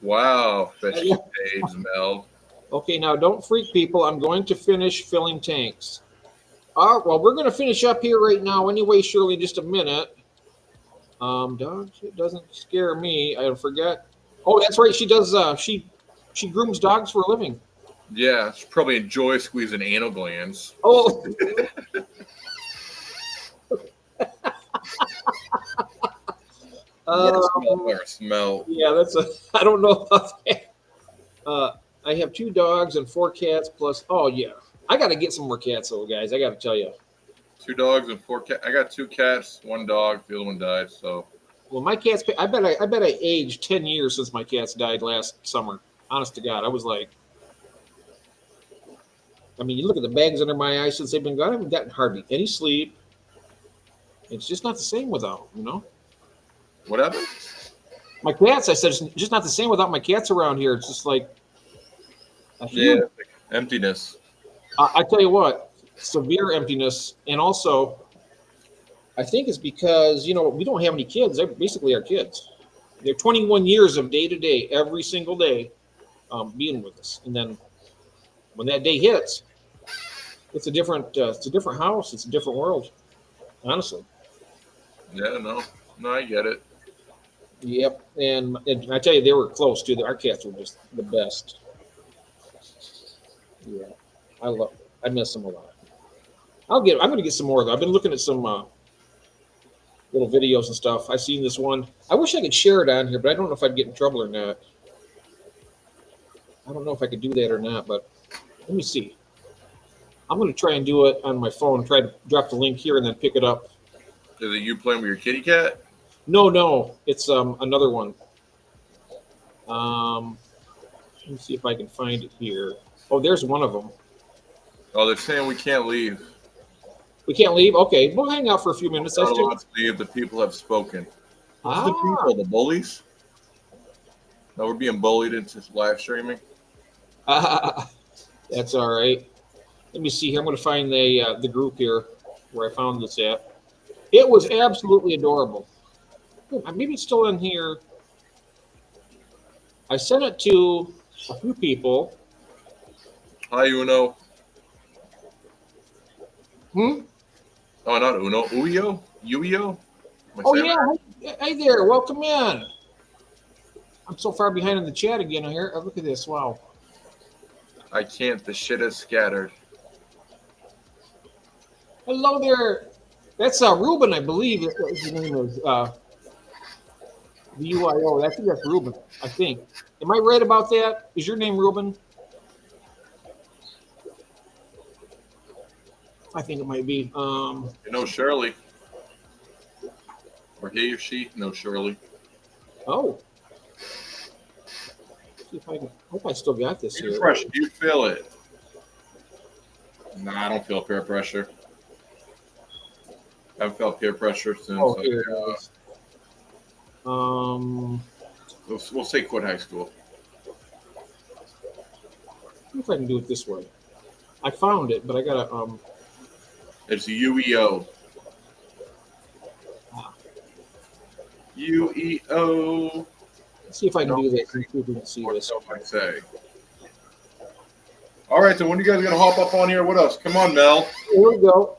Wow, fish page, Mel. Okay, now don't freak, people. I'm going to finish filling tanks. Well, we're going to finish up here right now anyway, Shirley, in just a minute. Dogs, it doesn't scare me. I forget. Oh, that's right. She does. She grooms dogs for a living. Yeah, she probably enjoys squeezing anal glands. Oh. Smell. Yeah, that's a. I don't know about that. I have 2 dogs and 4 cats plus. Oh yeah, I got to get some more cats, though, guys. I got to tell you. 2 dogs and 4 cats. I got 2 cats, 1 dog. The other one died. So Well, my cats. I bet I aged 10 years since my cats died last summer. Honest to God, I was like. I mean, you look at the bags under my eyes since they've been gone. I haven't gotten hardly any sleep. It's just not the same without them, you know. what happened? My cats. I said it's just not the same without my cats around here. It's just like. A huge, Yeah, like emptiness. I tell you what, severe emptiness, and also, I think it's because we don't have any kids. They're basically our kids. They're 21 years of day to day, every single day, being with us, and then when that day hits, it's a different house. It's a different world. Honestly. Yeah, no, I get it. Yep, and I tell you, they were close too. Our cats were just the best. Yeah, I miss them a lot. I'm going to get some more though. I've been looking at some little videos and stuff. I've seen this one. I wish I could share it on here, but I don't know if I'd get in trouble or not. I don't know if I could do that or not, but let me see. I'm going to try and do it on my phone. Try to drop the link here and then pick it up. Is it you playing with your kitty cat? No, it's another one. Let me see if I can find it here. Oh, there's one of them. Oh, they're saying we can't leave. We can't leave? Okay, we'll hang out for a few minutes. Not allowed to leave. The people have spoken. What's the people? The bullies? No, we're being bullied into live streaming. That's all right. Let me see here. I'm going to find the group here where I found this at. It was absolutely adorable. Maybe it's still in here. I sent it to a few people. Hi, Uno. Hmm? Oh, not Uno. Uyo? Uyo? Oh, yeah. Hey there. Welcome in. I'm so far behind in the chat again here. Oh, look at this. Wow. I can't. The shit is scattered. Hello there. That's Ruben, I believe. His name is VUIO. I think that's Ruben. I think. Am I right about that? Is your name Ruben? I think it might be. Shirley. Or he or she? No, Shirley. Oh. See if I can. Hope I still got this Peer here. pressure. Do you feel it? Nah, I don't feel peer pressure. I haven't felt peer pressure since Oh, here it is. we'll say quit high school. See if I can do it this way. I found it, but I gotta It's UEO. UEO. let's see if I can do this. See if we can see What this. else I say? All right, so when you guys gonna hop up on here with us? Come on, Mel. Here we go.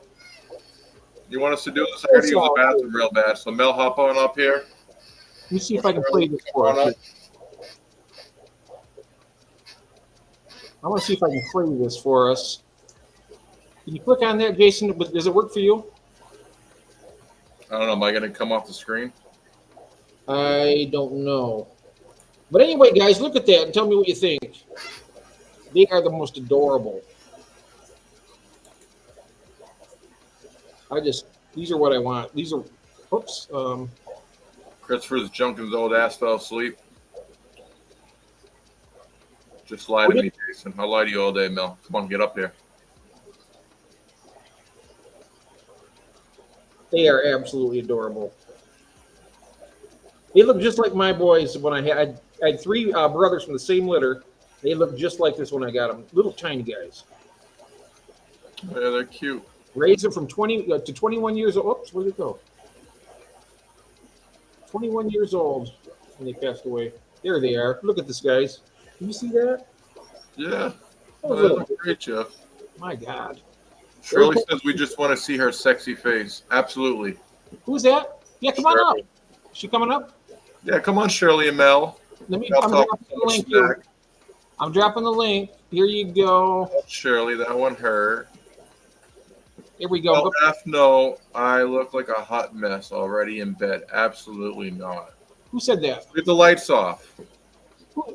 You want us to do this? I gotta use the bathroom real bad. So Mel, hop on up here. Let me see if I can play this for us. I want to see if I can play this for us. Can you click on that, Jason? But does it work for you? I don't know. Am I gonna come off the screen? I don't know. But anyway, guys, look at that and tell me what you think. They are the most adorable. These are what I want. These are, oops. Christopher's Junkins' old ass fell asleep. Just lie to me, Jason. I'll lie to you all day, Mel. Come on, get up here. They are absolutely adorable. They look just like my boys when I had three brothers from the same litter. They look just like this when I got them. Little tiny guys. Yeah, they're cute. Raised them from 20 to 21 years old. Oops, where'd it go? 21 years old when they passed away. There they are. Look at this, guys. Can you see that? Yeah. Oh, They look. look great, Jeff. My God. Shirley says we just want to see her sexy face. Absolutely. Who's that? Yeah, come on Shirley. up. Is she coming up? Yeah, come on, Shirley and Mel. Let me. Mel I'm talk dropping the about link snack. here. I'm dropping the link. Here you go. Shirley, that one hurt. Here we go. Well, F no, I look like a hot mess already in bed. Absolutely not. Who said that? Leave the lights off.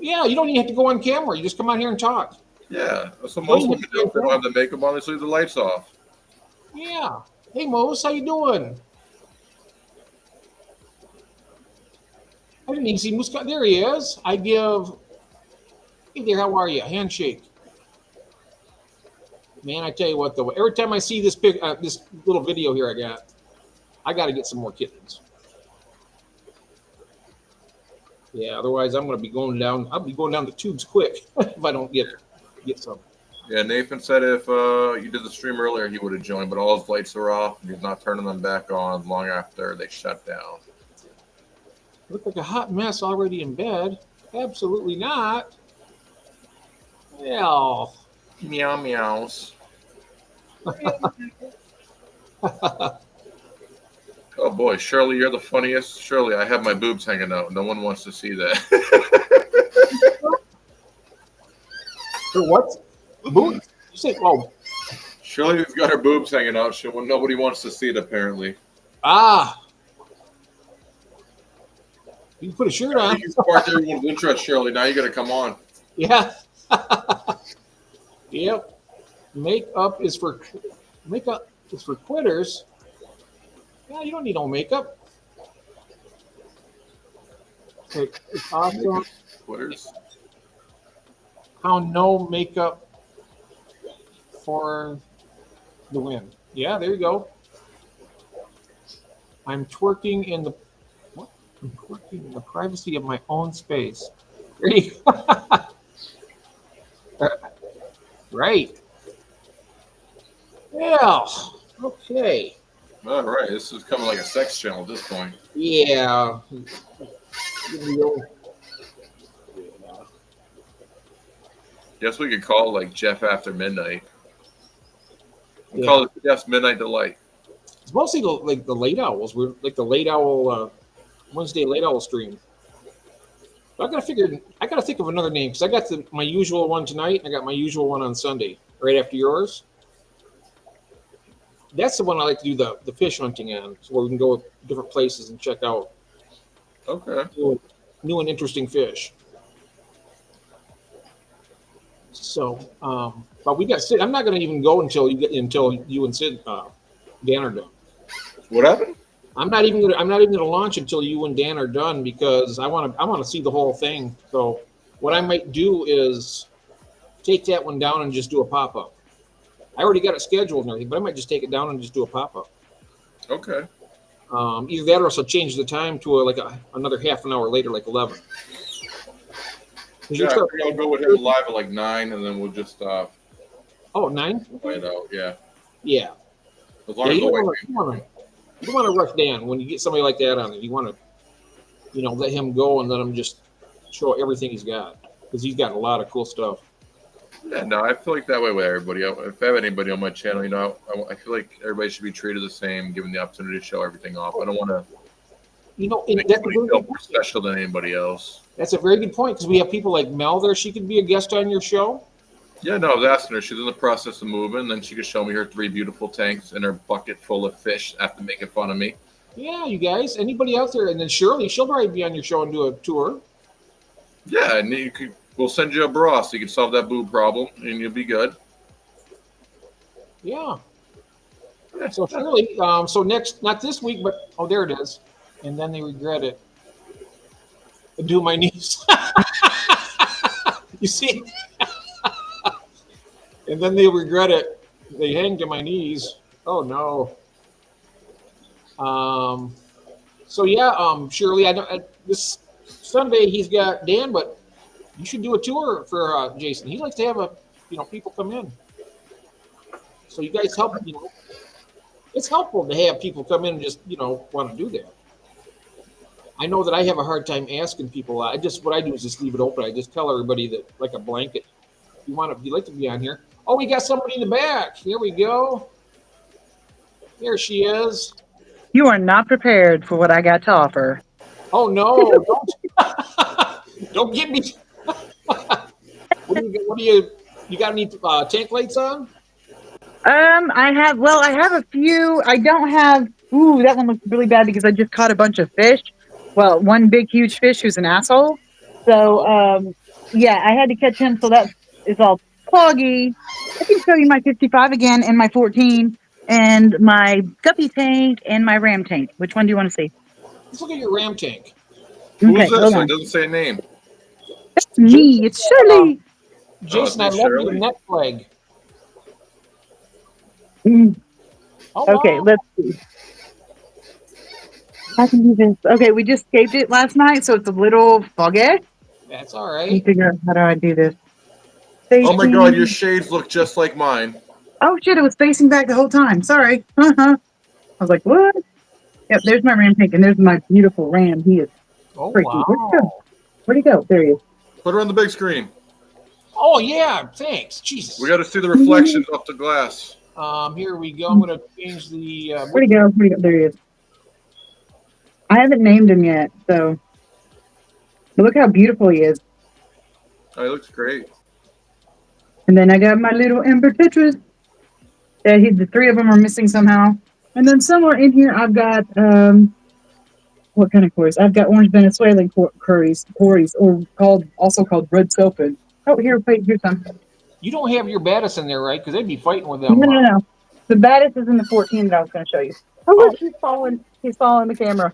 Yeah, you don't even have to go on camera. You just come on here and talk. Yeah, that's what most women do. If they don't have the makeup on, they just leave the lights off. Yeah. Hey, Mose, how you doing? I didn't even see Moose. There he is. I give. Hey there, how are you? Handshake. Man, I tell you what, though, every time I see this this little video here I got to get some more kittens. Yeah, otherwise I'm going to be going down. I'll be going down the tubes quick if I don't get some. Yeah, Nathan said if you did the stream earlier, he would have joined, but all his lights are off, and he's not turning them back on long after they shut down. Look like a hot mess already in bed. Absolutely not. Well. Meow meows. Oh boy, Shirley, you're the funniest. Shirley, I have my boobs hanging out. No one wants to see that. For what? Boobs? You say, oh. Shirley's got her boobs hanging out. Nobody wants to see it, apparently. Ah. You can put a shirt on. You sparked everyone's interest, Shirley. Now you got to come on. Yeah. Yep. Makeup is for quitters. Yeah, you don't need no makeup. It's awesome Quitters. how no makeup for the win. Yeah, there you go. I'm twerking in the what? I'm twerking in the privacy of my own space. There you go. Right. Yeah. Okay. All right, this is coming like a sex channel at this point. Yeah. Guess we could call like Jeff after midnight. Yeah. Call it Jeff's Midnight Delight. It's mostly the late owls. We're like the late owl Wednesday late owl stream. But I gotta think of another name because I got my usual one tonight. And I got my usual one on Sunday, right after yours. That's the one I like to do the fish hunting on, so where we can go different places and check out Okay. new and interesting fish. So, but we got Sid. I'm not going to even go until you and Sid, Dan are done. What happened? I'm not even gonna launch until you and Dan are done because I want to see the whole thing. So what I might do is take that one down and just do a pop up. I already got it scheduled and everything, but I might just take it down and just do a pop up. Okay. Either that or also change the time to another half an hour later, like 11. 'Cause Yeah, I you're think I'll go with him live at like 9, and then we'll just 9? find out. Yeah, Yeah. as long Yeah, as you the don't white want to rush Dan when you get somebody like that on it. You want to, let him go and let him just show everything he's got because he's got a lot of cool stuff. Yeah, no, I feel like that way with everybody. If I have anybody on my channel, I feel like everybody should be treated the same, given the opportunity to show everything off. I don't want to make That's a anybody very feel good more point. special than anybody else. That's a very good point because we have people like Mel there. She could be a guest on your show. Yeah, no, I was asking her. She's in the process of moving, and then she could show me her 3 beautiful tanks and her bucket full of fish after making fun of me. Yeah, you guys. Anybody out there? And then Shirley, she'll probably be on your show and do a tour. Yeah, and we'll send you a bra so you can solve that boob problem, and you'll be good. Yeah. So Shirley, so next, not this week, but there it is. And then they regret it. I do my knees. You see? And then they regret it. They hang to my knees. Oh no. So yeah, Shirley, this Sunday he's got Dan, but you should do a tour for Jason. He likes to have people come in. So you guys help. It's helpful to have people come in and just want to do that. I know that I have a hard time asking people. What I do is just leave it open. I just tell everybody that like a blanket. If you like to be on here. Oh, we got somebody in the back. Here we go. There she is. You are not prepared for what I got to offer. Oh no! Don't get me. What do you got any tank lights on? I have a few. I don't have. Ooh, that one looks really bad because I just caught a bunch of fish. Well, one big huge fish who's an asshole. So yeah, I had to catch him. So that is all cloggy. I can show you my 55 again and my 14 and my guppy tank and my ram tank. Which one do you want to see? Let's look at your ram tank. Who's Okay, this? hold It on. doesn't say a name. It's me. It's Shirley. Jason, I it's love your Shirley. net flag. Mm, Oh, Okay, wow. let's see. I can do this. Okay, we just scaped it last night, so it's a little foggy. That's all Let me right. figure out how do I do this. Oh my god, your Facing- shades look just like mine. Oh shit! It was facing back the whole time. Sorry. I was like, what? Yep. There's my ram tank, and there's my beautiful ram. He is Oh, freaky. wow. Where'd he go? There he is. Put her on the big screen. Oh, yeah. Thanks. Jesus. We got to see the reflections off the glass. Here we go. I'm going to change the. Where'd he go? Where'd he go? There he is. I haven't named him yet, so. But look how beautiful he is. Oh, he looks great. And then I got my little Ember Tetris. The 3 of them are missing somehow. And then somewhere in here, I've got what kind of quarries? I've got orange Venezuelan quarries, or also called red sulfid. Oh, here's some. You don't have your Battis in there, right? Because they'd be fighting with them. No. The baddest is in the 14 that I was going to show you. Oh, look, he's falling. He's following the camera.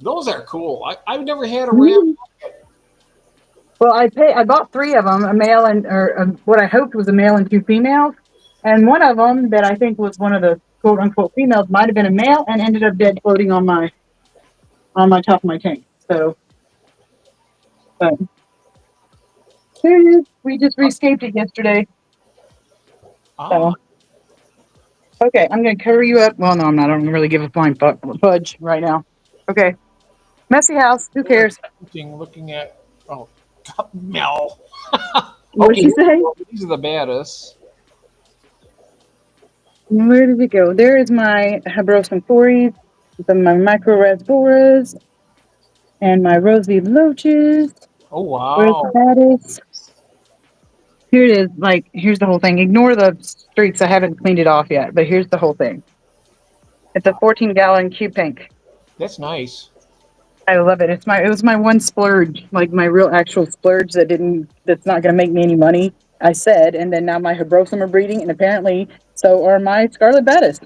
Those are cool. I've never had a ram. Well, I bought 3 of them, a male and what I hoped was a male and 2 females, and one of them that I think was one of the quote unquote females might have been a male and ended up dead floating on my top of my tank. So, but there it is. We just rescaped it yesterday. Ah, Okay, I'm gonna cover you up. Well, no, I'm not. I don't really give a flying fudge right now. Okay, messy house. Who cares? looking at. Oh, Mel. What'd she say? These are the Battis. Where did it go? There is my Habrosum Fories, my micro rasboras, and my rosy loaches. Oh, Where's wow. the baddest? Here it is. Like, here's the whole thing. Ignore the streaks. I haven't cleaned it off yet, but here's the whole thing. It's a 14-gallon cube tank. That's nice. I love it. It was my one splurge, like my real actual splurge that's not gonna make me any money. I said, and then now my Habrosum are breeding, and apparently so are my Scarlet Baddest.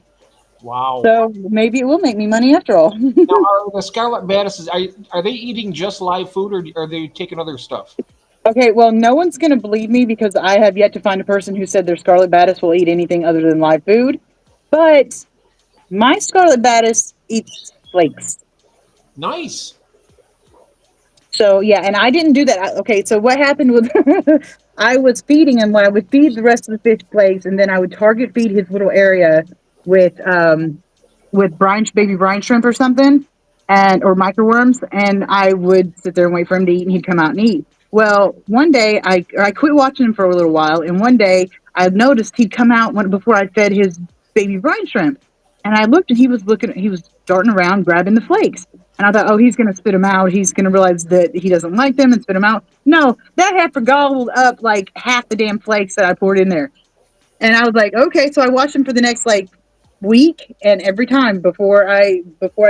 Wow. So maybe it will make me money after all. Now, are the scarlet baddises, are they eating just live food, or are they taking other stuff? Okay, well, no one's going to believe me because I have yet to find a person who said their scarlet baddest will eat anything other than live food. But my scarlet baddest eats flakes. Nice. So yeah, and I didn't do that. Okay, so what happened was I was feeding him when I would feed the rest of the fish flakes, and then I would target feed his little area with baby brine shrimp or something, and or microworms, and I would sit there and wait for him to eat, and he'd come out and eat. Well, one day I quit watching him for a little while, and one day I noticed he'd come out before I fed his baby brine shrimp, and I looked and he was darting around grabbing the flakes, and I thought, oh, he's gonna spit them out. He's gonna realize that he doesn't like them and spit them out. No, that heifer gobbled up like half the damn flakes that I poured in there, and I was like, okay. So I watched him for the next like week, and every time before I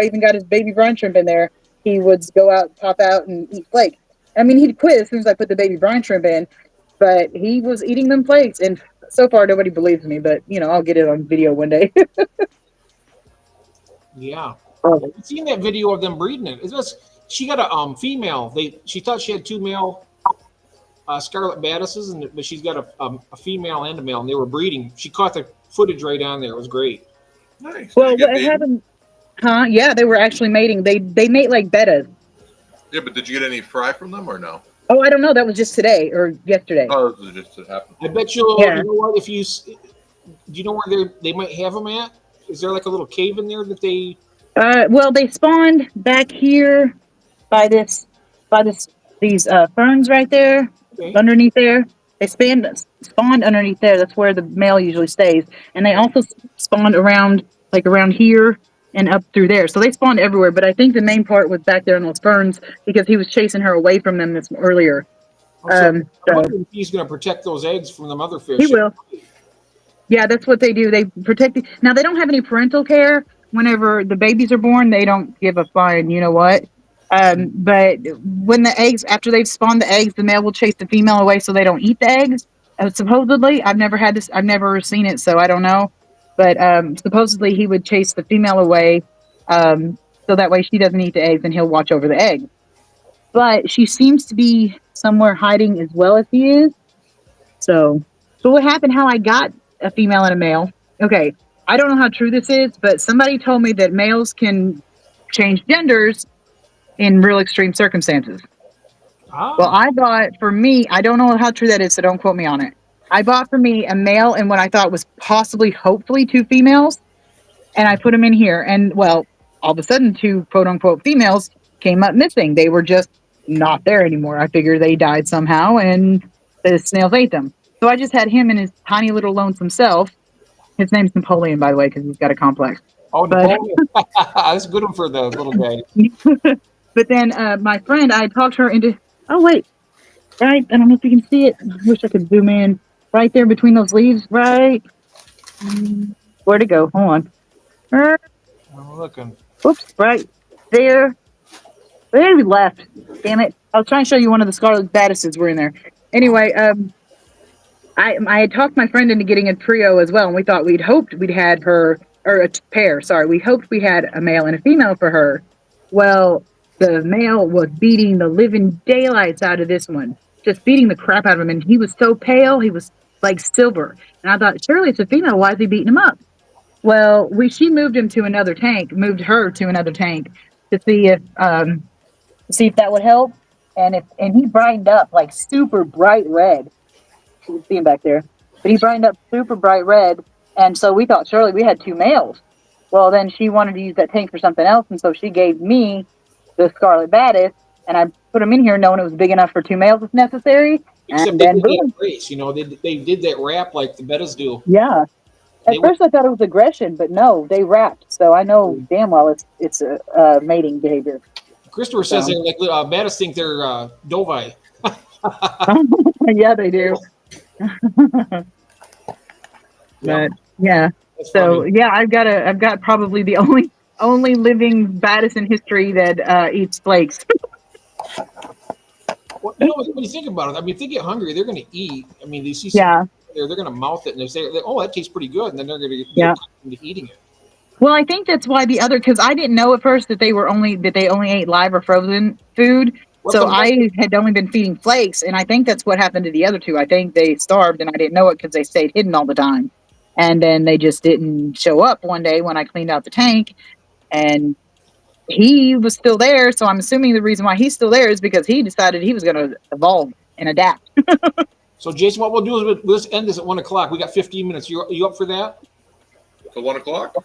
even got his baby brine shrimp in there, he would go out, pop out, and eat flakes. I mean, he'd quit as soon as I put the baby brine shrimp in, but he was eating them flakes, and so far nobody believes me. But I'll get it on video one day. Yeah. Oh. I've seen that video of them breeding it. She got a female. She thought she had two male scarlet baddises, but she's got a female and a male, and they were breeding. She caught the footage right on there. It was great. Nice. Well, Did you get what baby? happened? Huh? Yeah, they were actually mating. They mate like bettas. Yeah, but did you get any fry from them or no? Oh, I don't know. That was just today or yesterday. Oh, this is just it happened. I bet you. Yeah. You know what? Do you know where they might have them at? Is there like a little cave in there that they? Well, they spawned back here by these ferns right there, Okay. underneath there. They spawned underneath there. That's where the male usually stays, and they also spawned around here and up through there. So they spawned everywhere. But I think the main part was back there in those ferns because he was chasing her away from them this earlier. I'm So wondering if he's going to protect those eggs from them other fish. he will. Yeah, that's what they do. They protect it. Now they don't have any parental care. Whenever the babies are born, they don't give a flying, you know what? But when the eggs, after they've spawned the eggs, the male will chase the female away so they don't eat the eggs. Supposedly, I've never seen it, so I don't know. But supposedly he would chase the female away, so that way she doesn't eat the eggs, and he'll watch over the eggs. But she seems to be somewhere hiding as well as he is. So what happened? How I got a female and a male? Okay, I don't know how true this is, but somebody told me that males can change genders in real extreme circumstances. Ah, Well, I bought for me, I don't know how true that is, so don't quote me on it. I bought for me a male and what I thought was hopefully two females, and I put them in here. And well, all of a sudden, two quote unquote females came up missing. They were just not there anymore. I figured they died somehow, and the snails ate them. So I just had him and his tiny little lonesome self. His name's Napoleon, by the way, because he's got a complex. oh, but- Napoleon. That's a good one for the little guy. But then my friend, I talked her into. Oh wait, right. I don't know if you can see it. I wish I could zoom in. Right there between those leaves, right. Where'd it go? Hold on. I'm looking. Oops, right there. They left. Damn it! I was trying to show you one of the scarlet baddises were in there. Anyway, I had talked my friend into getting a trio as well, and we thought we'd had her, or a pair. Sorry, we hoped we had a male and a female for her. Well, the male was beating the living daylights out of this one, just beating the crap out of him, and he was so pale, he was like silver. And I thought, surely it's a female. Why is he beating him up? Well, she moved her to another tank to see if that would help. And he brightened up like super bright red. You can see him back there. But he brightened up super bright red. And so we thought surely we had two males. Well, then she wanted to use that tank for something else. And so she gave me the scarlet baddest. And I put him in here knowing it was big enough for two males if necessary. Except And they then did boom. that race, they did that rap like the bettas do. Yeah. At They first I thought it was aggression, but no, they rapped. So I know damn well it's a mating behavior. Christopher says they're like bettas think they're Dovi. Yeah, they do. But yeah. That's So funny. yeah, I've got probably the only living baddest in history that eats flakes. Well, when you think about it, I mean, if they get hungry, they're going to eat. I mean, they see Yeah. something there, they're going to mouth it, and they say, "Oh, that tastes pretty good," and then they're going to get Yeah. into eating it. Well, I think that's why the other, because I didn't know at first that they only ate live or frozen food. What So the- I had only been feeding flakes, and I think that's what happened to the other two. I think they starved, and I didn't know it because they stayed hidden all the time. And then they just didn't show up one day when I cleaned out the tank, and he was still there. So I'm assuming the reason why he's still there is because he decided he was going to evolve and adapt. So, Jason, what we'll do is let's end this at 1 o'clock. We got 15 minutes. You up for that? So 1 o'clock?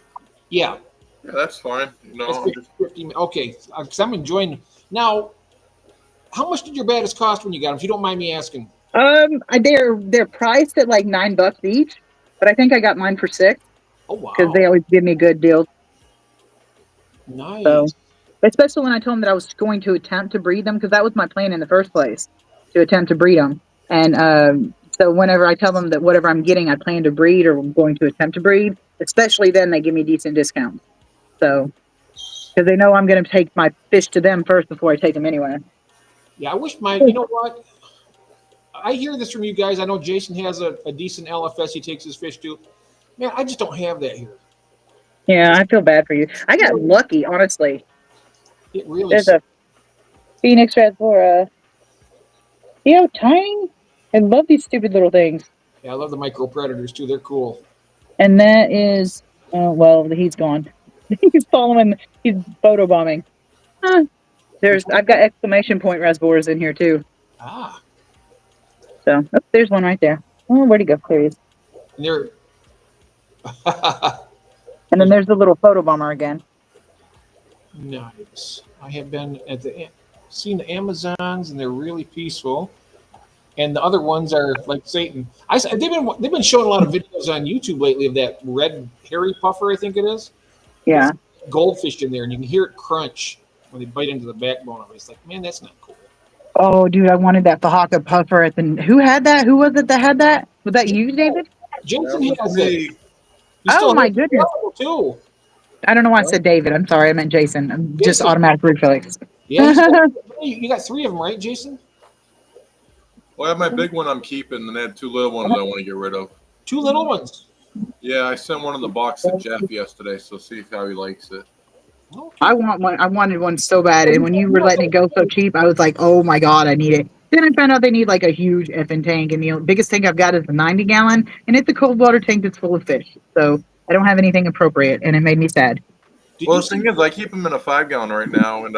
Yeah. Yeah, that's fine. You know, That's 15 minutes. Okay. Because I'm enjoying. Now, how much did your baddest cost when you got them, if you don't mind me asking? They're priced at like $9 each, but I think I got mine for $6 Oh, wow. because they always give me good deals. Nice. So, especially when I told them that I was going to attempt to breed them, because that was my plan in the first place, to attempt to breed them. And so whenever I tell them that whatever I'm getting, I plan to breed or I'm going to attempt to breed, especially then they give me decent discounts. So, because they know I'm going to take my fish to them first before I take them anywhere. Yeah, I wish you know what? I hear this from you guys. I know Jason has a decent LFS he takes his fish to. Man, I just don't have that here. Yeah, I feel bad for you. I got lucky, honestly. It really There's a Phoenix Rasbora. You know, tiny. I love these stupid little things. Yeah, I love the micro predators too. They're cool. And that is, well, he's gone. He's following. He's photo bombing. Huh. I've got exclamation point Rasboras in here too. Ah, So there's one right there. Oh, where'd he go? There he is. and they're And then there's the little photo bomber again. nice. I have been seen the Amazons, and they're really peaceful. And the other ones are like Satan. They've been showing a lot of videos on YouTube lately of that red hairy puffer, I think it is. Yeah. Goldfish in there, and you can hear it crunch when they bite into the backbone of it. It's like, man, that's not cool. Oh, dude, I wanted that Fahaka puffer who had that? Who was it that had that? Was that you, David? Jason that has was it. me. You Oh, still my have it goodness. too. I don't know why I said David. I'm sorry, I meant Jason. I'm just Jason. automatic reflex. Yeah, you got 3 of them, right, Jason? Well, I have my big one I'm keeping, and I had 2 little ones I want to get rid of. 2 little ones. Yeah, I sent one in the box to Jeff yesterday, so see how he likes it. Okay. I want one. I wanted one so bad, and when you were letting it go so cheap, I was like, "Oh my god, I need it." Then I found out they need like a huge effing tank, and the biggest tank I've got is a 90-gallon, and it's a cold water tank that's full of fish. So I don't have anything appropriate, and it made me sad. Did Well, you the thing is, I keep him in a 5-gallon right now, and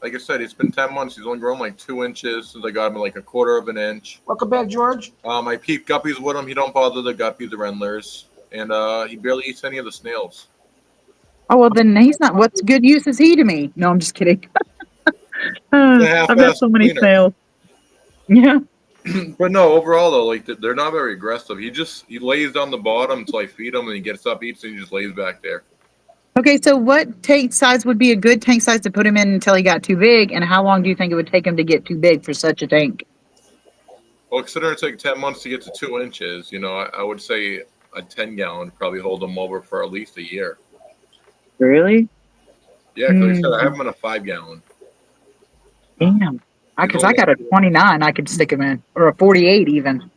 like I said, it's been 10 months. He's only grown like 2 inches since I got him like a quarter of an inch. welcome back, George? I keep guppies with him. He don't bother the guppies or endlers, and he barely eats any of the snails. Oh well, then he's not. What's good use is he to me? No, I'm just kidding. I've got half-assed so many cleaner. snails. Yeah. But no, overall though, like they're not very aggressive. He lays down the bottom until I feed him, and he gets up, eats, and he just lays back there. Okay, so what tank size would be a good tank size to put him in until he got too big, and how long do you think it would take him to get too big for such a tank? Well, considering it took 10 months to get to 2 inches, I would say a 10-gallon would probably hold him over for at least a year. Really? Yeah, because like I said, I have him in a 5-gallon. Damn. Because I got a 29 I could stick him in, or a 48 even.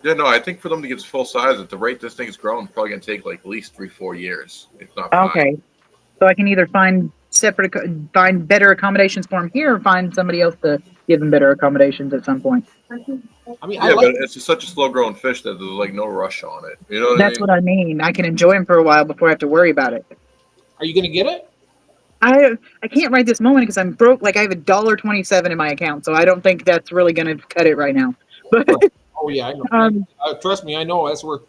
Yeah, no, I think for them to get to full size at the rate this thing's growing, it's probably gonna take like at least 3-4 years, if not 5. Okay. So I can either find better accommodations for him here, or find somebody else to give him better accommodations at some point. I mean, Yeah, I like but it's just such a slow-growing fish that there's like no rush on it. You know what That's I mean? what I mean. I can enjoy him for a while before I have to worry about it. Are you going to get it? I can't right this moment because I'm broke. Like I have $1.27 in my account, so I don't think that's really going to cut it right now. But Oh, yeah, I know. Trust me, I know. That's where.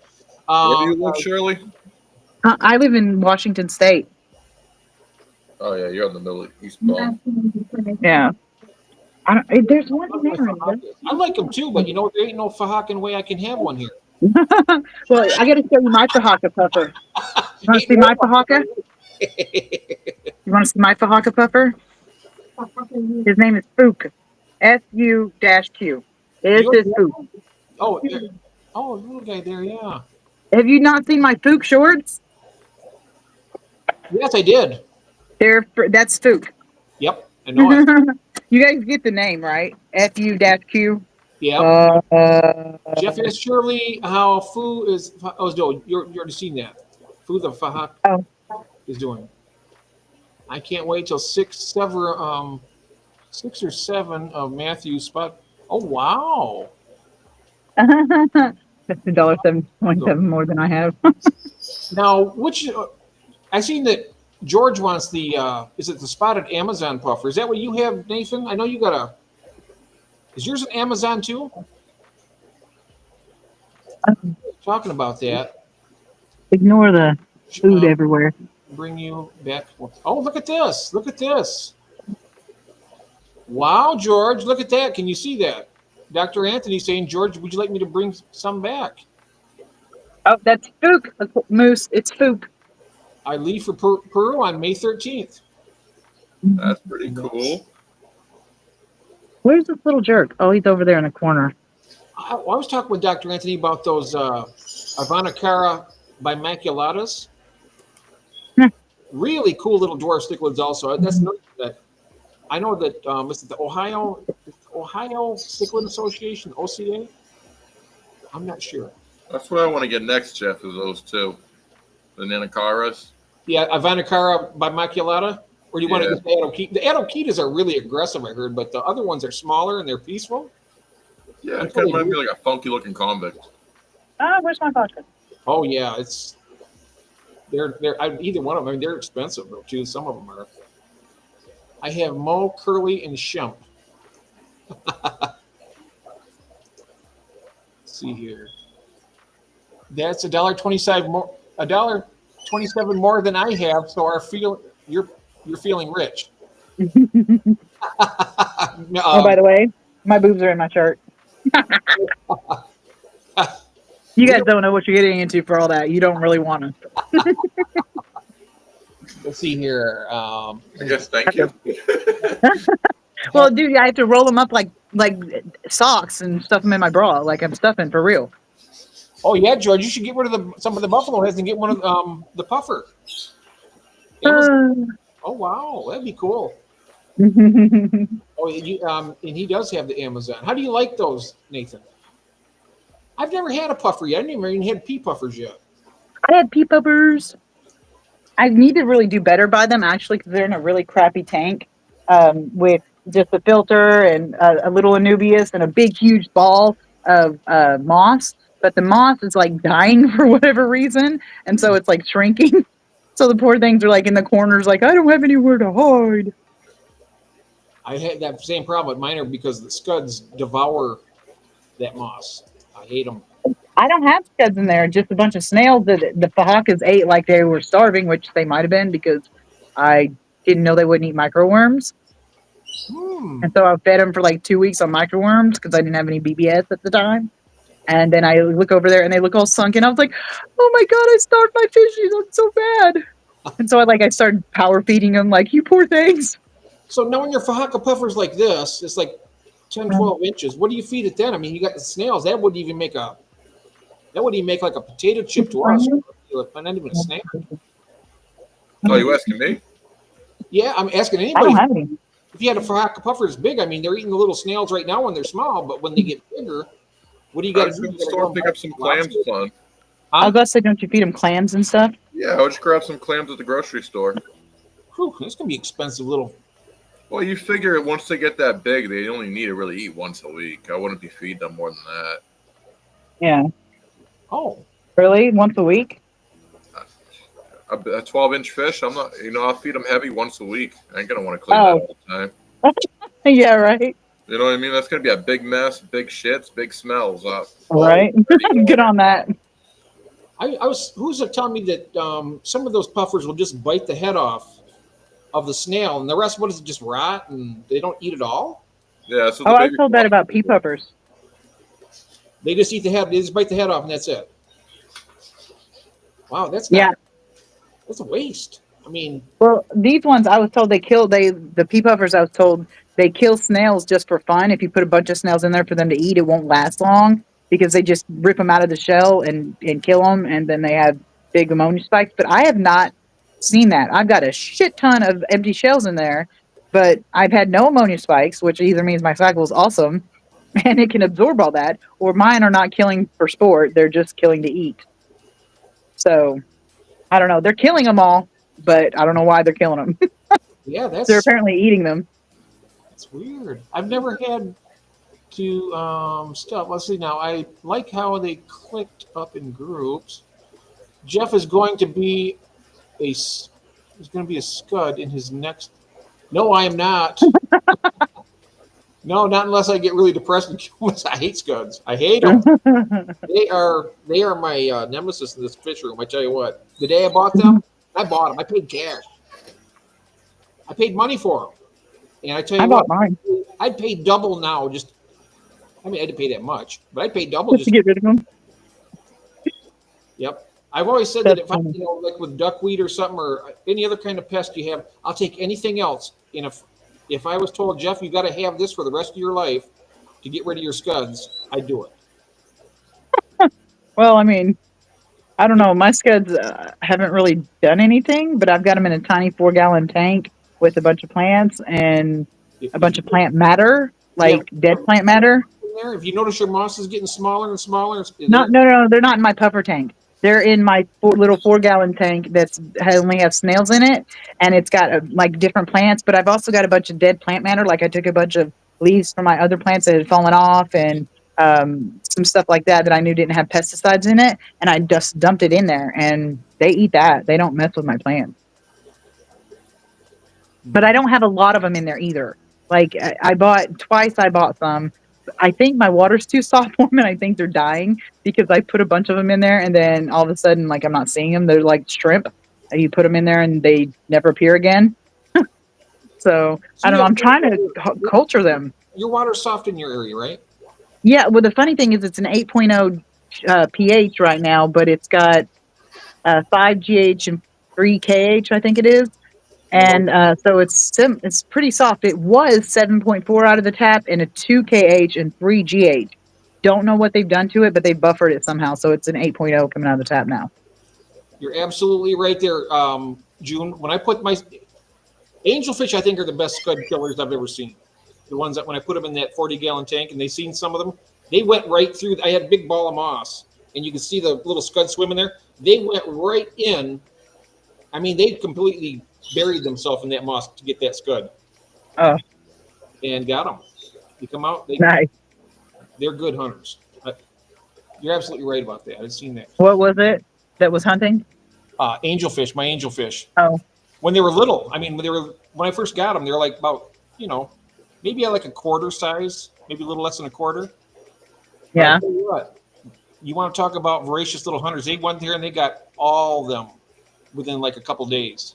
Where do you live, Shirley? I live in Washington State. Oh yeah, you're in the middle east ball. Yeah. There's one in there. I like them too, but there ain't no fucking way I can have one here. Well, I got to show you my Fahaka puffer. You want to see my Fahaka? You want to see my Fahaka puffer? His name is Fook. SU-Q. This is Fook. Oh, little guy there, yeah. Have you not seen my Fook shorts? Yes, I did. That's Fook. Yep, I know it. You guys get the name, right? FU-Q. Yeah. Jeff asked Shirley how Fu is. Oh, no, you're already seen that. Fu the Fahak. Oh. is doing. I can't wait till 6 or 7 of Matthew's spot. Oh wow! That's $1.27 more than I have. Now, which I seen that George wants the is it the spotted Amazon puffer? Is that what you have, Nathan? I know you got a. Is yours an Amazon too? Talking about that. Ignore the food Uh, everywhere. bring you back. Oh, look at this! Look at this! Wow, George, look at that! Can you see that? Dr. Anthony saying, George, would you like me to bring some back? Oh, that's Fook, Moose. It's Fook. I leave for Peru on May 13th. That's pretty cool. Where's this little jerk? Oh, he's over there in the corner. I was talking with Dr. Anthony about those Ivanacara bimaculatus. Hmm. Really cool little dwarf cichlids also. That's another thing that I know that this is the Ohio Cichlid Association, OCA. I'm not sure. That's what I want to get next, Jeff, is those two. The Nanacaras. Yeah, Ivanacara bimaculata. Or do you want to Yeah. get the Adokeetas? The Adokeetas are really aggressive, I heard, but the other ones are smaller and they're peaceful. Yeah, it kind of might be like a funky looking convict. Ah, where's my vodka? Oh yeah, they're either one of them. I mean, they're expensive though too. Some of them are. I have Mo, Curly, and Shump. Let's see here. That's $1.27 more. $1.27 more than I have. So you're feeling rich. Oh, by the way, my boobs are in my shirt. You guys don't know what you're getting into for all that. You don't really want to. Let's see here. I guess thank you. Well, dude, I have to roll them up like socks and stuff them in my bra, like I'm stuffing for real. Oh yeah, George, you should get rid of some of the buffalo heads and get one of the puffer. Oh wow, that'd be cool. Oh, and he does have the Amazon. How do you like those, Nathan? I've never had a puffer yet. I never even had pea puffers yet. I had pea puffers. I need to really do better by them, actually, because they're in a really crappy tank with just a filter and a little Anubias and a big, huge ball of moss. But the moss is like dying for whatever reason, and so it's like shrinking. So the poor things are like in the corners, like, I don't have anywhere to hide. I had that same problem with mine are because the scuds devour that moss. I hate them. I don't have scuds in there, just a bunch of snails that the fahakas ate like they were starving, which they might have been because I didn't know they wouldn't eat microworms. And so I fed them for like 2 weeks on microworms because I didn't have any BBS at the time. And then I look over there and they look all sunken. I was like, oh my God, I starved my fishies. I'm so bad. And so I started power feeding them like, you poor things. So knowing your Fahaka puffers like this, it's like 10, 12 inches. What do you feed it then? I mean, you got the snails. That wouldn't even make like a potato chip to us. Not even a snail. Oh, you asking me? Yeah, I'm asking I anybody. don't have any. If you had a Fahaka puffer as big, I mean, they're eating the little snails right now when they're small, but when they get bigger, what do you I got was to going do? to the store and pick up some clams, son. I was going to say, don't you feed them clams and stuff? Yeah, I'll just grab some clams at the grocery store. Whew, this can be expensive little. Well, you figure once they get that big, they only need to really eat once a week. I wouldn't be feeding them more than that. Yeah. Oh, Really? Once a week? A 12-inch fish, I'll feed them heavy once a week. I ain't going to want to clean that all the time. Yeah, right. You know what I mean? That's going to be a big mess, big shits, big smells. Right. Good on that. who's telling me that some of those puffers will just bite the head off of the snail, and the rest, what is it, just rot, and they don't eat it all? Yeah, so I was told that about pea puffers. They just eat the head. They just bite the head off, and that's it. Wow, that's a waste. I mean, Well, these ones I was told the pea puffers I was told they kill snails just for fun. If you put a bunch of snails in there for them to eat, it won't last long because they just rip them out of the shell and kill them, and then they have big ammonia spikes. But I have not seen that. I've got a shit ton of empty shells in there, but I've had no ammonia spikes, which either means my cycle is awesome and it can absorb all that, or mine are not killing for sport. They're just killing to eat. So I don't know. They're killing them all, but I don't know why they're killing them. Yeah, They're that's apparently eating them. weird. I've never had to stuff. Let's see now. I like how they clicked up in groups. Jeff is going to be is going to be a scud in his next. No, I am not. No, not unless I get really depressed and kill myself. I hate scuds. I hate them. They are my nemesis in this fish room. I tell you what. The day I bought them, I bought them. I paid cash. I paid money for them. And I tell I you bought what, mine I'd pay double now. I didn't pay that much, but I'd pay double just to get rid of them. Yep. I've always said that That's if I, funny. like with duckweed or something or any other kind of pest you have, I'll take anything else. And if I was told, Jeff, you got to have this for the rest of your life to get rid of your scuds, I'd do it. Well, I mean, I don't know. My scuds haven't really done anything, but I've got them in a tiny 4-gallon tank with a bunch of plants and a bunch of plant matter, like dead plant matter. There, if you notice your moss is getting smaller and smaller, No, they're not in my puffer tank. They're in my little 4-gallon tank that's only has snails in it, and it's got like different plants. But I've also got a bunch of dead plant matter. Like I took a bunch of leaves from my other plants that had fallen off, and some stuff like that I knew didn't have pesticides in it, and I just dumped it in there, and they eat that. They don't mess with my plants. But I don't have a lot of them in there either. Like I bought twice. I bought some. I think my water's too soft for them, and I think they're dying because I put a bunch of them in there, and then all of a sudden, like I'm not seeing them. They're like shrimp. You put them in there, and they never appear again. So I don't know. I'm trying to culture them. Your water's soft in your area, right? Yeah. Well, the funny thing is, it's an 8.0 pH right now, but it's got 5 GH and 3 KH, I think it is. And so it's pretty soft. It was 7.4 out of the tap and a 2 KH and 3 GH. Don't know what they've done to it, but they buffered it somehow. So it's an 8.0 coming out of the tap now. You're absolutely right there, June. When I put my angelfish, I think are the best scud killers I've ever seen. The ones that when I put them in that 40-gallon tank, and they seen some of them, they went right through. I had a big ball of moss, and you can see the little scud swimming there. They went right in. I mean, they completely buried themselves in that moss to get that scud. Oh. And got them. You come out, Nice. they're good hunters. You're absolutely right about that. I've seen that. What was it that was hunting? Angelfish, my angelfish. Oh. When they were little, I mean, when I first got them, they were like about, maybe like a quarter size, maybe a little less than a quarter. Yeah. But I'll tell you what, you want to talk about voracious little hunters? They went there and they got all of them within like a couple days.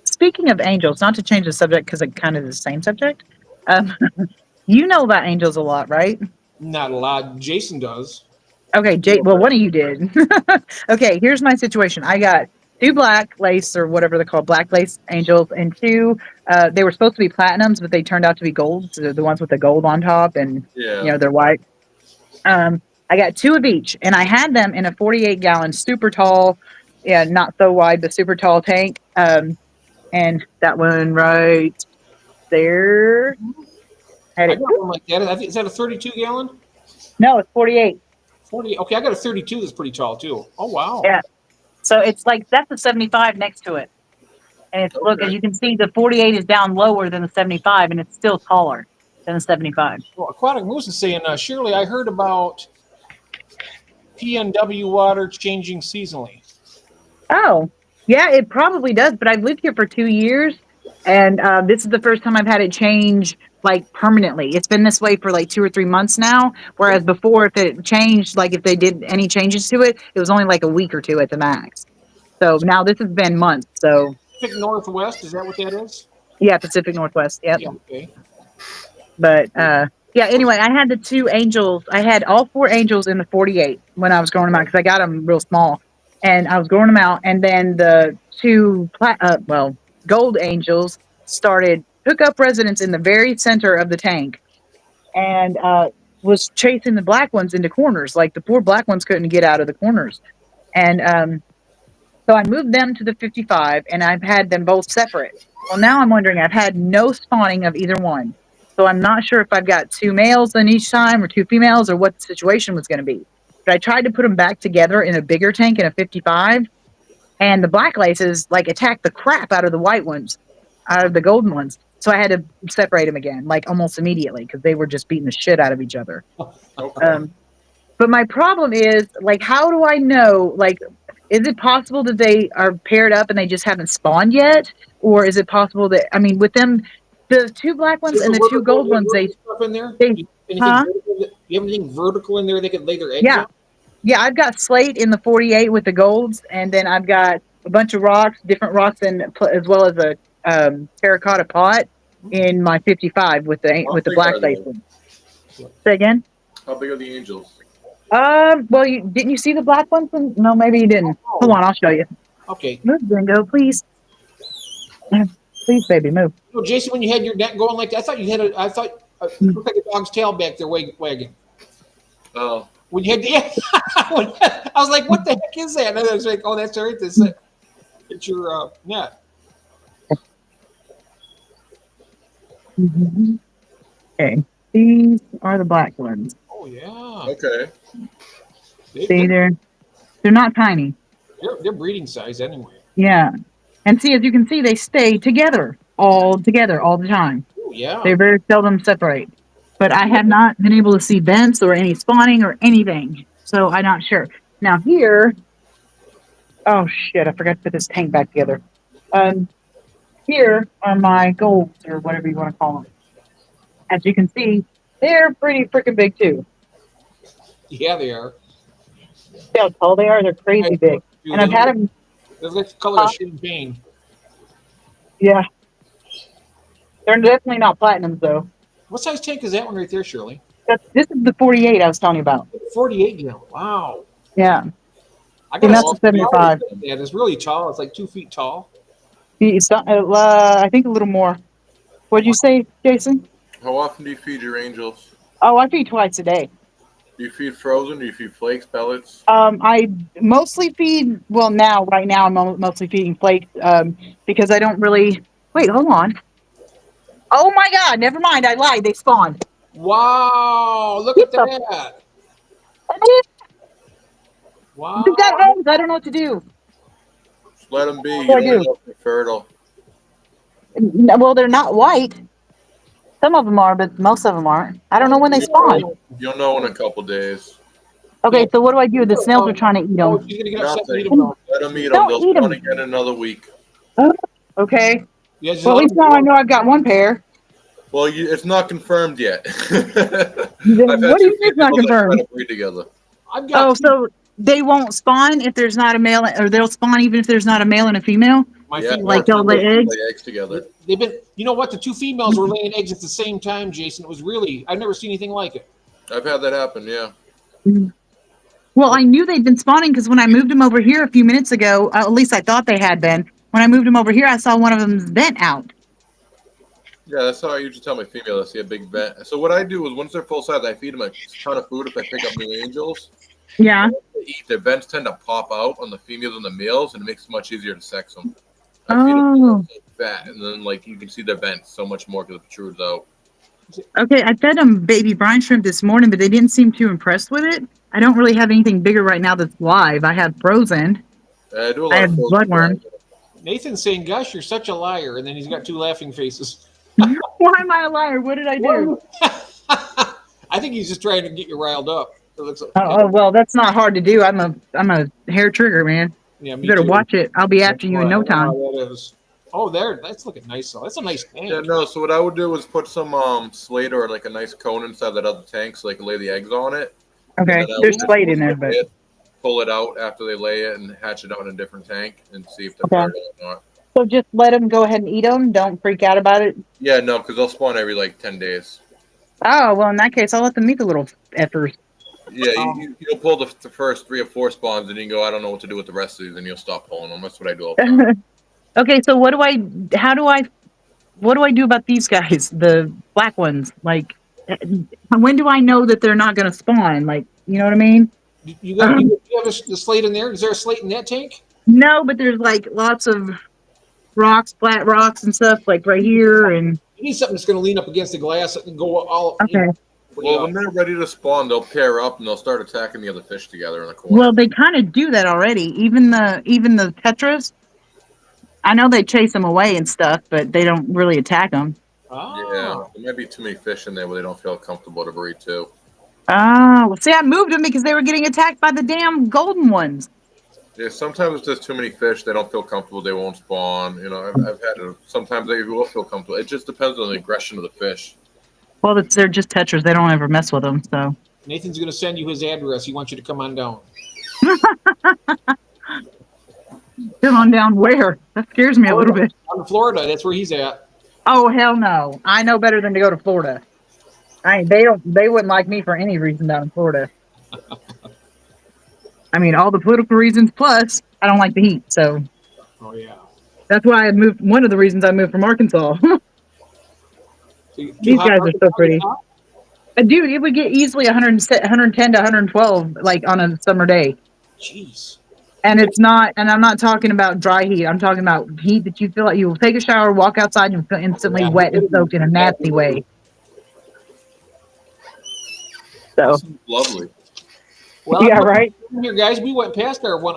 Speaking of angels, not to change the subject because it's kind of the same subject. You know about angels a lot, right? Not a lot. Jason does. Okay, well, one of you did. Okay, here's my situation. I got 2 black lace or whatever they're called, black lace angels, and 2. They were supposed to be platinums, but they turned out to be gold. So they're the ones with the gold on top, and they're white. I got 2 of each, and I had them in a 48-gallon, super tall, not so wide, but super tall tank. And that one right there. I got one like that. Is that a 32-gallon? No, it's 48. 40. Okay, I got a 32 that's pretty tall too. Oh wow. Yeah. So it's like that's a 75 next to it. And it's look, as you can see, the 48 is down lower than the 75, and it's still taller than the 75. Well, Aquatic Moose is saying, Shirley, I heard about PNW water changing seasonally. Oh, yeah, it probably does. But I've lived here for 2 years, and this is the first time I've had it change like permanently. It's been this way for like 2 or 3 months now. Whereas before, if it changed, like if they did any changes to it, it was only like a week or 2 at the max. So now this has been months. So Pacific Northwest, is that what that is? yeah, Pacific Northwest. Yep. Yeah, okay. But yeah, anyway, I had the 2 angels. I had all 4 angels in the 48 when I was growing them out because I got them real small. And I was growing them out. And then the 2 gold angels took up residence in the very center of the tank and was chasing the black ones into corners. Like the 4 black ones couldn't get out of the corners. And so I moved them to the 55, and I've had them both separate. Well, now I'm wondering, I've had no spawning of either one. So I'm not sure if I've got 2 males in each time or 2 females or what the situation was going to be. But I tried to put them back together in a bigger tank in a 55, and the black laces like attacked the crap out of the white ones, out of the golden ones. So I had to separate them again, like almost immediately, because they were just beating the shit out of each other. Okay. But my problem is, like, how do I know? Like, is it possible that they are paired up and they just haven't spawned yet, or is it possible that, I mean, with them, the two black ones and the two gold ones, they stuff in there. they- huh? You have anything vertical in there they could lay their eggs Yeah. on? Yeah, I've got slate in the 48 with the golds, and then I've got a bunch of rocks, different rocks, and as well as a terracotta pot in my 55 with the How with the big black are they? lace one. Say again. How big are the angels? Well, didn't you see the black ones? No, maybe you didn't. Hold on, I'll show you. Okay. Move, Dingo, please. Please, baby, move. So Jason, when you had your net going like that, I thought you had it looked like a dog's tail back there wagging. Oh, When you had I was like, what the heck is that? And I was like, oh, that's right. It's your net. Okay, these are the black ones. Oh yeah. okay. See, they're not tiny. They're breeding size anyway. Yeah, and see, as you can see, they stay together all the time. Oh yeah. They very seldom separate. But I have not been able to see vents or any spawning or anything, so I'm not sure. Now here, oh shit, I forgot to put this tank back together. Here are my golds, or whatever you want to call them. As you can see, they're pretty freaking big too. Yeah, they are. See how tall they are? They're crazy big. And I've had them, They're like the color of champagne. yeah. They're definitely not platinums though. What size tank is that one right there, Shirley? This is the 48 I was telling you about. 48 gallon. Wow. Yeah. I And that's a 75. Yeah, it's really tall. It's like 2 feet tall. It's not, I think a little more. What'd you say, Jason? How often do you feed your angels? Oh, I feed twice a day. Do you feed frozen? Do you feed flakes, pellets? I mostly feed, well, right now I'm mostly feeding flakes because I don't really, wait, hold on. Oh my God, never mind, I lied, they spawned. Wow. Look at that. Wow. We've got homes, I don't know what to do. Just let them be. You do I don't do? know if they're fertile. Well, they're not white. Some of them are, but most of them aren't. I don't know when they spawn. You'll know in a couple days. Okay, so what do I do? The snails are trying to eat Oh, them. she's gonna get upset and Nothing. eat them now. Let them eat them. Don't They'll eat 'em. spawn again in another week. Okay. Yeah, just Well, at let least them now I know I've got one pair. Well, it's not confirmed yet. What do you mean it's not confirmed? Breed together. I've got Oh, so they won't spawn if there's not a male, or they'll spawn even if there's not a male and a female? my Yeah, female- Like they'll lay eggs? lay eggs together. They've been, you know what? The two females were laying eggs at the same time, Jason. It was really, I've never seen anything like it. I've had that happen. Yeah. Well, I knew they'd been spawning because when I moved them over here a few minutes ago, at least I thought they had been. When I moved them over here, I saw one of them's vent out. Yeah, that's how I usually tell my female. I see a big vent. So what I do is once they're full size, I feed them a ton of food if I pick up new angels. Yeah. They eat. Their vents tend to pop out on the females and the males, and it makes it much easier to sex them. I feed them so fat, and then like you can see their vents so much more because it protrudes out. Okay, I fed them baby brine shrimp this morning, but they didn't seem too impressed with it. I don't really have anything bigger right now that's live. I have frozen. I do a lot I of have frozen bloodworm. fries. Nathan's saying, "Gosh, you're such a liar," and then he's got two laughing faces. Why am I a liar? What did I do? I think he's just trying to get you riled up. It looks like, Oh, well, that's not hard to do. I'm a hair trigger, man. yeah, me You better too. watch it. I'll be after you in no Wow, time. that is. Oh, that's looking nice. Though. That's a nice tank. Yeah, no. So what I would do is put some slate or like a nice cone inside that other tank so they can lay the eggs on it. Okay, And then I there's would slate in there, but pull it out after they lay it and hatch it out in a different tank and see if they're Okay. fertile or not. so just let them go ahead and eat them. Don't freak out about it. Yeah, no, because they'll spawn every like 10 days. Oh, well, in that case, I'll let them eat the little effers. Yeah, you'll pull the first 3 or 4 spawns and you can go, I don't know what to do with the rest of these, and you'll stop pulling them. That's what I do all the time. Okay, so what do I do about these guys, the black ones? Like, when do I know that they're not going to spawn? Like, you know what I mean? You have the slate in there? Is there a slate in that tank? No, but there's like lots of rocks, flat rocks and stuff, like right here. And You need something that's going to lean up against the glass and go all. okay, Well, when they're ready to spawn, they'll pair up and they'll start attacking the other fish together in the corner. Well, they kind of do that already. Even the tetras. I know they chase them away and stuff, but they don't really attack them. Yeah, there might be too many fish in there where they don't feel comfortable to breed too. Oh, well, see, I moved them because they were getting attacked by the damn golden ones. Yeah, sometimes it's just too many fish. They don't feel comfortable. They won't spawn. You know, I've had it. Sometimes they will feel comfortable. It just depends on the aggression of the fish. Well, they're just tetras. They don't ever mess with them, so. Nathan's going to send you his address. He wants you to come on down. Come on down where? That scares me a little bit. Down in Florida. That's where he's at. Oh, hell no. I know better than to go to Florida. They wouldn't like me for any reason down in Florida. I mean, all the political reasons, plus I don't like the heat, so Oh, yeah. that's why I moved. One of the reasons I moved from Arkansas. These guys are so pretty. Dude, it would get easily 110 to 112 like on a summer day. Jeez. And it's not, and I'm not talking about dry heat. I'm talking about heat that you feel like you will take a shower, walk outside, and you feel instantly wet and soaked in a nasty way. So, Lovely. Well, yeah, right? Here, guys, we went past our one.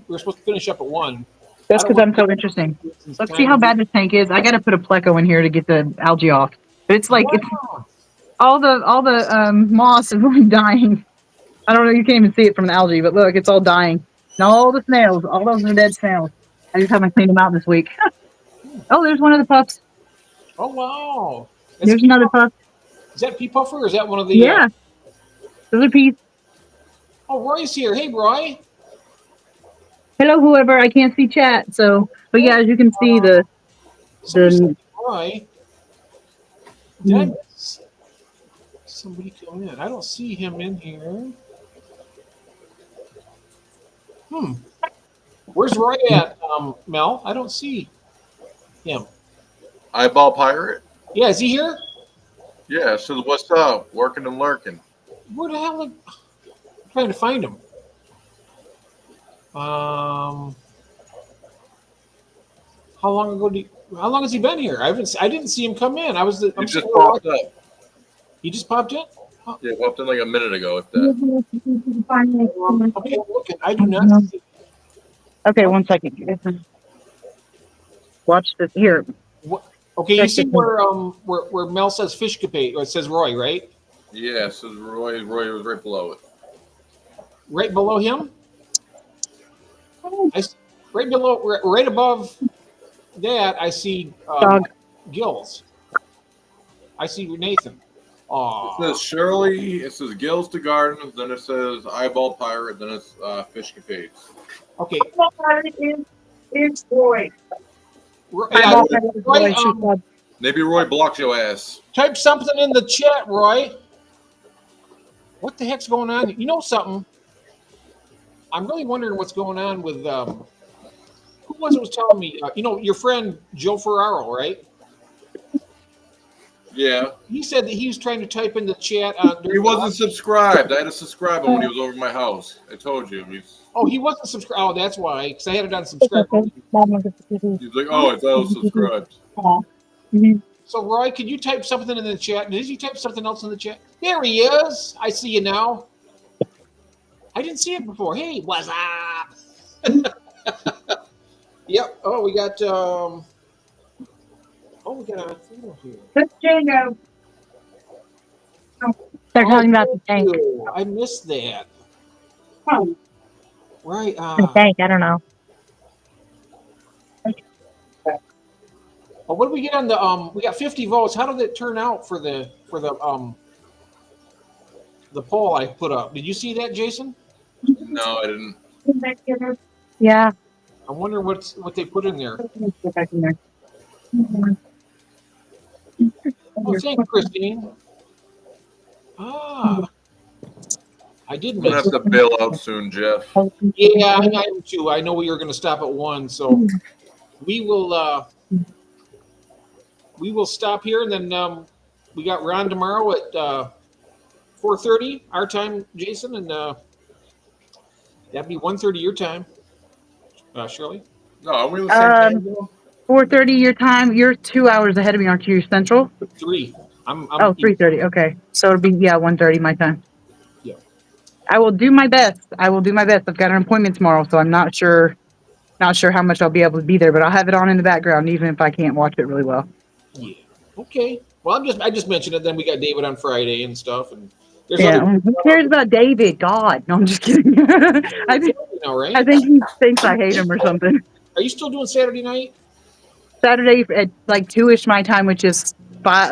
We were supposed to finish up at 1. That's because I'm so interesting. Let's see how bad this tank is. I got to put a pleco in here to get the algae off. But it's like, it's all the moss is like dying. I don't know, you can't even see it from the algae, but look, it's all dying. And all the snails, all those are dead snails. I just haven't cleaned them out this week. Oh, there's one of the pups. Oh, wow. That's There's another pup. Is that Pea Puffer or is that one of the... Yeah. Those are peas. Oh, Roy's here. Hey, Roy. Hello, whoever. I can't see chat, so... But yeah, as you can see, the Roy. Did I miss somebody coming in? I don't see him in here. Where's Roy at, Mel? I don't see him. Eyeball pirate. Yeah, is he here? Yeah. So what's up? Working and lurking. Where the hell? I'm trying to find him. How long ago? How long has he been here? I didn't see him come in. He just popped up. He just popped in. Yeah, popped in like a minute ago. If that. Okay, look, I do not see. Okay, 1 second. Watch this here. Okay, you see where Mel says fish capade, or it says Roy, right? Yeah. So Roy was right below it. Right below him. Right above that, I see Gills. I see Nathan. It says Shirley. It says Gills to Gardens. Then it says Eyeball Pirate. Then it's Fish Capades. Okay. It's Roy. Roy, Maybe Roy blocked your ass. type something in the chat, Roy. What the heck's going on? You know something? I'm really wondering what's going on with who was telling me? Your friend Joe Ferraro, right? Yeah. He said that he was trying to type in the chat. He wasn't subscribed. I had to subscribe him when he was over at my house. I told you. He wasn't subscribed. Oh, that's why. Because I had it on subscribe. He's like, oh, it's all subscribed. So, Roy, could you type something in the chat? Did you type something else in the chat? There he is. I see you now. I didn't see it before. Hey, what's up? Yep. Oh, we got. We got a photo here. That's Django. They're talking about the tank. I missed that. Oh, Right. The tank, I don't know. What did we get on the we got 50 votes. How did it turn out for the poll I put up? Did you see that, Jason? No, I didn't. Yeah. I wonder what they put in there. Go back in there. Oh, thank you, Christine. I did I'm gonna miss. have to bail out soon, Jeff. Yeah, I am too. I know we were going to stop at 1, so we will stop here, and then we got Ron tomorrow at 4:30 our time, Jason, and that'd be 1:30 your time, Shirley. No, are we the same time? 4:30 your time. You're 2 hours ahead of me, aren't you, Central? 3. I'm Oh, 3:30. Okay. So it'll be, 1:30 my time. Yeah. I will do my best. I will do my best. I've got an appointment tomorrow, so I'm not sure how much I'll be able to be there, but I'll have it on in the background, even if I can't watch it really well. Yeah. Okay. Well, I just mentioned it. Then we got David on Friday and stuff, and there's Yeah. other. Who cares about David? God. No, I'm just kidding. I think, You know, right? I think he thinks I hate him or something. Are you still doing Saturday night? Saturday at like 2-ish my time, which is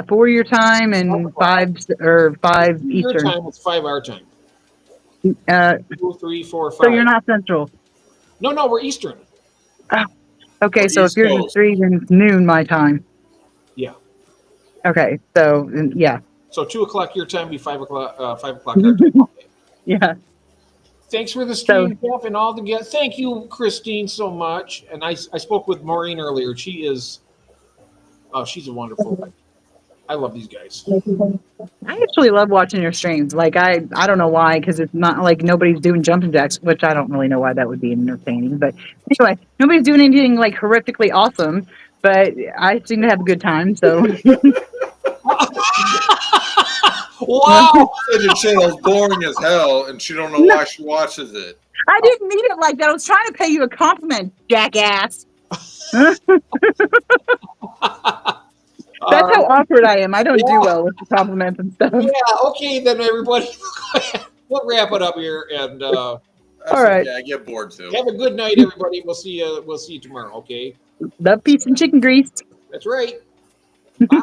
4 your time and 5 Your Eastern. time is 5 our time. 2, 3, 4, 5. So you're not Central. No, we're Eastern. Okay, We're so if East you're in Coast. 3, then it's noon my time. Yeah. Okay, so yeah, So 2 o'clock your time be 5 o'clock. 5 o'clock our time. Okay. yeah. Thanks for the stream, Jeff, and all the guests. Thank you, Christine, so much. And I spoke with Maureen earlier. She's a wonderful. I love these guys. I actually love watching your streams. Like I don't know why, because it's not like nobody's doing jumping jacks, which I don't really know why that would be entertaining. But anyway, nobody's doing anything like horrifically awesome. But I seem to have a good time. So Wow. Said your channel's boring as hell, and she don't know why she watches it. I didn't mean it like that. I was trying to pay you a compliment, jackass. That's how awkward I am. I don't do well with the compliments and stuff. Yeah. Okay, then everybody, we'll wrap it up here, and That's All right. okay, I get bored too. have a good night, everybody. We'll see you. We'll see you tomorrow. Okay. Love, peace, and chicken grease. That's right. Bye.